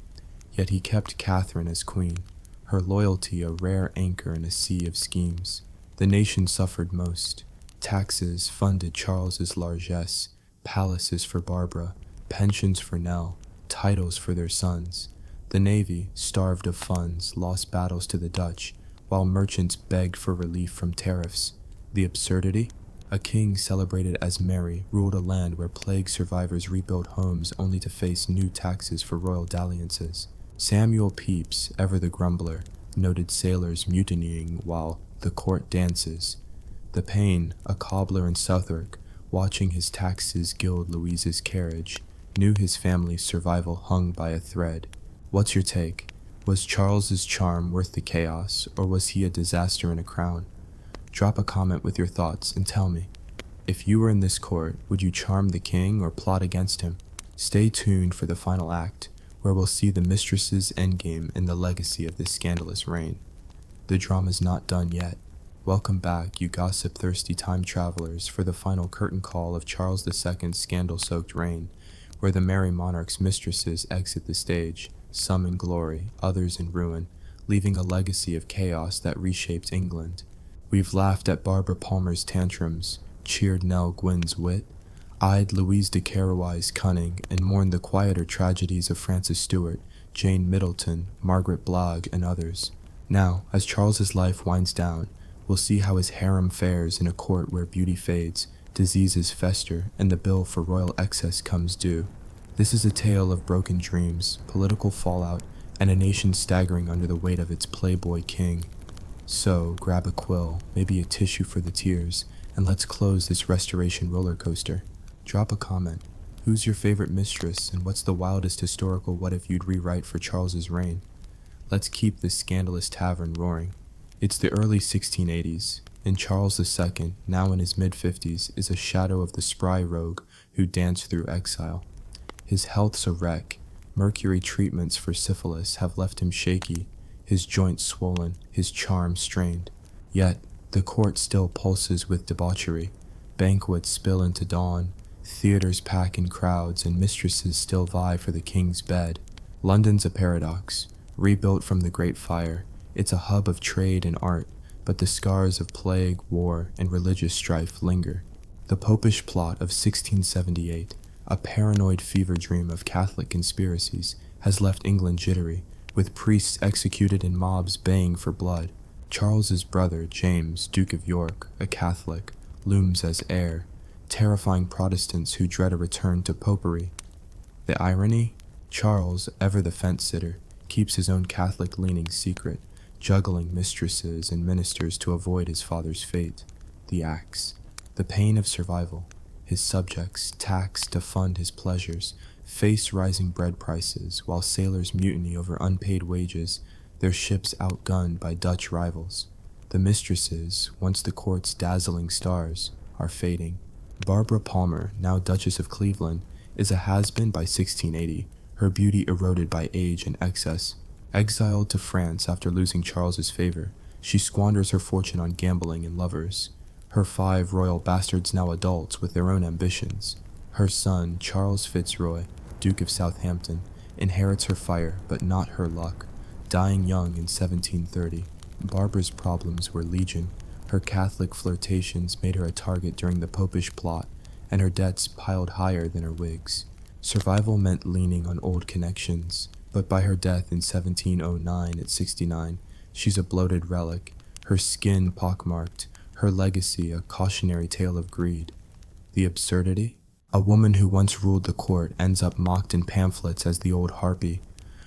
yet he kept Catherine as queen, her loyalty a rare anchor in a sea of schemes. The nation suffered most. Taxes funded Charles's largesse, palaces for Barbara, pensions for Nell, titles for their sons. The navy, starved of funds, lost battles to the Dutch, while merchants begged for relief from tariffs. The absurdity? A king celebrated as Mary ruled a land where plague survivors rebuilt homes only to face new taxes for royal dalliances. Samuel Pepys, ever the grumbler, noted sailors mutinying while the court dances. The pain, a cobbler in Southwark, watching his taxes gild Louise's carriage, knew his family's survival hung by a thread. What's your take? Was Charles's charm worth the chaos, or was he a disaster in a crown? Drop a comment with your thoughts and tell me. If you were in this court, would you charm the king or plot against him? Stay tuned for the final act, where we'll see the mistress's endgame and the legacy of this scandalous reign. The drama's not done yet. Welcome back, you gossip-thirsty time travelers, for the final curtain call of Charles II's scandal-soaked reign, where the merry monarch's mistresses exit the stage, some in glory, others in ruin, leaving a legacy of chaos that reshaped England. We've laughed at Barbara Palmer's tantrums, cheered Nell Gwyn's wit, eyed Louise de Querouaille's cunning, and mourned the quieter tragedies of Frances Stuart, Jane Middleton, Margaret Blagg, and others. Now, as Charles's life winds down, we'll see how his harem fares in a court where beauty fades, diseases fester, and the bill for royal excess comes due. This is a tale of broken dreams, political fallout, and a nation staggering under the weight of its playboy king. So, grab a quill, maybe a tissue for the tears, and let's close this restoration roller coaster. Drop a comment. Who's your favorite mistress, and what's the wildest historical what-if you'd rewrite for Charles's reign? Let's keep this scandalous tavern roaring. It's the early 1680s, and Charles II, now in his mid-50s, is a shadow of the spry rogue who danced through exile. His health's a wreck. Mercury treatments for syphilis have left him shaky, his joints swollen, his charm strained. Yet, the court still pulses with debauchery. Banquets spill into dawn, theaters pack in crowds, and mistresses still vie for the king's bed. London's a paradox. Rebuilt from the Great Fire, it's a hub of trade and art, but the scars of plague, war, and religious strife linger. The popish plot of 1678, a paranoid fever dream of Catholic conspiracies, has left England jittery, with priests executed and mobs baying for blood. Charles's brother, James, Duke of York, a Catholic, looms as heir, terrifying Protestants who dread a return to popery. The irony? Charles, ever the fence-sitter, keeps his own Catholic leanings secret, juggling mistresses and ministers to avoid his father's fate. The axe. The pain of survival. His subjects, taxed to fund his pleasures, face rising bread prices, while sailors mutiny over unpaid wages, their ships outgunned by Dutch rivals. The mistresses, once the court's dazzling stars, are fading. Barbara Palmer, now Duchess of Cleveland, is a has-been by 1680, her beauty eroded by age and excess. Exiled to France after losing Charles's favor, she squanders her fortune on gambling and lovers. Her 5 royal bastards now adults with their own ambitions. Her son, Charles Fitzroy, Duke of Southampton, inherits her fire but not her luck, dying young in 1730. Barbara's problems were legion. Her Catholic flirtations made her a target during the Popish plot, and her debts piled higher than her wigs. Survival meant leaning on old connections, but by her death in 1709 at 69, she's a bloated relic, her skin pockmarked, her legacy a cautionary tale of greed. The absurdity? A woman who once ruled the court ends up mocked in pamphlets as the old harpy,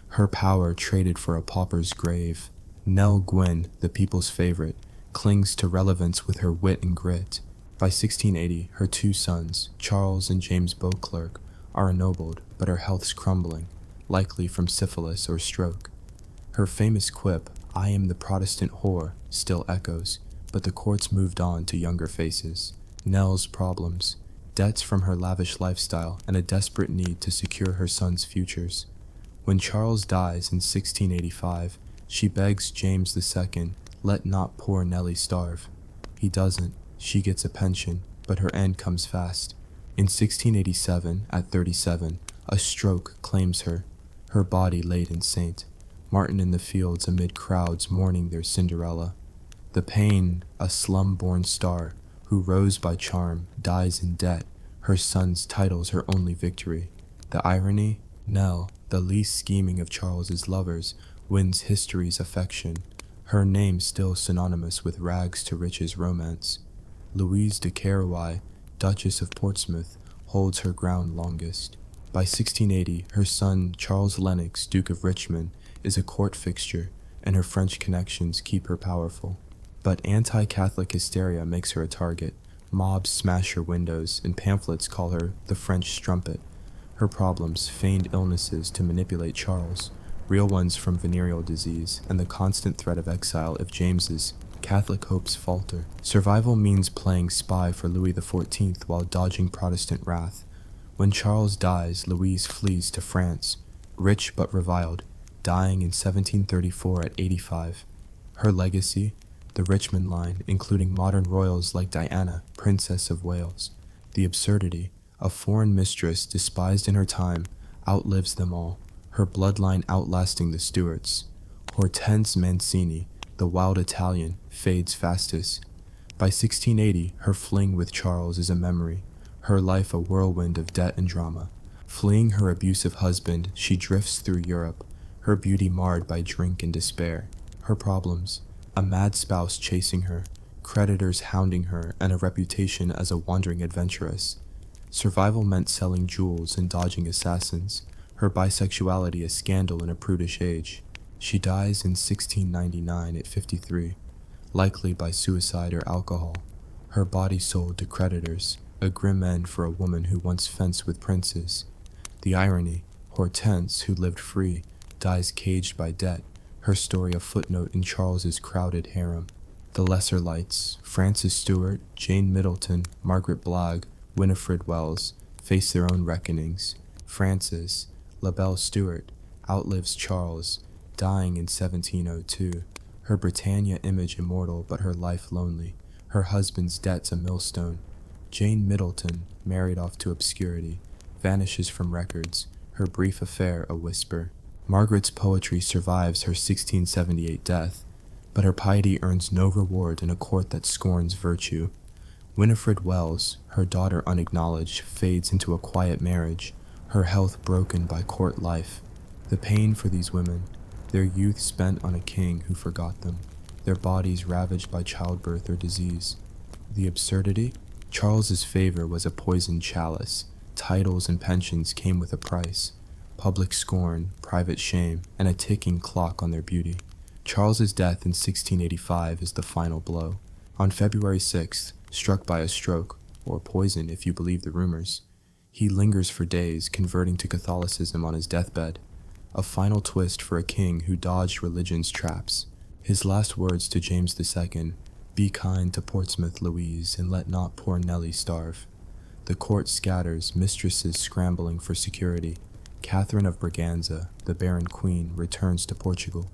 her power traded for a pauper's grave. Nell Gwynn, the people's favorite, clings to relevance with her wit and grit. By 1680, her 2 sons, Charles and James Beauclerk, are ennobled, but her health's crumbling, likely from syphilis or stroke. Her famous quip, "I am the Protestant whore," still echoes, but the court's moved on to younger faces. Nell's problems, debts from her lavish lifestyle, and a desperate need to secure her son's futures. When Charles dies in 1685, she begs James II, "Let not poor Nellie starve." He doesn't. She gets a pension, but her end comes fast. In 1687, at 37, a stroke claims her, her body laid in saint. Martin in the fields amid crowds mourning their Cinderella. The pain, a slum-born star, who rose by charm, dies in debt. Her son's title's her only victory. The irony? Nell, the least scheming of Charles's lovers, wins history's affection. Her name still synonymous with rags to riches romance. Louise de Querouaille, Duchess of Portsmouth, holds her ground longest. By 1680, her son Charles Lennox, Duke of Richmond, is a court fixture, and her French connections keep her powerful. But anti-Catholic hysteria makes her a target. Mobs smash her windows, and pamphlets call her the French strumpet. Her problems, feigned illnesses to manipulate Charles, real ones from venereal disease, and the constant threat of exile if James's Catholic hopes falter. Survival means playing spy for Louis XIV while dodging Protestant wrath. When Charles dies, Louise flees to France, rich but reviled, dying in 1734 at 85. Her legacy? The Richmond line, including modern royals like Diana, Princess of Wales. The absurdity? A foreign mistress despised in her time outlives them all, her bloodline outlasting the Stuarts. Hortense Mancini, the wild Italian, fades fastest. By 1680, her fling with Charles is a memory, her life a whirlwind of debt and drama. Fleeing her abusive husband, she drifts through Europe, her beauty marred by drink and despair. Her problems? A mad spouse chasing her, creditors hounding her, and a reputation as a wandering adventuress. Survival meant selling jewels and dodging assassins, her bisexuality a scandal in a prudish age. She dies in 1699 at 53, likely by suicide or alcohol, her body sold to creditors, a grim end for a woman who once fenced with princes. The irony? Hortense, who lived free, dies caged by debt, her story a footnote in Charles's crowded harem. The lesser lights, Frances Stuart, Jane Middleton, Margaret Blagg, Winifred Wells, face their own reckonings. Frances, La Belle Stuart, outlives Charles, dying in 1702, her Britannia image immortal but her life lonely, her husband's debts a millstone. Jane Middleton, married off to obscurity, vanishes from records, her brief affair a whisper. Margaret's poetry survives her 1678 death, but her piety earns no reward in a court that scorns virtue. Winifred Wells, her daughter unacknowledged, fades into a quiet marriage, her health broken by court life. The pain for these women, their youth spent on a king who forgot them, their bodies ravaged by childbirth or disease. The absurdity? Charles's favor was a poisoned chalice. Titles and pensions came with a price. Public scorn, private shame, and a ticking clock on their beauty. Charles's death in 1685 is the final blow. On February 6th, struck by a stroke, or poison if you believe the rumors, he lingers for days, converting to Catholicism on his deathbed. A final twist for a king who dodged religion's traps. His last words to James II, "Be kind to Portsmouth, Louise, and let not poor Nellie starve." The court scatters, mistresses scrambling for security. Catherine of Braganza, the barren queen, returns to Portugal,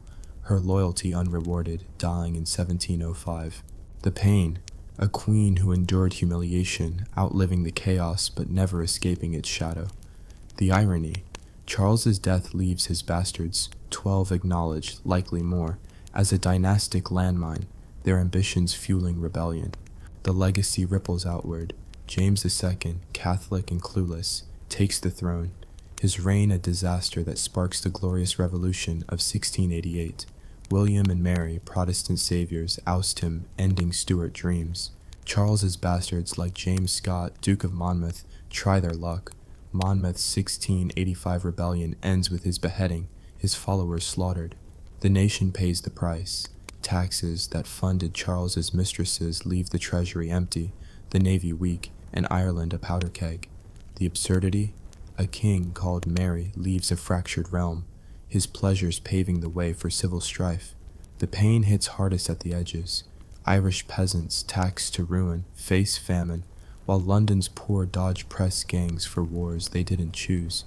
her loyalty unrewarded, dying in 1705. The pain, a queen who endured humiliation, outliving the chaos but never escaping its shadow. The irony, Charles's death leaves his bastards, 12 acknowledged, likely more, as a dynastic landmine, their ambitions fueling rebellion. The legacy ripples outward. James II, Catholic and clueless, takes the throne, his reign a disaster that sparks the glorious revolution of 1688. William and Mary, Protestant saviors, oust him, ending Stuart dreams. Charles's bastards, like James Scott, Duke of Monmouth, try their luck. Monmouth's 1685 rebellion ends with his beheading, his followers slaughtered. The nation pays the price. Taxes that funded Charles's mistresses leave the treasury empty, the navy weak, and Ireland a powder keg. The absurdity? A king called Mary leaves a fractured realm, his pleasures paving the way for civil strife. The pain hits hardest at the edges. Irish peasants, taxed to ruin, face famine, while London's poor dodge press gangs for wars they didn't choose.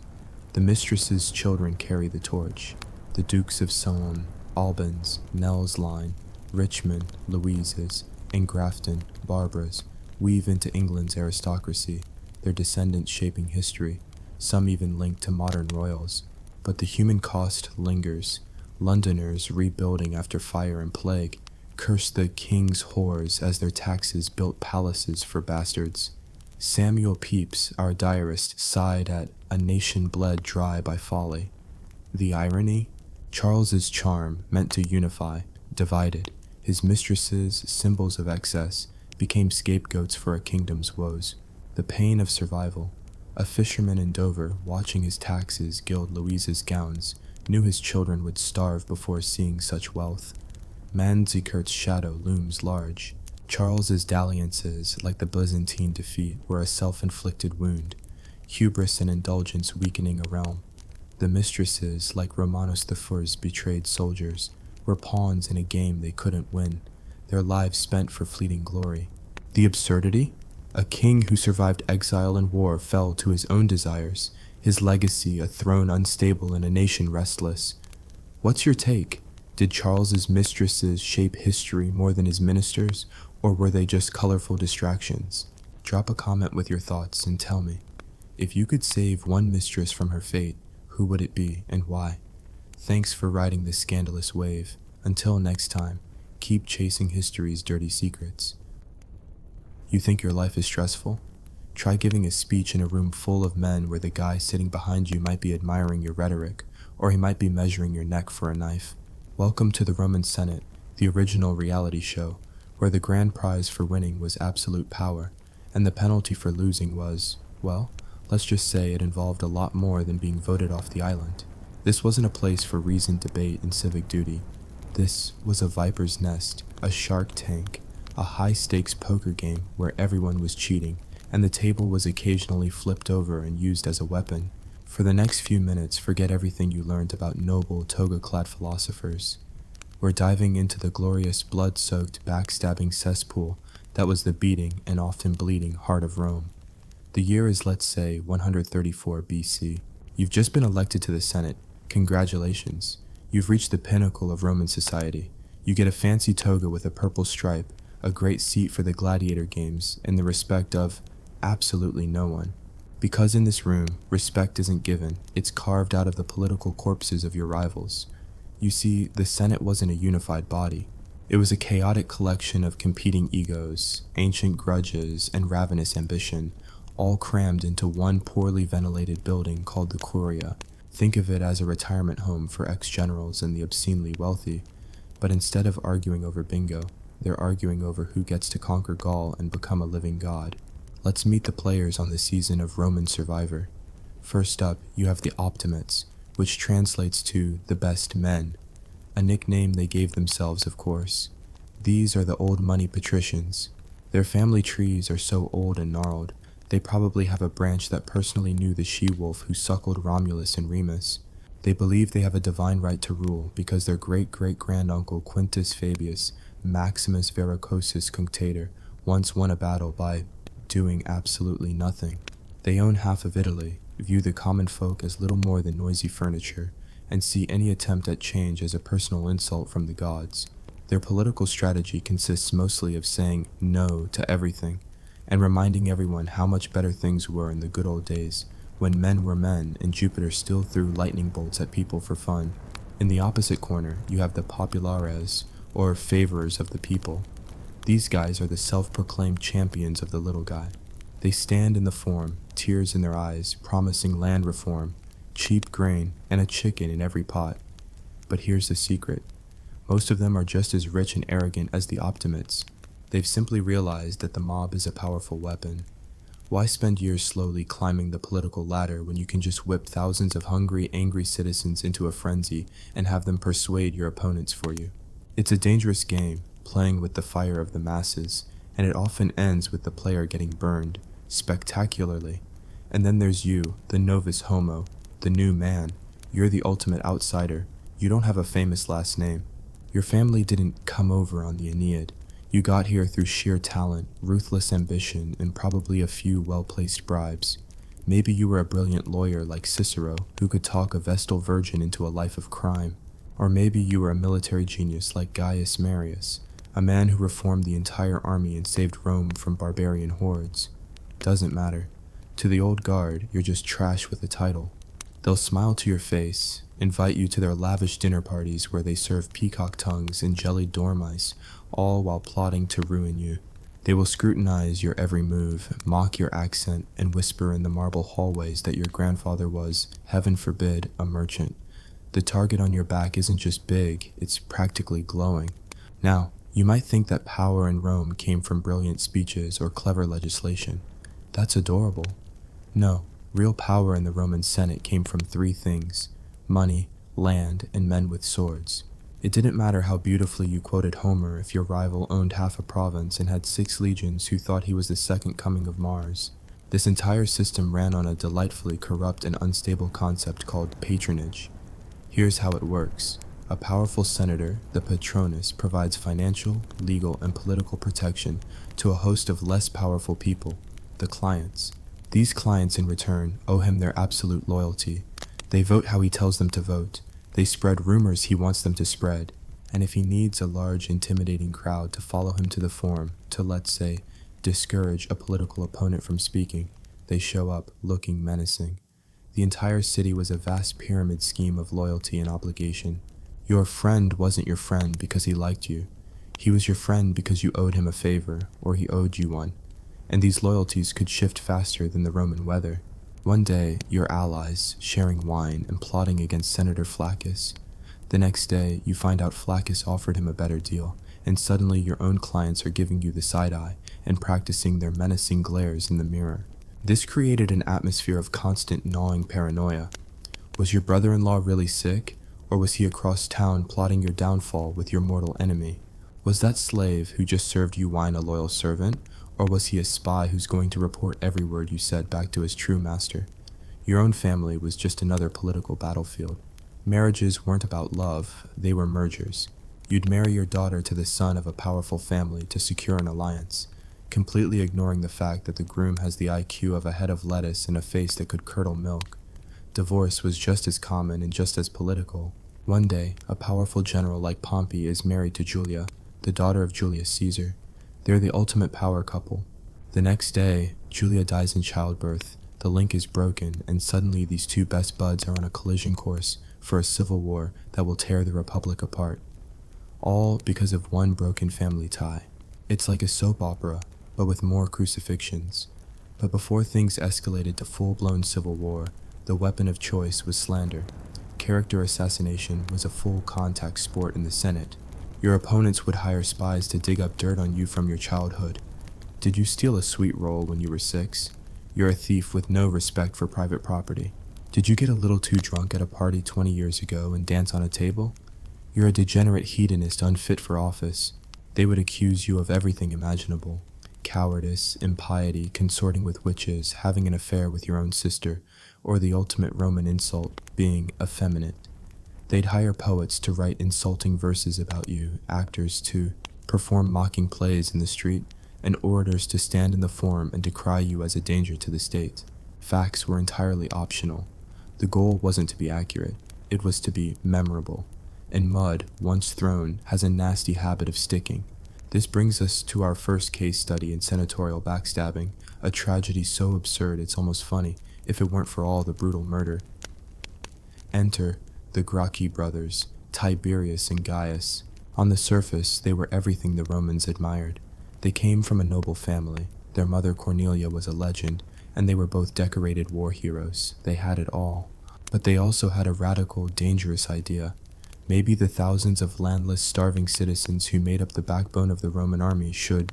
The mistresses' children carry the torch. The Dukes of Saloon, Albans, Nell's Line, Richmond, Louises, and Grafton, Barbaras, weave into England's aristocracy, their descendants shaping history, some even linked to modern royals. But the human cost lingers. Londoners, rebuilding after fire and plague, curse the king's whores as their taxes built palaces for bastards. Samuel Pepys, our diarist, sighed at a nation bled dry by folly. The irony? Charles's charm, meant to unify, divided. His mistresses, symbols of excess, became scapegoats for a kingdom's woes. The pain of survival. A fisherman in Dover, watching his taxes gild Louisa's gowns, knew his children would starve before seeing such wealth. Manzikert's shadow looms large. Charles's dalliances, like the Byzantine defeat, were a self-inflicted wound, hubris and indulgence weakening a realm. The mistresses, like Romanos IV's betrayed soldiers, were pawns in a game they couldn't win, their lives spent for fleeting glory. The absurdity? A king who survived exile and war fell to his own desires, his legacy a throne unstable in a nation restless. What's your take? Did Charles's mistresses shape history more than his ministers, or were they just colorful distractions? Drop a comment with your thoughts and tell me. If you could save one mistress from her fate, who would it be and why? Thanks for riding this scandalous wave. Until next time, keep chasing history's dirty secrets. You think your life is stressful? Try giving a speech in a room full of men where the guy sitting behind you might be admiring your rhetoric, or he might be measuring your neck for a knife. Welcome to the Roman Senate, the original reality show, where the grand prize for winning was absolute power, and the penalty for losing was, well, let's just say it involved a lot more than being voted off the island. This wasn't a place for reasoned debate and civic duty. This was a viper's nest, a shark tank, a high-stakes poker game where everyone was cheating, and the table was occasionally flipped over and used as a weapon. For the next few minutes, forget everything you learned about noble, toga-clad philosophers. We're diving into the glorious, blood-soaked, backstabbing cesspool that was the beating and often bleeding heart of Rome. The year is, let's say, 134 BC. You've just been elected to the Senate. Congratulations. You've reached the pinnacle of Roman society. You get a fancy toga with a purple stripe, a great seat for the gladiator games, and the respect of absolutely no one. Because in this room, respect isn't given, it's carved out of the political corpses of your rivals. You see, the Senate wasn't a unified body. It was a chaotic collection of competing egos, ancient grudges, and ravenous ambition, all crammed into one poorly ventilated building called the Curia. Think of it as a retirement home for ex-generals and the obscenely wealthy. But instead of arguing over bingo, they're arguing over who gets to conquer Gaul and become a living god. Let's meet the players on the season of Roman Survivor. First up, you have the Optimates, which translates to the best men, a nickname they gave themselves, of course. These are the old money patricians. Their family trees are so old and gnarled, they probably have a branch that personally knew the she-wolf who suckled Romulus and Remus. They believe they have a divine right to rule because their great-great-granduncle Quintus Fabius, Maximus Verrucosus Cunctator, once won a battle by doing absolutely nothing. They own half of Italy, view the common folk as little more than noisy furniture, and see any attempt at change as a personal insult from the gods. Their political strategy consists mostly of saying no to everything, and reminding everyone how much better things were in the good old days, when men were men and Jupiter still threw lightning bolts at people for fun. In the opposite corner, you have the populares, or favorers of the people. These guys are the self-proclaimed champions of the little guy. They stand in the Forum, tears in their eyes, promising land reform, cheap grain, and a chicken in every pot. But here's the secret. Most of them are just as rich and arrogant as the optimates. They've simply realized that the mob is a powerful weapon. Why spend years slowly climbing the political ladder when you can just whip thousands of hungry, angry citizens into a frenzy and have them persuade your opponents for you? It's a dangerous game, playing with the fire of the masses, and it often ends with the player getting burned, spectacularly. And then there's you, the novus homo, the new man. You're the ultimate outsider. You don't have a famous last name. Your family didn't come over on the Aeneid. You got here through sheer talent, ruthless ambition, and probably a few well-placed bribes. Maybe you were a brilliant lawyer like Cicero, who could talk a Vestal virgin into a life of crime. Or maybe you were a military genius like Gaius Marius, a man who reformed the entire army and saved Rome from barbarian hordes. Doesn't matter. To the old guard, you're just trash with a title. They'll smile to your face, invite you to their lavish dinner parties where they serve peacock tongues and jellied dormice, all while plotting to ruin you. They will scrutinize your every move, mock your accent, and whisper in the marble hallways that your grandfather was, heaven forbid, a merchant. The target on your back isn't just big, it's practically glowing. Now, you might think that power in Rome came from brilliant speeches or clever legislation. That's adorable. No, real power in the Roman Senate came from three things: money, land, and men with swords. It didn't matter how beautifully you quoted Homer if your rival owned half a province and had 6 legions who thought he was the second coming of Mars. This entire system ran on a delightfully corrupt and unstable concept called patronage. Here's how it works. A powerful senator, the patronus, provides financial, legal, and political protection to a host of less powerful people, the clients. These clients, in return, owe him their absolute loyalty. They vote how he tells them to vote. They spread rumors he wants them to spread. And if he needs a large, intimidating crowd to follow him to the Forum to, let's say, discourage a political opponent from speaking, they show up looking menacing. The entire city was a vast pyramid scheme of loyalty and obligation. Your friend wasn't your friend because he liked you. He was your friend because you owed him a favor, or he owed you one. And these loyalties could shift faster than the Roman weather. One day, you're allies, sharing wine and plotting against Senator Flaccus. The next day, you find out Flaccus offered him a better deal, and suddenly your own clients are giving you the side eye and practicing their menacing glares in the mirror. This created an atmosphere of constant gnawing paranoia. Was your brother-in-law really sick, or was he across town plotting your downfall with your mortal enemy? Was that slave who just served you wine a loyal servant, or was he a spy who's going to report every word you said back to his true master? Your own family was just another political battlefield. Marriages weren't about love, they were mergers. You'd marry your daughter to the son of a powerful family to secure an alliance, completely ignoring the fact that the groom has the IQ of a head of lettuce and a face that could curdle milk. Divorce was just as common and just as political. One day, a powerful general like Pompey is married to Julia, the daughter of Julius Caesar. They're the ultimate power couple. The next day, Julia dies in childbirth, the link is broken, and suddenly these two best buds are on a collision course for a civil war that will tear the Republic apart. All because of one broken family tie. It's like a soap opera, but with more crucifixions. But before things escalated to full-blown civil war, the weapon of choice was slander. Character assassination was a full contact sport in the Senate. Your opponents would hire spies to dig up dirt on you from your childhood. Did you steal a sweet roll when you were 6? You're a thief with no respect for private property. Did you get a little too drunk at a party 20 years ago and dance on a table? You're a degenerate hedonist unfit for office. They would accuse you of everything imaginable. Cowardice, impiety, consorting with witches, having an affair with your own sister, or the ultimate Roman insult, being effeminate. They'd hire poets to write insulting verses about you, actors to perform mocking plays in the street, and orators to stand in the Forum and decry you as a danger to the state. Facts were entirely optional. The goal wasn't to be accurate, it was to be memorable. And mud, once thrown, has a nasty habit of sticking. This brings us to our first case study in senatorial backstabbing, a tragedy so absurd it's almost funny, if it weren't for all the brutal murder. Enter the Gracchi brothers, Tiberius and Gaius. On the surface, they were everything the Romans admired. They came from a noble family. Their mother Cornelia was a legend, and they were both decorated war heroes. They had it all. But they also had a radical, dangerous idea. Maybe the thousands of landless, starving citizens who made up the backbone of the Roman army should,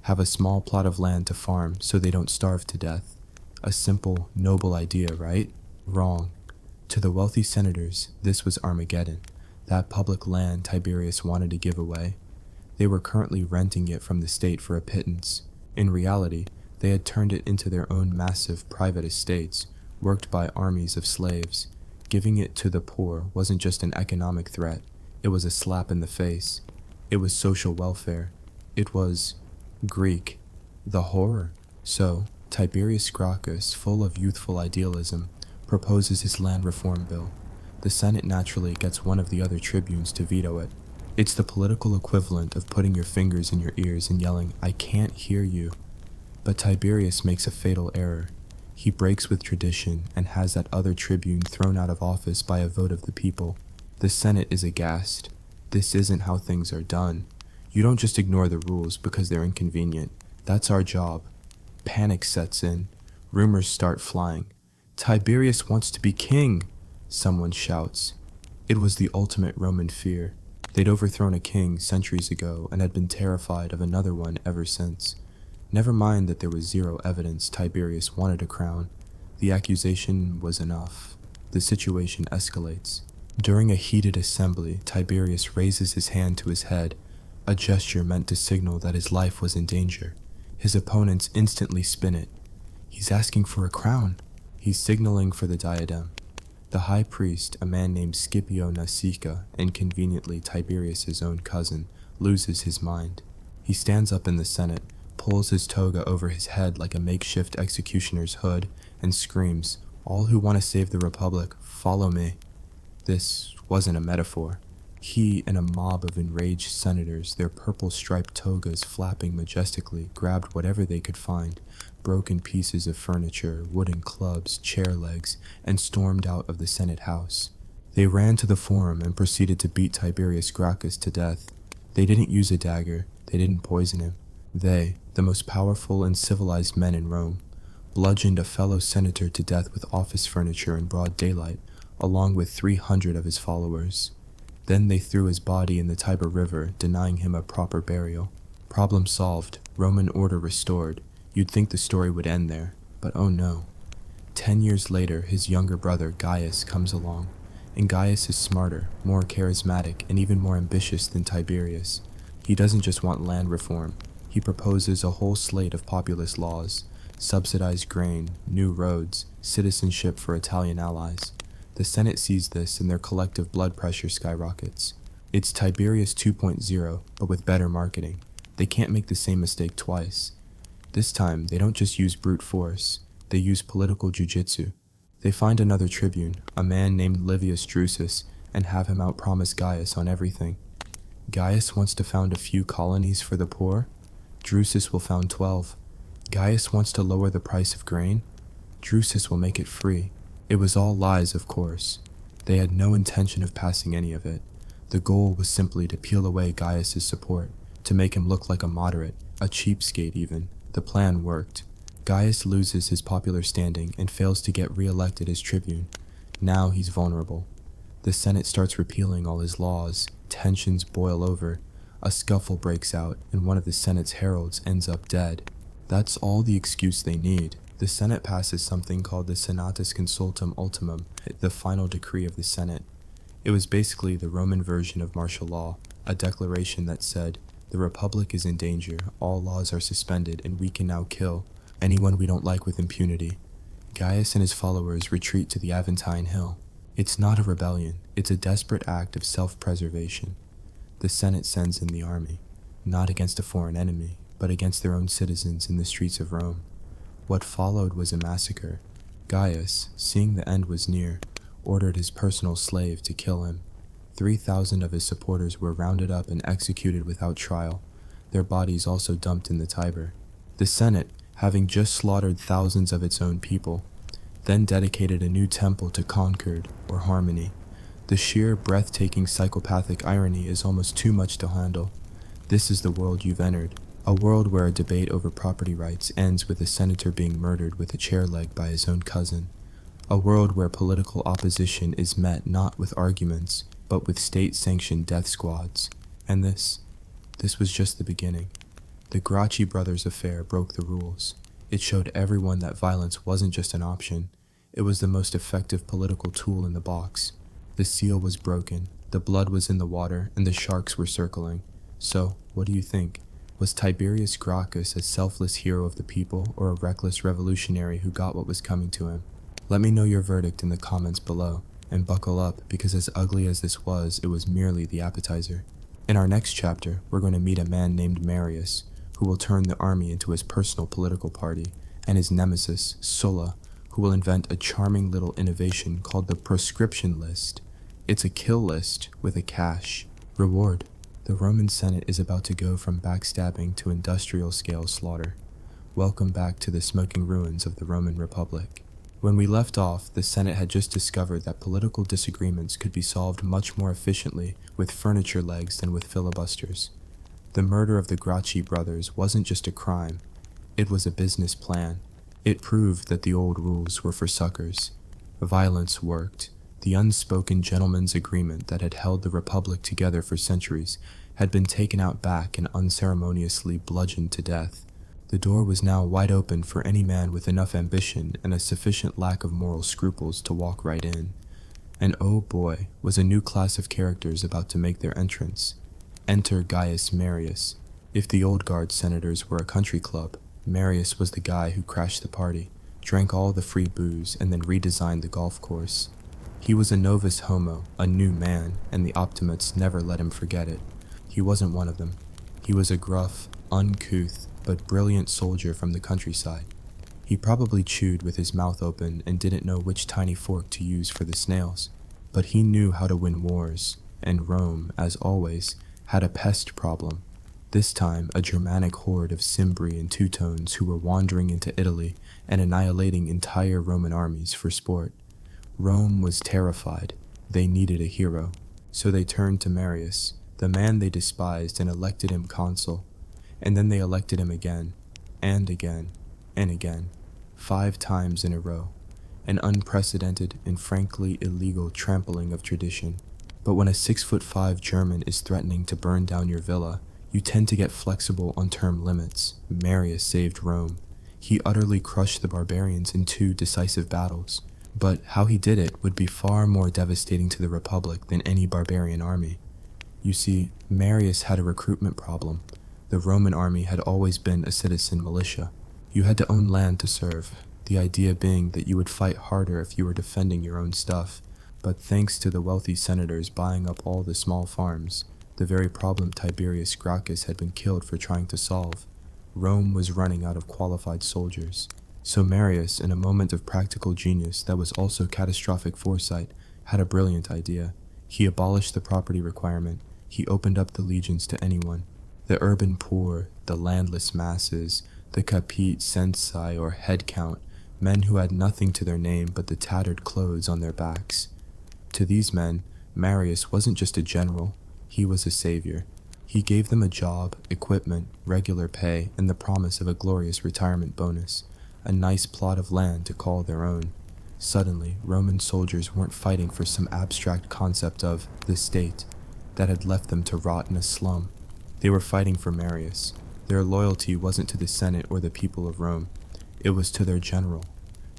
have a small plot of land to farm so they don't starve to death. A simple, noble idea, right? Wrong. To the wealthy senators, this was Armageddon, that public land Tiberius wanted to give away. They were currently renting it from the state for a pittance. In reality, they had turned it into their own massive private estates, worked by armies of slaves. Giving it to the poor wasn't just an economic threat, it was a slap in the face. It was social welfare. It was Greek. The horror. So, Tiberius Gracchus, full of youthful idealism, proposes his land reform bill. The Senate naturally gets one of the other tribunes to veto it. It's the political equivalent of putting your fingers in your ears and yelling, "I can't hear you." But Tiberius makes a fatal error. He breaks with tradition and has that other tribune thrown out of office by a vote of the people. The Senate is aghast. This isn't how things are done. You don't just ignore the rules because they're inconvenient. That's our job. Panic sets in. Rumors start flying. "Tiberius wants to be king," someone shouts. It was the ultimate Roman fear. They'd overthrown a king centuries ago and had been terrified of another one ever since. Never mind that there was zero evidence Tiberius wanted a crown. The accusation was enough. The situation escalates. During a heated assembly, Tiberius raises his hand to his head, a gesture meant to signal that his life was in danger. His opponents instantly spin it. He's asking for a crown. He's signaling for the diadem. The high priest, a man named Scipio Nasica, and conveniently Tiberius's own cousin, loses his mind. He stands up in the Senate, pulls his toga over his head like a makeshift executioner's hood, and screams, "All who want to save the Republic, follow me." This wasn't a metaphor. He and a mob of enraged senators, their purple-striped togas flapping majestically, grabbed whatever they could find, broken pieces of furniture, wooden clubs, chair legs, and stormed out of the Senate house. They ran to the forum and proceeded to beat Tiberius Gracchus to death. They didn't use a dagger, they didn't poison him. They, the most powerful and civilized men in Rome, bludgeoned a fellow senator to death with office furniture in broad daylight, along with 300 of his followers. Then they threw his body in the Tiber River, denying him a proper burial. Problem solved, Roman order restored. You'd think the story would end there, but oh no. 10 years later, his younger brother Gaius comes along, and Gaius is smarter, more charismatic, and even more ambitious than Tiberius. He doesn't just want land reform. He proposes a whole slate of populist laws, subsidized grain, new roads, citizenship for Italian allies. The Senate sees this and their collective blood pressure skyrockets. It's Tiberius 2.0, but with better marketing. They can't make the same mistake twice. This time, they don't just use brute force, they use political jujitsu. They find another tribune, a man named Livius Drusus, and have him outpromise Gaius on everything. Gaius wants to found a few colonies for the poor. Drusus will found 12. Gaius wants to lower the price of grain. Drusus will make it free. It was all lies, of course. They had no intention of passing any of it. The goal was simply to peel away Gaius's support, to make him look like a moderate, a cheapskate even. The plan worked. Gaius loses his popular standing and fails to get re-elected as tribune. Now he's vulnerable. The Senate starts repealing all his laws. Tensions boil over. A scuffle breaks out, and one of the Senate's heralds ends up dead. That's all the excuse they need. The Senate passes something called the Senatus Consultum Ultimum, the final decree of the Senate. It was basically the Roman version of martial law, a declaration that said, "The Republic is in danger, all laws are suspended, and we can now kill anyone we don't like with impunity." Gaius and his followers retreat to the Aventine Hill. It's not a rebellion, it's a desperate act of self-preservation. The Senate sends in the army, not against a foreign enemy, but against their own citizens in the streets of Rome. What followed was a massacre. Gaius, seeing the end was near, ordered his personal slave to kill him. 3,000 of his supporters were rounded up and executed without trial, their bodies also dumped in the Tiber. The Senate, having just slaughtered thousands of its own people, then dedicated a new temple to Concord, or Harmony. The sheer, breathtaking psychopathic irony is almost too much to handle. This is the world you've entered, a world where a debate over property rights ends with a senator being murdered with a chair leg by his own cousin. A world where political opposition is met not with arguments, but with state-sanctioned death squads. And this was just the beginning. The Gracchi brothers' affair broke the rules. It showed everyone that violence wasn't just an option, it was the most effective political tool in the box. The seal was broken, the blood was in the water, and the sharks were circling. So, what do you think? Was Tiberius Gracchus a selfless hero of the people, or a reckless revolutionary who got what was coming to him? Let me know your verdict in the comments below, and buckle up, because as ugly as this was, it was merely the appetizer. In our next chapter, we're going to meet a man named Marius, who will turn the army into his personal political party, and his nemesis, Sulla, who will invent a charming little innovation called the proscription list. It's a kill list with a cash reward. The Roman Senate is about to go from backstabbing to industrial-scale slaughter. Welcome back to the smoking ruins of the Roman Republic. When we left off, the Senate had just discovered that political disagreements could be solved much more efficiently with furniture legs than with filibusters. The murder of the Gracchi brothers wasn't just a crime, it was a business plan. It proved that the old rules were for suckers. Violence worked. The unspoken gentleman's agreement that had held the Republic together for centuries had been taken out back and unceremoniously bludgeoned to death. The door was now wide open for any man with enough ambition and a sufficient lack of moral scruples to walk right in. And oh boy, was a new class of characters about to make their entrance. Enter Gaius Marius. If the old guard senators were a country club, Marius was the guy who crashed the party, drank all the free booze, and then redesigned the golf course. He was a novus homo, a new man, and the Optimates never let him forget it. He wasn't one of them. He was a gruff, uncouth, but brilliant soldier from the countryside. He probably chewed with his mouth open and didn't know which tiny fork to use for the snails. But he knew how to win wars, and Rome, as always, had a pest problem. This time, a Germanic horde of Cimbri and Teutones who were wandering into Italy and annihilating entire Roman armies for sport. Rome was terrified. They needed a hero. So they turned to Marius, the man they despised, and elected him consul. And then they elected him again, and again, and again, 5 times in a row. An unprecedented and frankly illegal trampling of tradition. But when a 6'5" German is threatening to burn down your villa, you tend to get flexible on term limits. Marius saved Rome. He utterly crushed the barbarians in 2 decisive battles. But how he did it would be far more devastating to the Republic than any barbarian army. You see, Marius had a recruitment problem. The Roman army had always been a citizen militia. You had to own land to serve, the idea being that you would fight harder if you were defending your own stuff. But thanks to the wealthy senators buying up all the small farms, the very problem Tiberius Gracchus had been killed for trying to solve, Rome was running out of qualified soldiers. So Marius, in a moment of practical genius that was also catastrophic foresight, had a brilliant idea. He abolished the property requirement. He opened up the legions to anyone. The urban poor, the landless masses, the capite censi or head count, men who had nothing to their name but the tattered clothes on their backs. To these men, Marius wasn't just a general, he was a savior. He gave them a job, equipment, regular pay, and the promise of a glorious retirement bonus. A nice plot of land to call their own. Suddenly, Roman soldiers weren't fighting for some abstract concept of the state that had left them to rot in a slum. They were fighting for Marius. Their loyalty wasn't to the Senate or the people of Rome. It was to their general.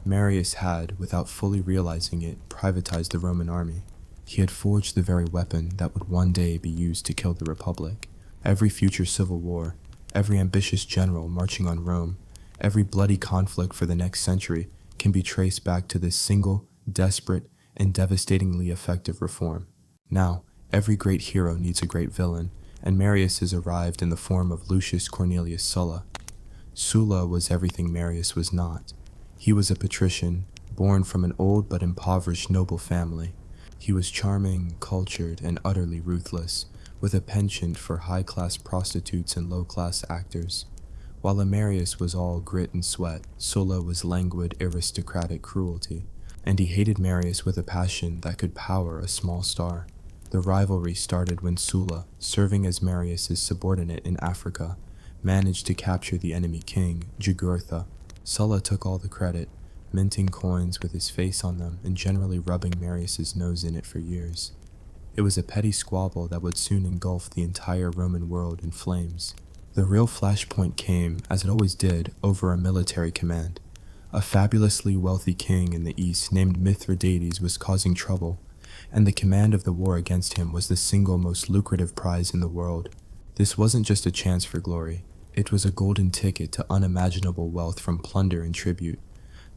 Marius had, without fully realizing it, privatized the Roman army. He had forged the very weapon that would one day be used to kill the Republic. Every future civil war, every ambitious general marching on Rome, every bloody conflict for the next century can be traced back to this single, desperate, and devastatingly effective reform. Now, every great hero needs a great villain, and Marius has arrived in the form of Lucius Cornelius Sulla. Sulla was everything Marius was not. He was a patrician, born from an old but impoverished noble family. He was charming, cultured, and utterly ruthless, with a penchant for high-class prostitutes and low-class actors. While Marius was all grit and sweat, Sulla was languid, aristocratic cruelty, and he hated Marius with a passion that could power a small star. The rivalry started when Sulla, serving as Marius's subordinate in Africa, managed to capture the enemy king, Jugurtha. Sulla took all the credit, minting coins with his face on them and generally rubbing Marius's nose in it for years. It was a petty squabble that would soon engulf the entire Roman world in flames. The real flashpoint came, as it always did, over a military command. A fabulously wealthy king in the east named Mithridates was causing trouble, and the command of the war against him was the single most lucrative prize in the world. This wasn't just a chance for glory. It was a golden ticket to unimaginable wealth from plunder and tribute.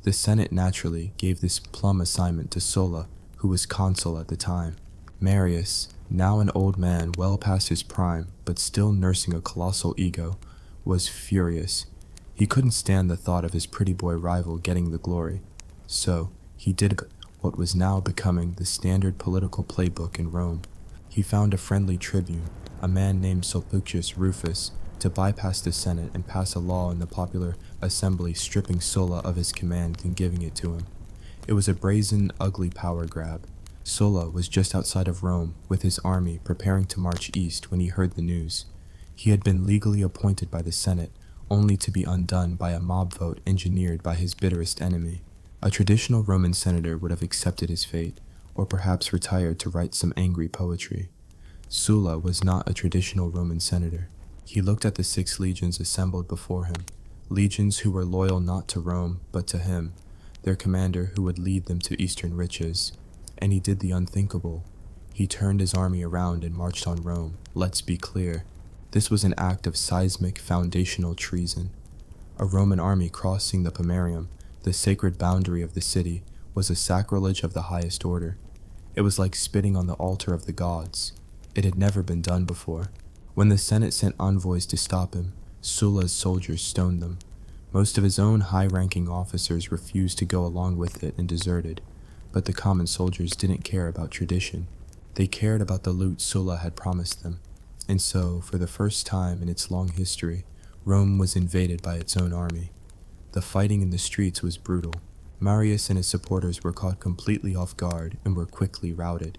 The Senate naturally gave this plum assignment to Sulla, who was consul at the time. Marius, now an old man well past his prime, but still nursing a colossal ego, was furious. He couldn't stand the thought of his pretty boy rival getting the glory. So, he did what was now becoming the standard political playbook in Rome. He found a friendly tribune, a man named Sulpicius Rufus, to bypass the Senate and pass a law in the popular assembly stripping Sulla of his command and giving it to him. It was a brazen, ugly power grab. Sulla was just outside of Rome with his army preparing to march east when he heard the news. He had been legally appointed by the Senate, only to be undone by a mob vote engineered by his bitterest enemy. A traditional Roman senator would have accepted his fate, or perhaps retired to write some angry poetry. Sulla was not a traditional Roman senator. He looked at the 6 legions assembled before him, legions who were loyal not to Rome, but to him, their commander who would lead them to eastern riches. And he did the unthinkable. He turned his army around and marched on Rome. Let's be clear. This was an act of seismic, foundational treason. A Roman army crossing the Pomerium, the sacred boundary of the city, was a sacrilege of the highest order. It was like spitting on the altar of the gods. It had never been done before. When the Senate sent envoys to stop him, Sulla's soldiers stoned them. Most of his own high-ranking officers refused to go along with it and deserted, but the common soldiers didn't care about tradition. They cared about the loot Sulla had promised them. And so, for the first time in its long history, Rome was invaded by its own army. The fighting in the streets was brutal. Marius and his supporters were caught completely off guard and were quickly routed.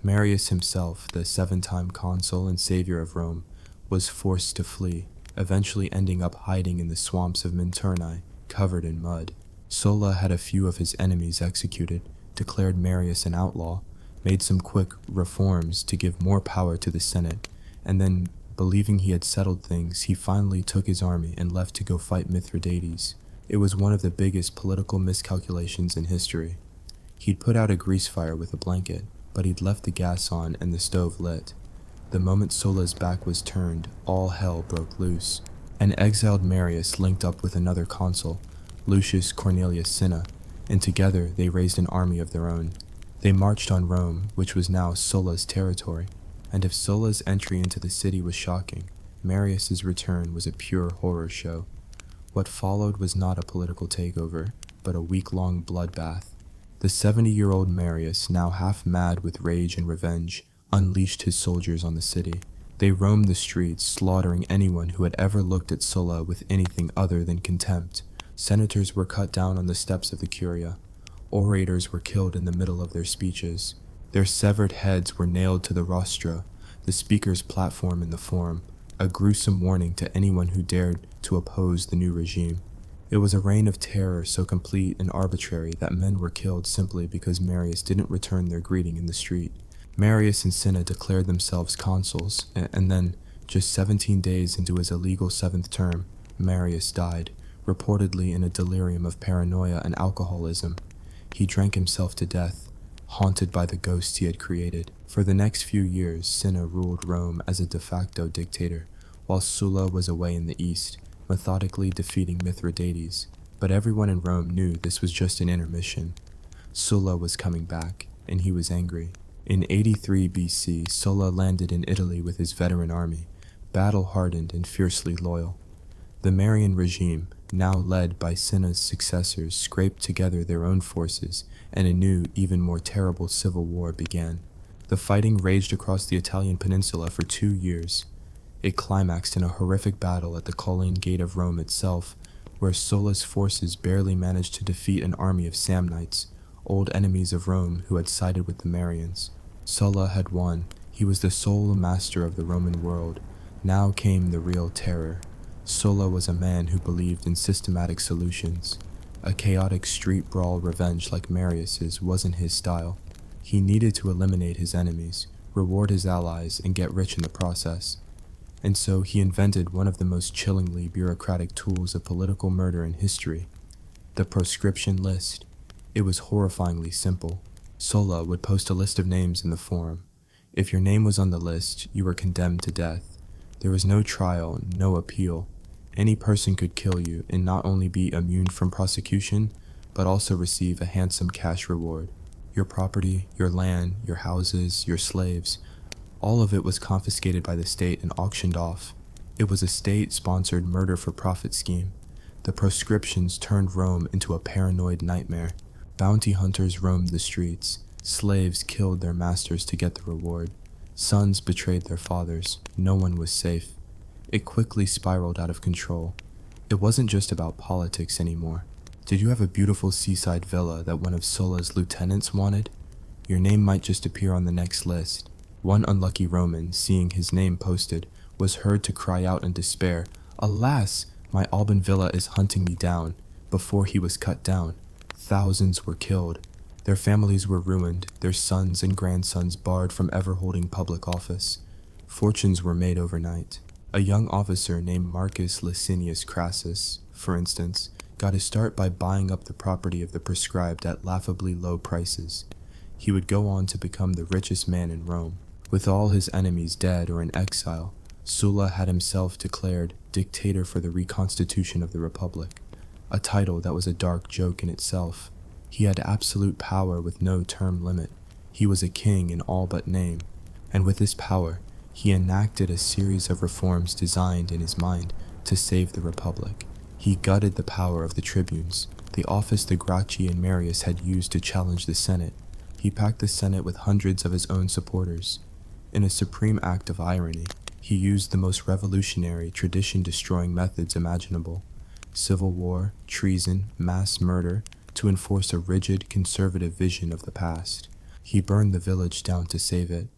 Marius himself, the 7-time consul and savior of Rome, was forced to flee, eventually ending up hiding in the swamps of Minturnae, covered in mud. Sulla had a few of his enemies executed, declared Marius an outlaw, made some quick reforms to give more power to the Senate, and then, believing he had settled things, he finally took his army and left to go fight Mithridates. It was one of the biggest political miscalculations in history. He'd put out a grease fire with a blanket, but he'd left the gas on and the stove lit. The moment Sulla's back was turned, all hell broke loose. An exiled Marius linked up with another consul, Lucius Cornelius Cinna, and together they raised an army of their own. They marched on Rome, which was now Sulla's territory, and if Sulla's entry into the city was shocking, Marius's return was a pure horror show. What followed was not a political takeover, but a week-long bloodbath. The 70-year-old Marius, now half mad with rage and revenge, unleashed his soldiers on the city. They roamed the streets, slaughtering anyone who had ever looked at Sulla with anything other than contempt. Senators were cut down on the steps of the Curia. Orators were killed in the middle of their speeches. Their severed heads were nailed to the rostra, the speaker's platform in the Forum, a gruesome warning to anyone who dared to oppose the new regime. It was a reign of terror so complete and arbitrary that men were killed simply because Marius didn't return their greeting in the street. Marius and Cinna declared themselves consuls, and then, just 17 days into his illegal 7th term, Marius died, reportedly in a delirium of paranoia and alcoholism. He drank himself to death, haunted by the ghosts he had created. For the next few years, Cinna ruled Rome as a de facto dictator, while Sulla was away in the east, methodically defeating Mithridates. But everyone in Rome knew this was just an intermission. Sulla was coming back, and he was angry. In 83 BC, Sulla landed in Italy with his veteran army, battle-hardened and fiercely loyal. The Marian regime, now led by Cinna's successors, scraped together their own forces, and a new, even more terrible civil war began. The fighting raged across the Italian peninsula for 2 years. It climaxed in a horrific battle at the Colline Gate of Rome itself, where Sulla's forces barely managed to defeat an army of Samnites, old enemies of Rome who had sided with the Marians. Sulla had won. He was the sole master of the Roman world. Now came the real terror. Sulla was a man who believed in systematic solutions. A chaotic street brawl revenge like Marius's wasn't his style. He needed to eliminate his enemies, reward his allies, and get rich in the process. And so he invented one of the most chillingly bureaucratic tools of political murder in history, the proscription list. It was horrifyingly simple. Sulla would post a list of names in the forum. If your name was on the list, you were condemned to death. There was no trial, no appeal. Any person could kill you and not only be immune from prosecution, but also receive a handsome cash reward. Your property, your land, your houses, your slaves, all of it was confiscated by the state and auctioned off. It was a state-sponsored murder-for-profit scheme. The proscriptions turned Rome into a paranoid nightmare. Bounty hunters roamed the streets. Slaves killed their masters to get the reward. Sons betrayed their fathers. No one was safe. It quickly spiraled out of control. It wasn't just about politics anymore. Did you have a beautiful seaside villa that one of Sulla's lieutenants wanted? Your name might just appear on the next list. One unlucky Roman, seeing his name posted, was heard to cry out in despair, "Alas, my Alban villa is hunting me down," before he was cut down. Thousands were killed. Their families were ruined, their sons and grandsons barred from ever holding public office. Fortunes were made overnight. A young officer named Marcus Licinius Crassus, for instance, got his start by buying up the property of the proscribed at laughably low prices. He would go on to become the richest man in Rome. With all his enemies dead or in exile, Sulla had himself declared dictator for the reconstitution of the Republic, a title that was a dark joke in itself. He had absolute power with no term limit. He was a king in all but name, and with this power, he enacted a series of reforms designed in his mind to save the Republic. He gutted the power of the tribunes, the office the Gracchi and Marius had used to challenge the Senate. He packed the Senate with hundreds of his own supporters. In a supreme act of irony, he used the most revolutionary, tradition-destroying methods imaginable: civil war, treason, mass murder, to enforce a rigid, conservative vision of the past. He burned the village down to save it,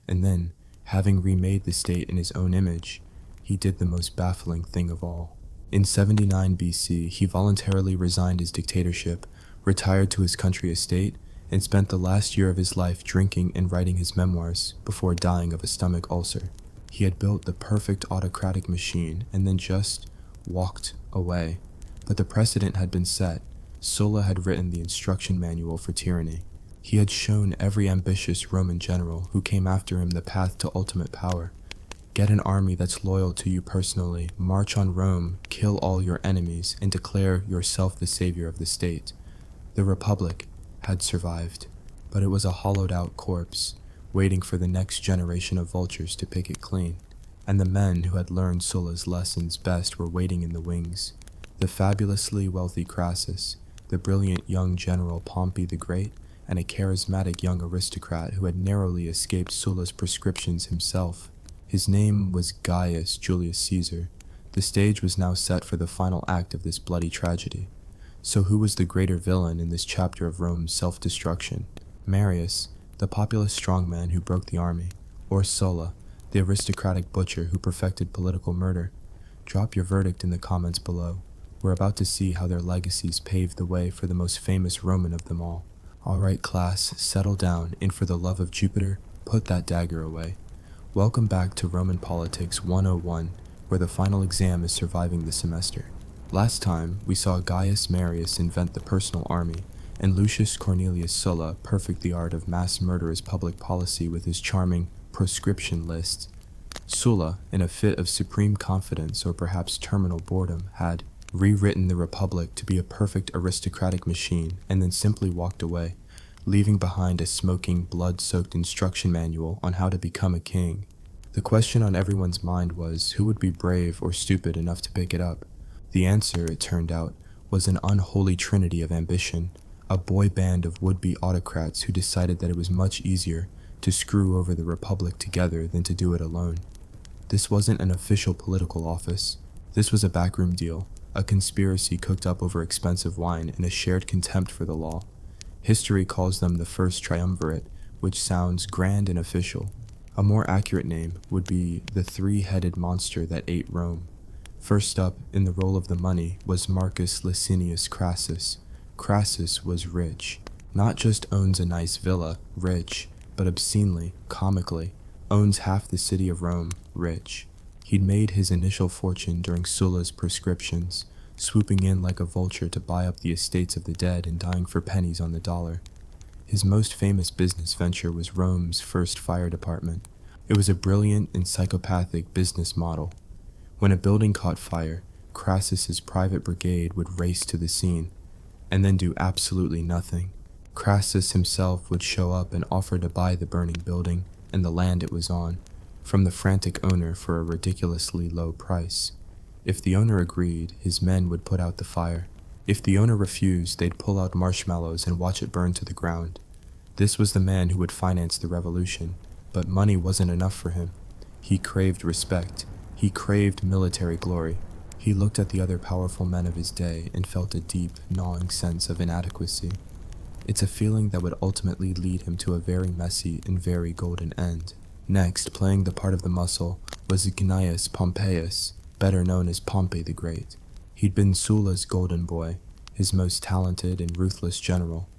and then, having remade the state in his own image, he did the most baffling thing of all. In 79 BC, he voluntarily resigned his dictatorship, retired to his country estate, and spent the last year of his life drinking and writing his memoirs before dying of a stomach ulcer. He had built the perfect autocratic machine and then just walked away. But the precedent had been set. Sulla had written the instruction manual for tyranny. He had shown every ambitious Roman general who came after him the path to ultimate power. Get an army that's loyal to you personally, march on Rome, kill all your enemies, and declare yourself the savior of the state. The Republic had survived, but it was a hollowed-out corpse, waiting for the next generation of vultures to pick it clean. And the men who had learned Sulla's lessons best were waiting in the wings. The fabulously wealthy Crassus, the brilliant young general Pompey the Great, and a charismatic young aristocrat who had narrowly escaped Sulla's prescriptions himself. His name was Gaius Julius Caesar. The stage was now set for the final act of this bloody tragedy. So who was the greater villain in this chapter of Rome's self-destruction? Marius, the populous strongman who broke the army, or Sulla, the aristocratic butcher who perfected political murder? Drop your verdict in the comments below. We're about to see how their legacies paved the way for the most famous Roman of them all. Alright class, settle down, and for the love of Jupiter, put that dagger away. Welcome back to Roman Politics 101, where the final exam is surviving the semester. Last time, we saw Gaius Marius invent the personal army, and Lucius Cornelius Sulla perfect the art of mass murder as public policy with his charming proscription list. Sulla, in a fit of supreme confidence or perhaps terminal boredom, had rewritten the Republic to be a perfect aristocratic machine and then simply walked away, leaving behind a smoking, blood-soaked instruction manual on how to become a king. The question on everyone's mind was, who would be brave or stupid enough to pick it up? The answer, it turned out, was an unholy trinity of ambition, a boy band of would-be autocrats who decided that it was much easier to screw over the Republic together than to do it alone. This wasn't an official political office. This was a backroom deal, a conspiracy cooked up over expensive wine and a shared contempt for the law. History calls them the First Triumvirate, which sounds grand and official. A more accurate name would be the three-headed monster that ate Rome. First up, in the role of the money, was Marcus Licinius Crassus. Crassus was rich. Not just owns a nice villa, rich, but obscenely, comically, owns half the city of Rome, rich. He'd made his initial fortune during Sulla's proscriptions, swooping in like a vulture to buy up the estates of the dead and dying for pennies on the dollar. His most famous business venture was Rome's first fire department. It was a brilliant and psychopathic business model. When a building caught fire, Crassus's private brigade would race to the scene, and then do absolutely nothing. Crassus himself would show up and offer to buy the burning building and the land it was on, from the frantic owner for a ridiculously low price. If the owner agreed, his men would put out the fire. If the owner refused, they'd pull out marshmallows and watch it burn to the ground. This was the man who would finance the revolution, but money wasn't enough for him. He craved respect. He craved military glory. He looked at the other powerful men of his day and felt a deep, gnawing sense of inadequacy. It's a feeling that would ultimately lead him to a very messy and very golden end. Next, playing the part of the muscle, was Gnaeus Pompeius, better known as Pompey the Great. He'd been Sulla's golden boy, his most talented and ruthless general,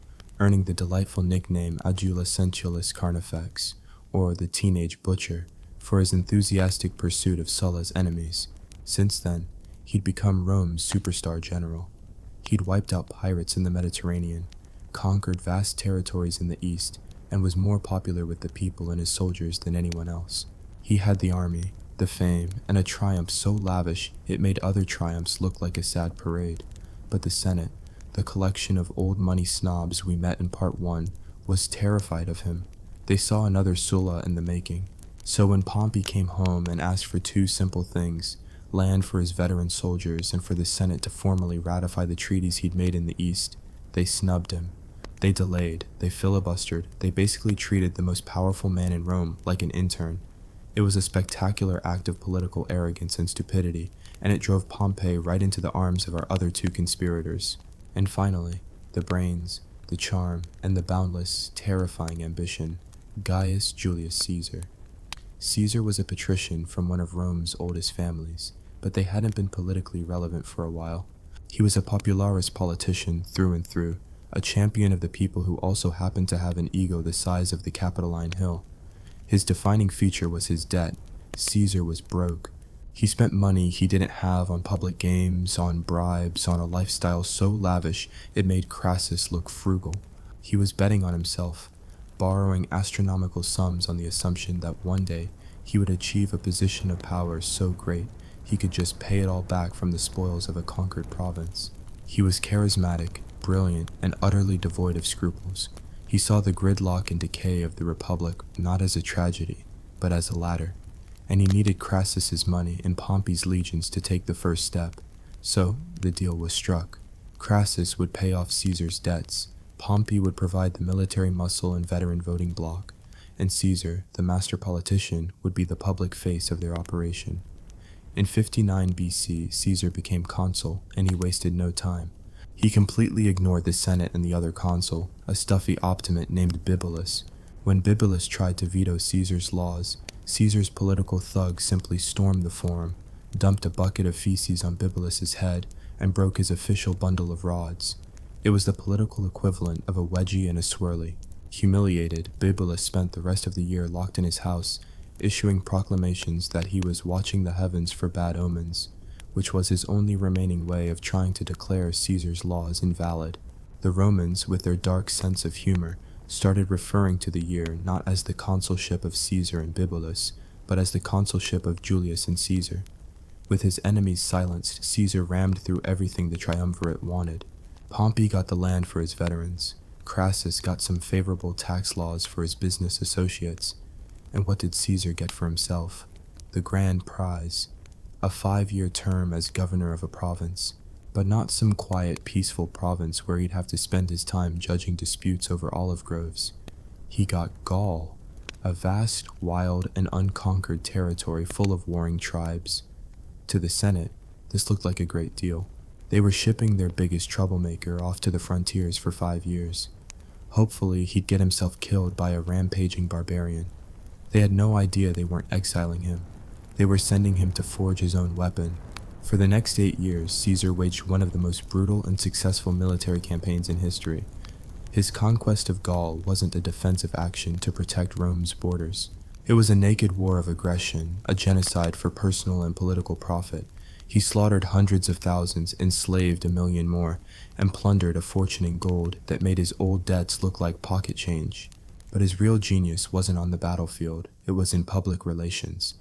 earning the delightful nickname Adolescentialis Carnifex, or the Teenage Butcher, for his enthusiastic pursuit of Sulla's enemies. Since then, he'd become Rome's superstar general. He'd wiped out pirates in the Mediterranean, conquered vast territories in the east, and was more popular with the people and his soldiers than anyone else. He had the army, the fame, and a triumph so lavish it made other triumphs look like a sad parade. But the Senate, the collection of old money snobs we met in part 1, was terrified of him. They saw another Sulla in the making. So when Pompey came home and asked for two simple things, land for his veteran soldiers and for the Senate to formally ratify the treaties he'd made in the East, they snubbed him. They delayed, they filibustered, they basically treated the most powerful man in Rome like an intern. It was a spectacular act of political arrogance and stupidity, and it drove Pompey right into the arms of our other two conspirators. And finally, the brains, the charm, and the boundless, terrifying ambition, Gaius Julius Caesar. Caesar was a patrician from one of Rome's oldest families, but they hadn't been politically relevant for a while. He was a popularis politician through and through, a champion of the people who also happened to have an ego the size of the Capitoline Hill. His defining feature was his debt. Caesar was broke. He spent money he didn't have on public games, on bribes, on a lifestyle so lavish it made Crassus look frugal. He was betting on himself, borrowing astronomical sums on the assumption that one day he would achieve a position of power so great he could just pay it all back from the spoils of a conquered province. He was charismatic, brilliant, and utterly devoid of scruples. He saw the gridlock and decay of the Republic not as a tragedy, but as a ladder, and he needed Crassus's money and Pompey's legions to take the first step. So the deal was struck. Crassus would pay off Caesar's debts, Pompey would provide the military muscle and veteran voting bloc, and Caesar, the master politician, would be the public face of their operation. In 59 BC, Caesar became consul, and he wasted no time. He completely ignored the Senate and the other consul, a stuffy optimate named Bibulus. When Bibulus tried to veto Caesar's laws, Caesar's political thugs simply stormed the forum, dumped a bucket of feces on Bibulus's head, and broke his official bundle of rods. It was the political equivalent of a wedgie and a swirly. Humiliated, Bibulus spent the rest of the year locked in his house, issuing proclamations that he was watching the heavens for bad omens, which was his only remaining way of trying to declare Caesar's laws invalid. The Romans, with their dark sense of humor, started referring to the year not as the consulship of Caesar and Bibulus, but as the consulship of Julius and Caesar. With his enemies silenced, Caesar rammed through everything the triumvirate wanted. Pompey got the land for his veterans. Crassus got some favorable tax laws for his business associates. And what did Caesar get for himself? The grand prize. a 5-year term as governor of a province, but not some quiet, peaceful province where he'd have to spend his time judging disputes over olive groves. He got Gaul, a vast, wild, and unconquered territory full of warring tribes. To the Senate, this looked like a great deal. They were shipping their biggest troublemaker off to the frontiers for 5 years. Hopefully, he'd get himself killed by a rampaging barbarian. They had no idea they weren't exiling him. They were sending him to forge his own weapon. For the next 8 years, Caesar waged one of the most brutal and successful military campaigns in history. His conquest of Gaul wasn't a defensive action to protect Rome's borders. It was a naked war of aggression, a genocide for personal and political profit. He slaughtered hundreds of thousands, enslaved 1 million more, and plundered a fortune in gold that made his old debts look like pocket change. But his real genius wasn't on the battlefield, it was in public relations.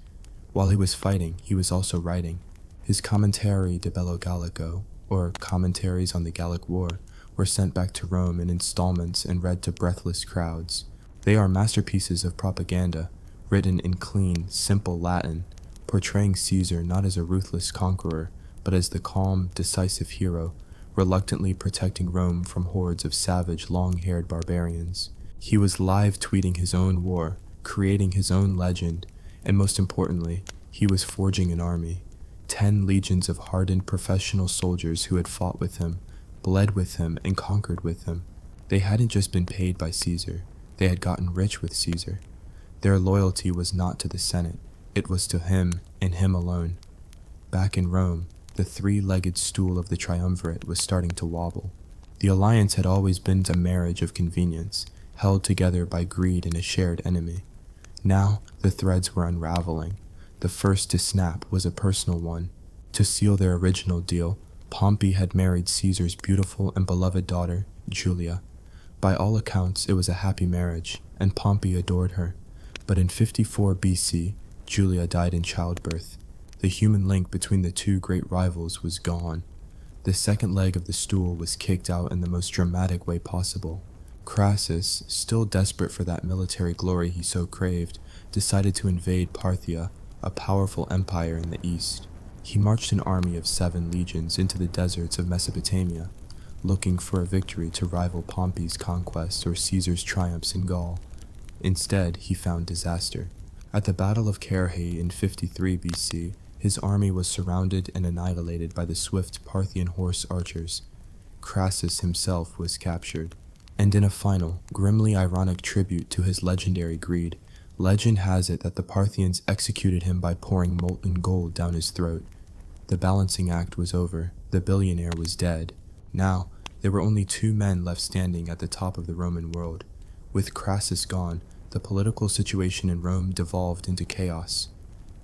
While he was fighting, he was also writing. His Commentari de Bello Gallico, or Commentaries on the Gallic War, were sent back to Rome in installments and read to breathless crowds. They are masterpieces of propaganda, written in clean, simple Latin, portraying Caesar not as a ruthless conqueror, but as the calm, decisive hero, reluctantly protecting Rome from hordes of savage, long-haired barbarians. He was live tweeting his own war, creating his own legend, and most importantly, he was forging an army. 10 legions of hardened professional soldiers who had fought with him, bled with him, and conquered with him. They hadn't just been paid by Caesar, they had gotten rich with Caesar. Their loyalty was not to the Senate, it was to him and him alone. Back in Rome, the 3-legged stool of the triumvirate was starting to wobble. The alliance had always been a marriage of convenience, held together by greed and a shared enemy. Now, the threads were unraveling. The first to snap was a personal one. To seal their original deal, Pompey had married Caesar's beautiful and beloved daughter, Julia. By all accounts, it was a happy marriage, and Pompey adored her. But in 54 BC, Julia died in childbirth. The human link between the two great rivals was gone. The second leg of the stool was kicked out in the most dramatic way possible. Crassus, still desperate for that military glory he so craved, decided to invade Parthia, a powerful empire in the east. He marched an army of 7 legions into the deserts of Mesopotamia, looking for a victory to rival Pompey's conquests or Caesar's triumphs in Gaul. Instead, he found disaster. At the Battle of Carrhae in 53 BC, his army was surrounded and annihilated by the swift Parthian horse archers. Crassus himself was captured. And in a final, grimly ironic tribute to his legendary greed, legend has it that the Parthians executed him by pouring molten gold down his throat. The balancing act was over. The billionaire was dead. Now, there were only 2 men left standing at the top of the Roman world. With Crassus gone, the political situation in Rome devolved into chaos.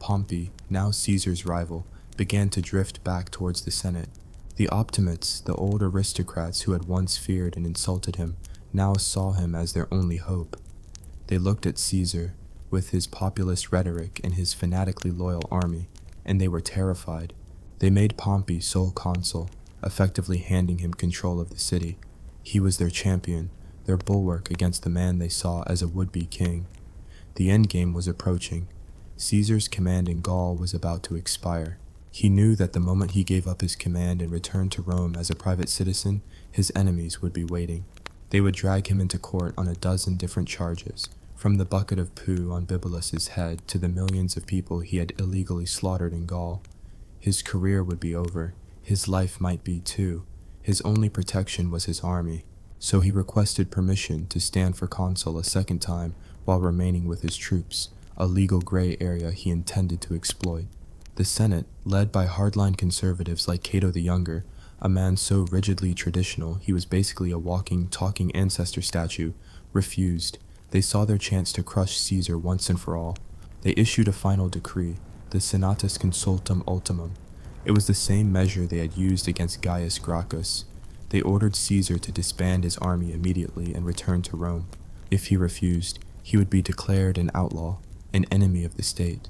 Pompey, now Caesar's rival, began to drift back towards the Senate. The Optimates, the old aristocrats who had once feared and insulted him, now saw him as their only hope. They looked at Caesar, with his populist rhetoric and his fanatically loyal army, and they were terrified. They made Pompey sole consul, effectively handing him control of the city. He was their champion, their bulwark against the man they saw as a would-be king. The endgame was approaching. Caesar's command in Gaul was about to expire. He knew that the moment he gave up his command and returned to Rome as a private citizen, his enemies would be waiting. They would drag him into court on a dozen different charges, from the bucket of poo on Bibulus's head to the millions of people he had illegally slaughtered in Gaul. His career would be over. His life might be too. His only protection was his army, so he requested permission to stand for consul a second time while remaining with his troops, a legal gray area he intended to exploit. The Senate, led by hardline conservatives like Cato the Younger, a man so rigidly traditional he was basically a walking, talking ancestor statue, refused. They saw their chance to crush Caesar once and for all. They issued a final decree, the Senatus Consultum Ultimum. It was the same measure they had used against Gaius Gracchus. They ordered Caesar to disband his army immediately and return to Rome. If he refused, he would be declared an outlaw, an enemy of the state.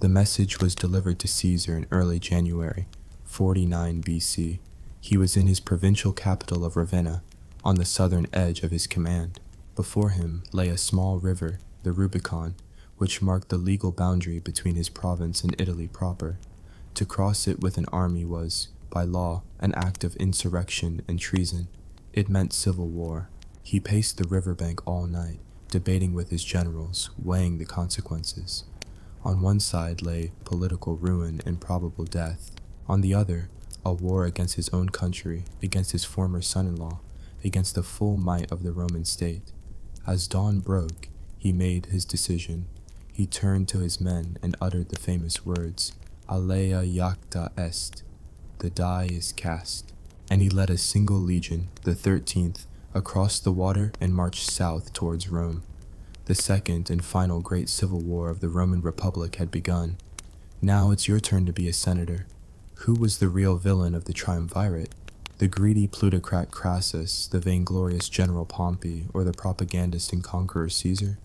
The message was delivered to Caesar in early January, 49 BC. He was in his provincial capital of Ravenna, on the southern edge of his command. Before him lay a small river, the Rubicon, which marked the legal boundary between his province and Italy proper. To cross it with an army was, by law, an act of insurrection and treason. It meant civil war. He paced the riverbank all night, debating with his generals, weighing the consequences. On one side lay political ruin and probable death. On the other, a war against his own country, against his former son-in-law, against the full might of the Roman state. As dawn broke, he made his decision. He turned to his men and uttered the famous words, Alea iacta est, the die is cast. And he led a single legion, the 13th, across the water and marched south towards Rome. The second and final great civil war of the Roman Republic had begun. Now it's your turn to be a senator. Who was the real villain of the triumvirate? The greedy plutocrat Crassus, the vainglorious general Pompey, or the propagandist and conqueror Caesar?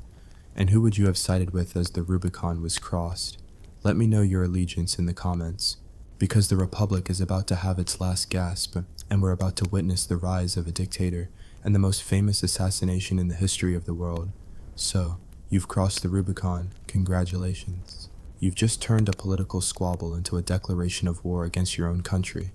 And who would you have sided with as the Rubicon was crossed? Let me know your allegiance in the comments, because the Republic is about to have its last gasp, and we're about to witness the rise of a dictator and the most famous assassination in the history of the world. So, you've crossed the Rubicon. Congratulations. You've just turned a political squabble into a declaration of war against your own country.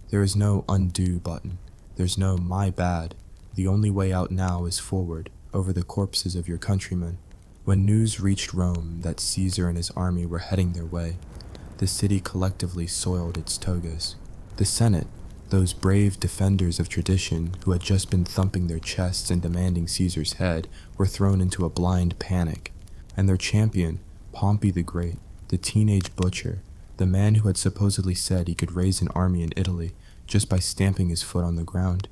There is no undo button. There's no my bad. The only way out now is forward, over the corpses of your countrymen. When news reached Rome that Caesar and his army were heading their way, the city collectively soiled its togas. The Senate, those brave defenders of tradition who had just been thumping their chests and demanding Caesar's head, were thrown into a blind panic. And their champion, Pompey the Great, the teenage butcher, the man who had supposedly said he could raise an army in Italy just by stamping his foot on the ground,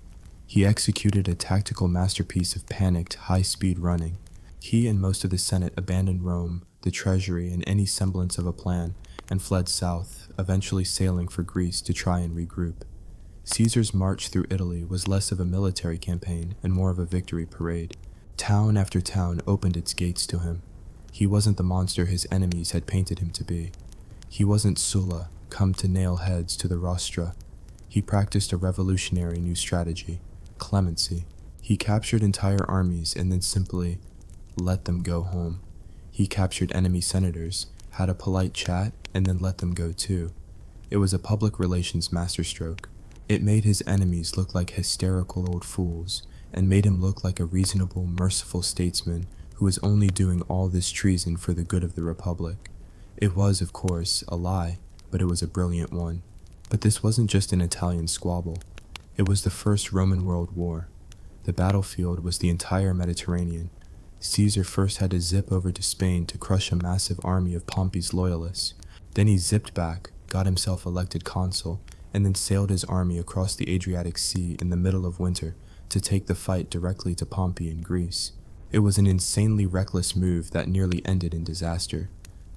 he executed a tactical masterpiece of panicked, high-speed running. He and most of the Senate abandoned Rome, the treasury, and any semblance of a plan, and fled south, eventually sailing for Greece to try and regroup. Caesar's march through Italy was less of a military campaign and more of a victory parade. Town after town opened its gates to him. He wasn't the monster his enemies had painted him to be. He wasn't Sulla, come to nail heads to the rostra. He practiced a revolutionary new strategy, clemency. He captured entire armies and then simply let them go home. He captured enemy senators, had a polite chat, and then let them go too. It was a public relations masterstroke. It made his enemies look like hysterical old fools, and made him look like a reasonable, merciful statesman who was only doing all this treason for the good of the Republic. It was, of course, a lie, but it was a brilliant one. But this wasn't just an Italian squabble. It was the First Roman World War. The battlefield was the entire Mediterranean. Caesar first had to zip over to Spain to crush a massive army of Pompey's loyalists. Then he zipped back, got himself elected consul, and then sailed his army across the Adriatic Sea in the middle of winter to take the fight directly to Pompey in Greece. It was an insanely reckless move that nearly ended in disaster.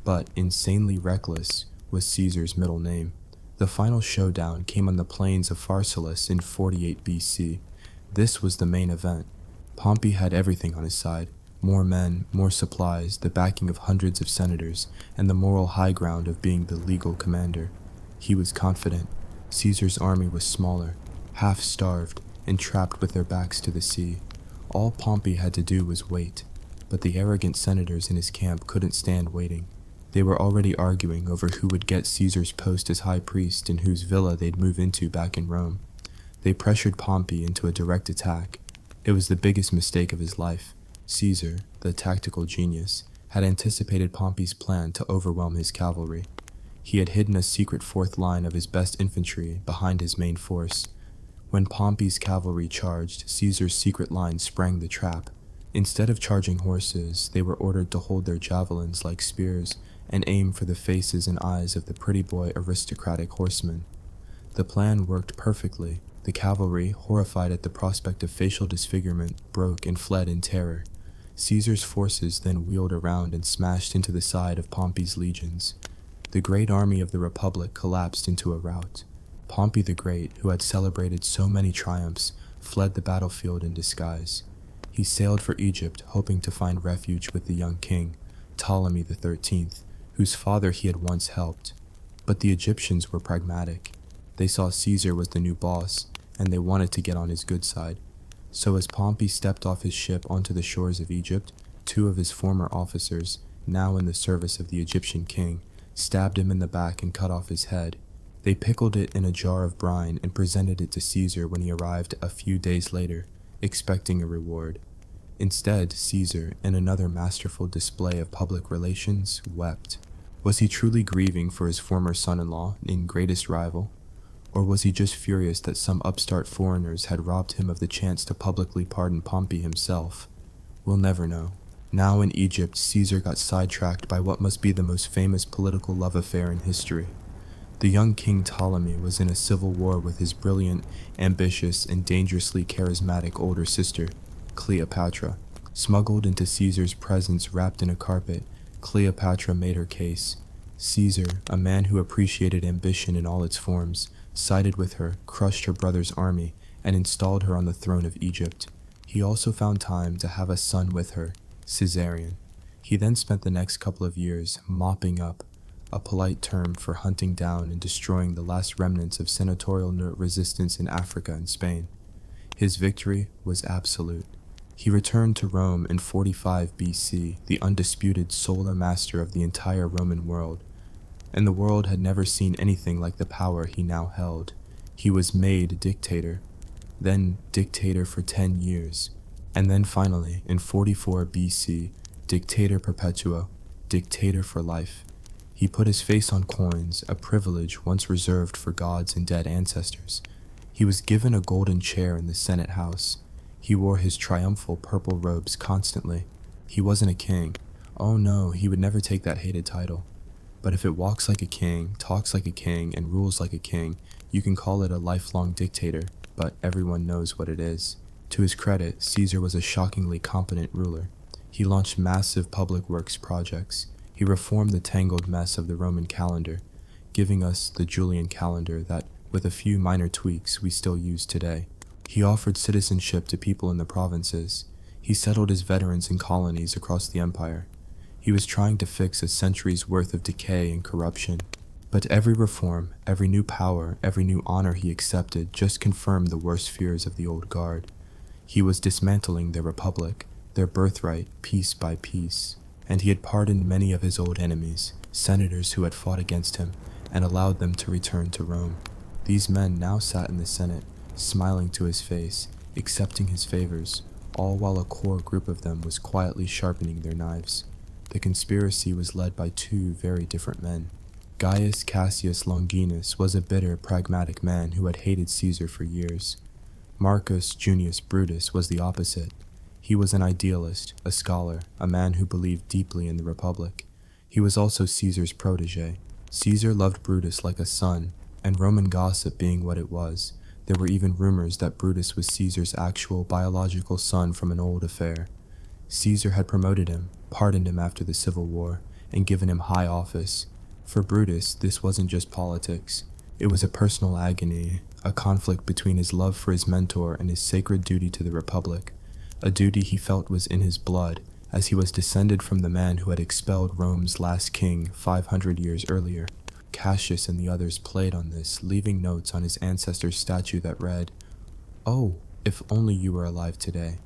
But insanely reckless was Caesar's middle name. The final showdown came on the plains of Pharsalus in 48 BC. This was the main event. Pompey had everything on his side. More men, more supplies, the backing of hundreds of senators, and the moral high ground of being the legal commander. He was confident. Caesar's army was smaller, half-starved, and trapped with their backs to the sea. All Pompey had to do was wait, but the arrogant senators in his camp couldn't stand waiting. They were already arguing over who would get Caesar's post as high priest and whose villa they'd move into back in Rome. They pressured Pompey into a direct attack. It was the biggest mistake of his life. Caesar, the tactical genius, had anticipated Pompey's plan to overwhelm his cavalry. He had hidden a secret fourth line of his best infantry behind his main force. When Pompey's cavalry charged, Caesar's secret line sprang the trap. Instead of charging horses, they were ordered to hold their javelins like spears and aim for the faces and eyes of the pretty boy aristocratic horsemen. The plan worked perfectly. The cavalry, horrified at the prospect of facial disfigurement, broke and fled in terror. Caesar's forces then wheeled around and smashed into the side of Pompey's legions. The great army of the Republic collapsed into a rout. Pompey the Great, who had celebrated so many triumphs, fled the battlefield in disguise. He sailed for Egypt, hoping to find refuge with the young king, Ptolemy the 13th, whose father he had once helped. But the Egyptians were pragmatic. They saw Caesar was the new boss, and they wanted to get on his good side. So as Pompey stepped off his ship onto the shores of Egypt, two of his former officers, now in the service of the Egyptian king, stabbed him in the back and cut off his head. They pickled it in a jar of brine and presented it to Caesar when he arrived a few days later, expecting a reward. Instead, Caesar, in another masterful display of public relations, wept. Was he truly grieving for his former son-in-law and greatest rival? Or was he just furious that some upstart foreigners had robbed him of the chance to publicly pardon Pompey himself? We'll never know. Now in Egypt, Caesar got sidetracked by what must be the most famous political love affair in history. The young King Ptolemy was in a civil war with his brilliant, ambitious, and dangerously charismatic older sister, Cleopatra. Smuggled into Caesar's presence wrapped in a carpet, Cleopatra made her case. Caesar, a man who appreciated ambition in all its forms, sided with her, crushed her brother's army, and installed her on the throne of Egypt. He also found time to have a son with her, Caesarion. He then spent the next couple of years mopping up, a polite term for hunting down and destroying the last remnants of senatorial resistance in Africa and Spain. His victory was absolute. He returned to Rome in 45 BC, the undisputed sole master of the entire Roman world, and the world had never seen anything like the power he now held. He was made dictator, then dictator for 10 years, and then finally, in 44 BC, dictator perpetuo, dictator for life. He put his face on coins, a privilege once reserved for gods and dead ancestors. He was given a golden chair in the Senate House. He wore his triumphal purple robes constantly. He wasn't a king. Oh no, he would never take that hated title. But if it walks like a king, talks like a king, and rules like a king, you can call it a lifelong dictator, but everyone knows what it is. To his credit, Caesar was a shockingly competent ruler. He launched massive public works projects. He reformed the tangled mess of the Roman calendar, giving us the Julian calendar that, with a few minor tweaks, we still use today. He offered citizenship to people in the provinces. He settled his veterans in colonies across the empire. He was trying to fix a century's worth of decay and corruption. But every reform, every new power, every new honor he accepted just confirmed the worst fears of the old guard. He was dismantling their republic, their birthright, piece by piece. And he had pardoned many of his old enemies, senators who had fought against him, and allowed them to return to Rome. These men now sat in the Senate, smiling to his face, accepting his favors, all while a core group of them was quietly sharpening their knives. The conspiracy was led by two very different men. Gaius Cassius Longinus was a bitter, pragmatic man who had hated Caesar for years. Marcus Junius Brutus was the opposite. He was an idealist, a scholar, a man who believed deeply in the Republic. He was also Caesar's protege. Caesar loved Brutus like a son, and Roman gossip being what it was, there were even rumors that Brutus was Caesar's actual biological son from an old affair. Caesar had promoted him, pardoned him after the Civil War, and given him high office. For Brutus, this wasn't just politics. It was a personal agony, a conflict between his love for his mentor and his sacred duty to the Republic. A duty he felt was in his blood, as he was descended from the man who had expelled Rome's last king 500 years earlier. Cassius and the others played on this, leaving notes on his ancestor's statue that read, "Oh, if only you were alive today."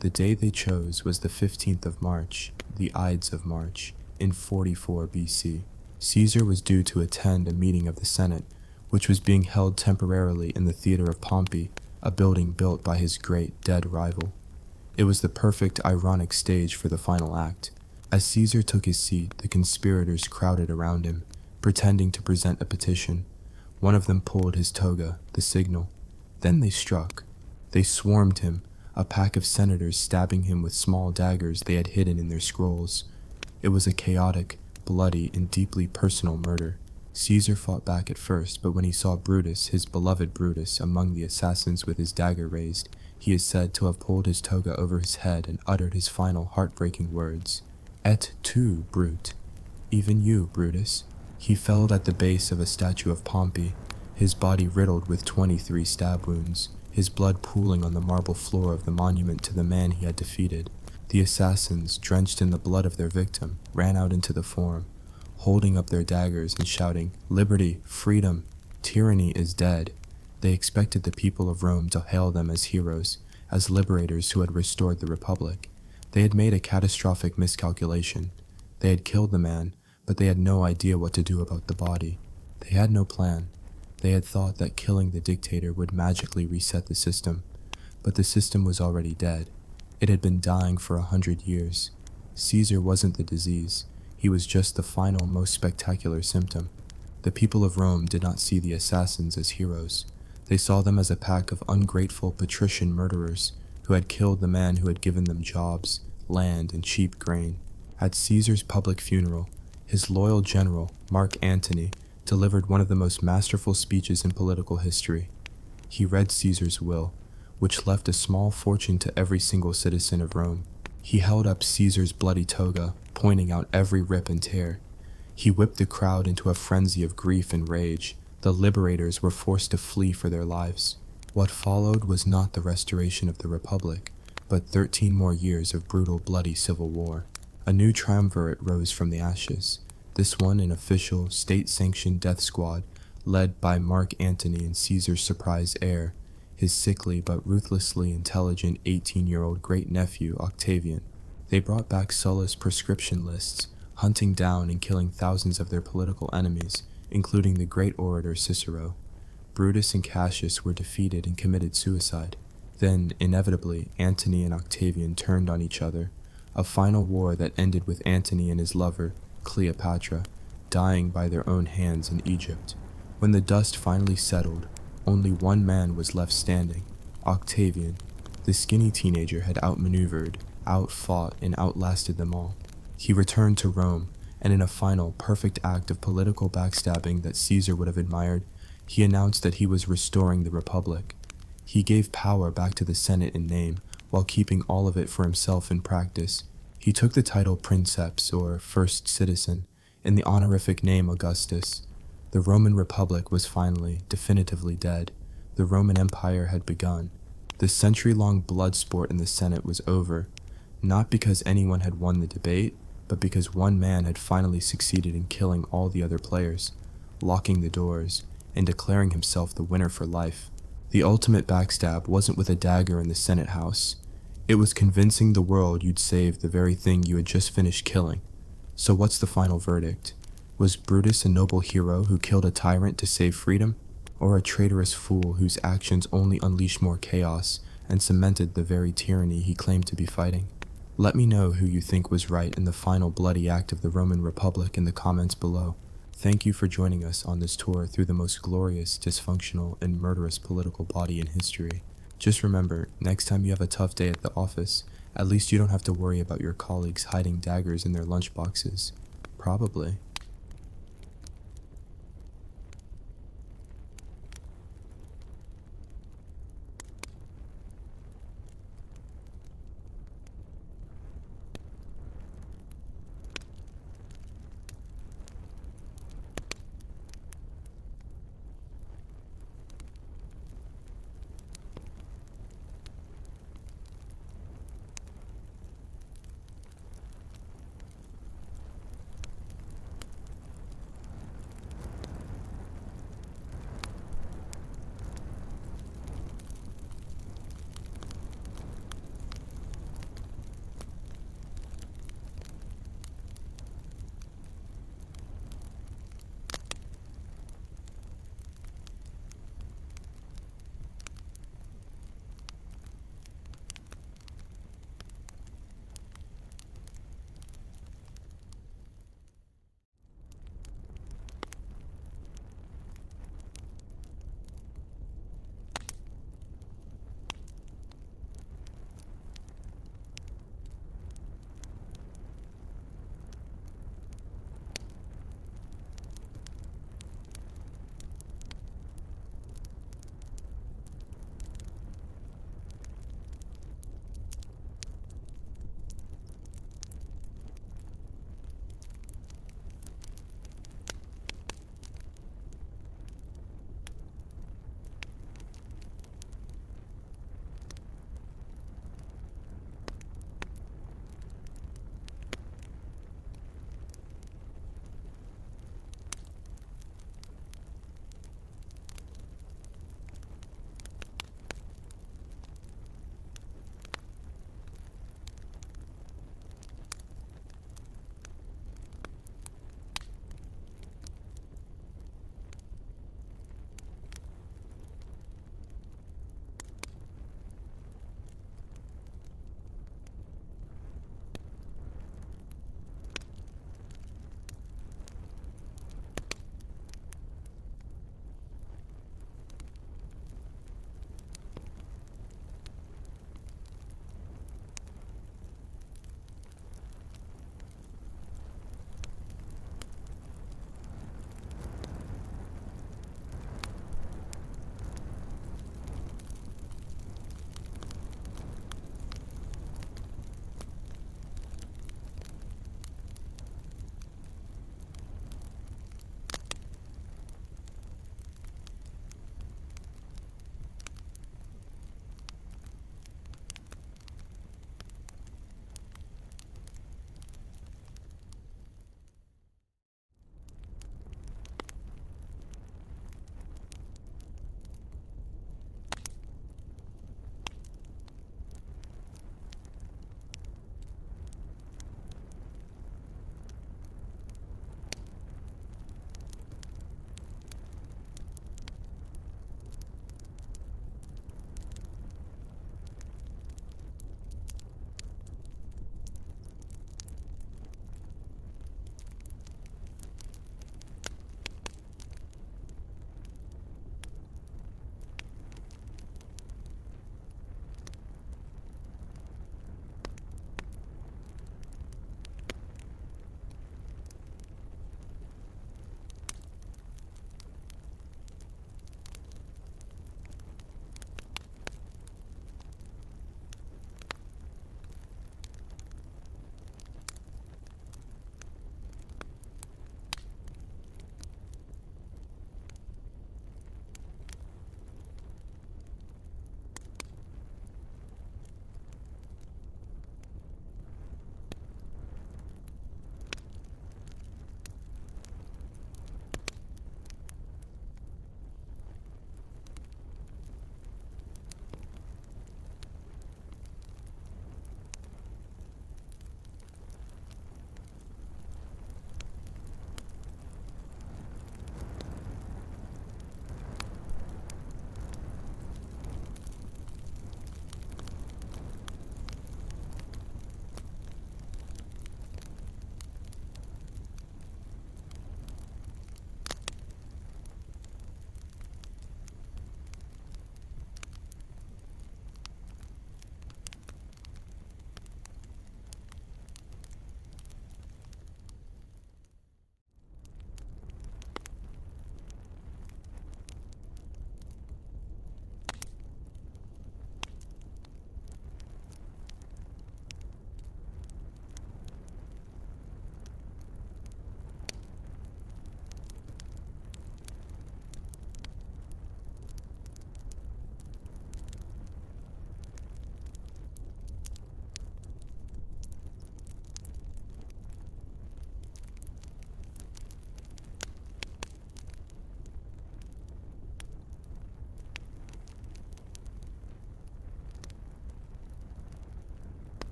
The day they chose was the 15th of March, the Ides of March, in 44 BC. Caesar was due to attend a meeting of the Senate, which was being held temporarily in the Theater of Pompey, a building built by his great dead rival. It was the perfect ironic stage for the final act. As Caesar took his seat, the conspirators crowded around him, pretending to present a petition. One of them pulled his toga, the signal. Then they struck. They swarmed him, a pack of senators stabbing him with small daggers they had hidden in their scrolls. It was a chaotic, bloody, and deeply personal murder. Caesar fought back at first, but when he saw Brutus, his beloved Brutus, among the assassins with his dagger raised, he is said to have pulled his toga over his head and uttered his final heartbreaking words. "Et tu, Brute? Even you, Brutus?" He fell at the base of a statue of Pompey, his body riddled with 23 stab wounds, his blood pooling on the marble floor of the monument to the man he had defeated. The assassins, drenched in the blood of their victim, ran out into the Forum, holding up their daggers and shouting, "Liberty, freedom, tyranny is dead." They expected the people of Rome to hail them as heroes, as liberators who had restored the Republic. They had made a catastrophic miscalculation. They had killed the man, but they had no idea what to do about the body. They had no plan. They had thought that killing the dictator would magically reset the system, but the system was already dead. It had been dying for 100 years. Caesar wasn't the disease. He was just the final, most spectacular symptom. The people of Rome did not see the assassins as heroes. They saw them as a pack of ungrateful patrician murderers who had killed the man who had given them jobs, land, and cheap grain. At Caesar's public funeral, his loyal general, Mark Antony, delivered one of the most masterful speeches in political history. He read Caesar's will, which left a small fortune to every single citizen of Rome. He held up Caesar's bloody toga, pointing out every rip and tear. He whipped the crowd into a frenzy of grief and rage. The liberators were forced to flee for their lives. What followed was not the restoration of the Republic, but 13 more years of brutal, bloody civil war. A new triumvirate rose from the ashes, this one an official, state-sanctioned death squad led by Mark Antony and Caesar's surprise heir, his sickly but ruthlessly intelligent 18-year-old great-nephew Octavian. They brought back Sulla's prescription lists, hunting down and killing thousands of their political enemies, including the great orator Cicero. Brutus and Cassius were defeated and committed suicide. Then, inevitably, Antony and Octavian turned on each other, a final war that ended with Antony and his lover, Cleopatra, dying by their own hands in Egypt. When the dust finally settled, only one man was left standing, Octavian. The skinny teenager had outmaneuvered, outfought, and outlasted them all. He returned to Rome, and in a final, perfect act of political backstabbing that Caesar would have admired, he announced that he was restoring the Republic. He gave power back to the Senate in name, while keeping all of it for himself in practice. He took the title Princeps, or First Citizen, in the honorific name Augustus. The Roman Republic was finally, definitively dead. The Roman Empire had begun. The century-long blood sport in the Senate was over, not because anyone had won the debate, but because one man had finally succeeded in killing all the other players, locking the doors, and declaring himself the winner for life. The ultimate backstab wasn't with a dagger in the Senate House. It was convincing the world you'd saved the very thing you had just finished killing. So what's the final verdict? Was Brutus a noble hero who killed a tyrant to save freedom, or a traitorous fool whose actions only unleashed more chaos and cemented the very tyranny he claimed to be fighting? Let me know who you think was right in the final bloody act of the Roman Republic in the comments below. Thank you for joining us on this tour through the most glorious, dysfunctional, and murderous political body in history. Just remember, next time you have a tough day at the office, at least you don't have to worry about your colleagues hiding daggers in their lunchboxes. Probably.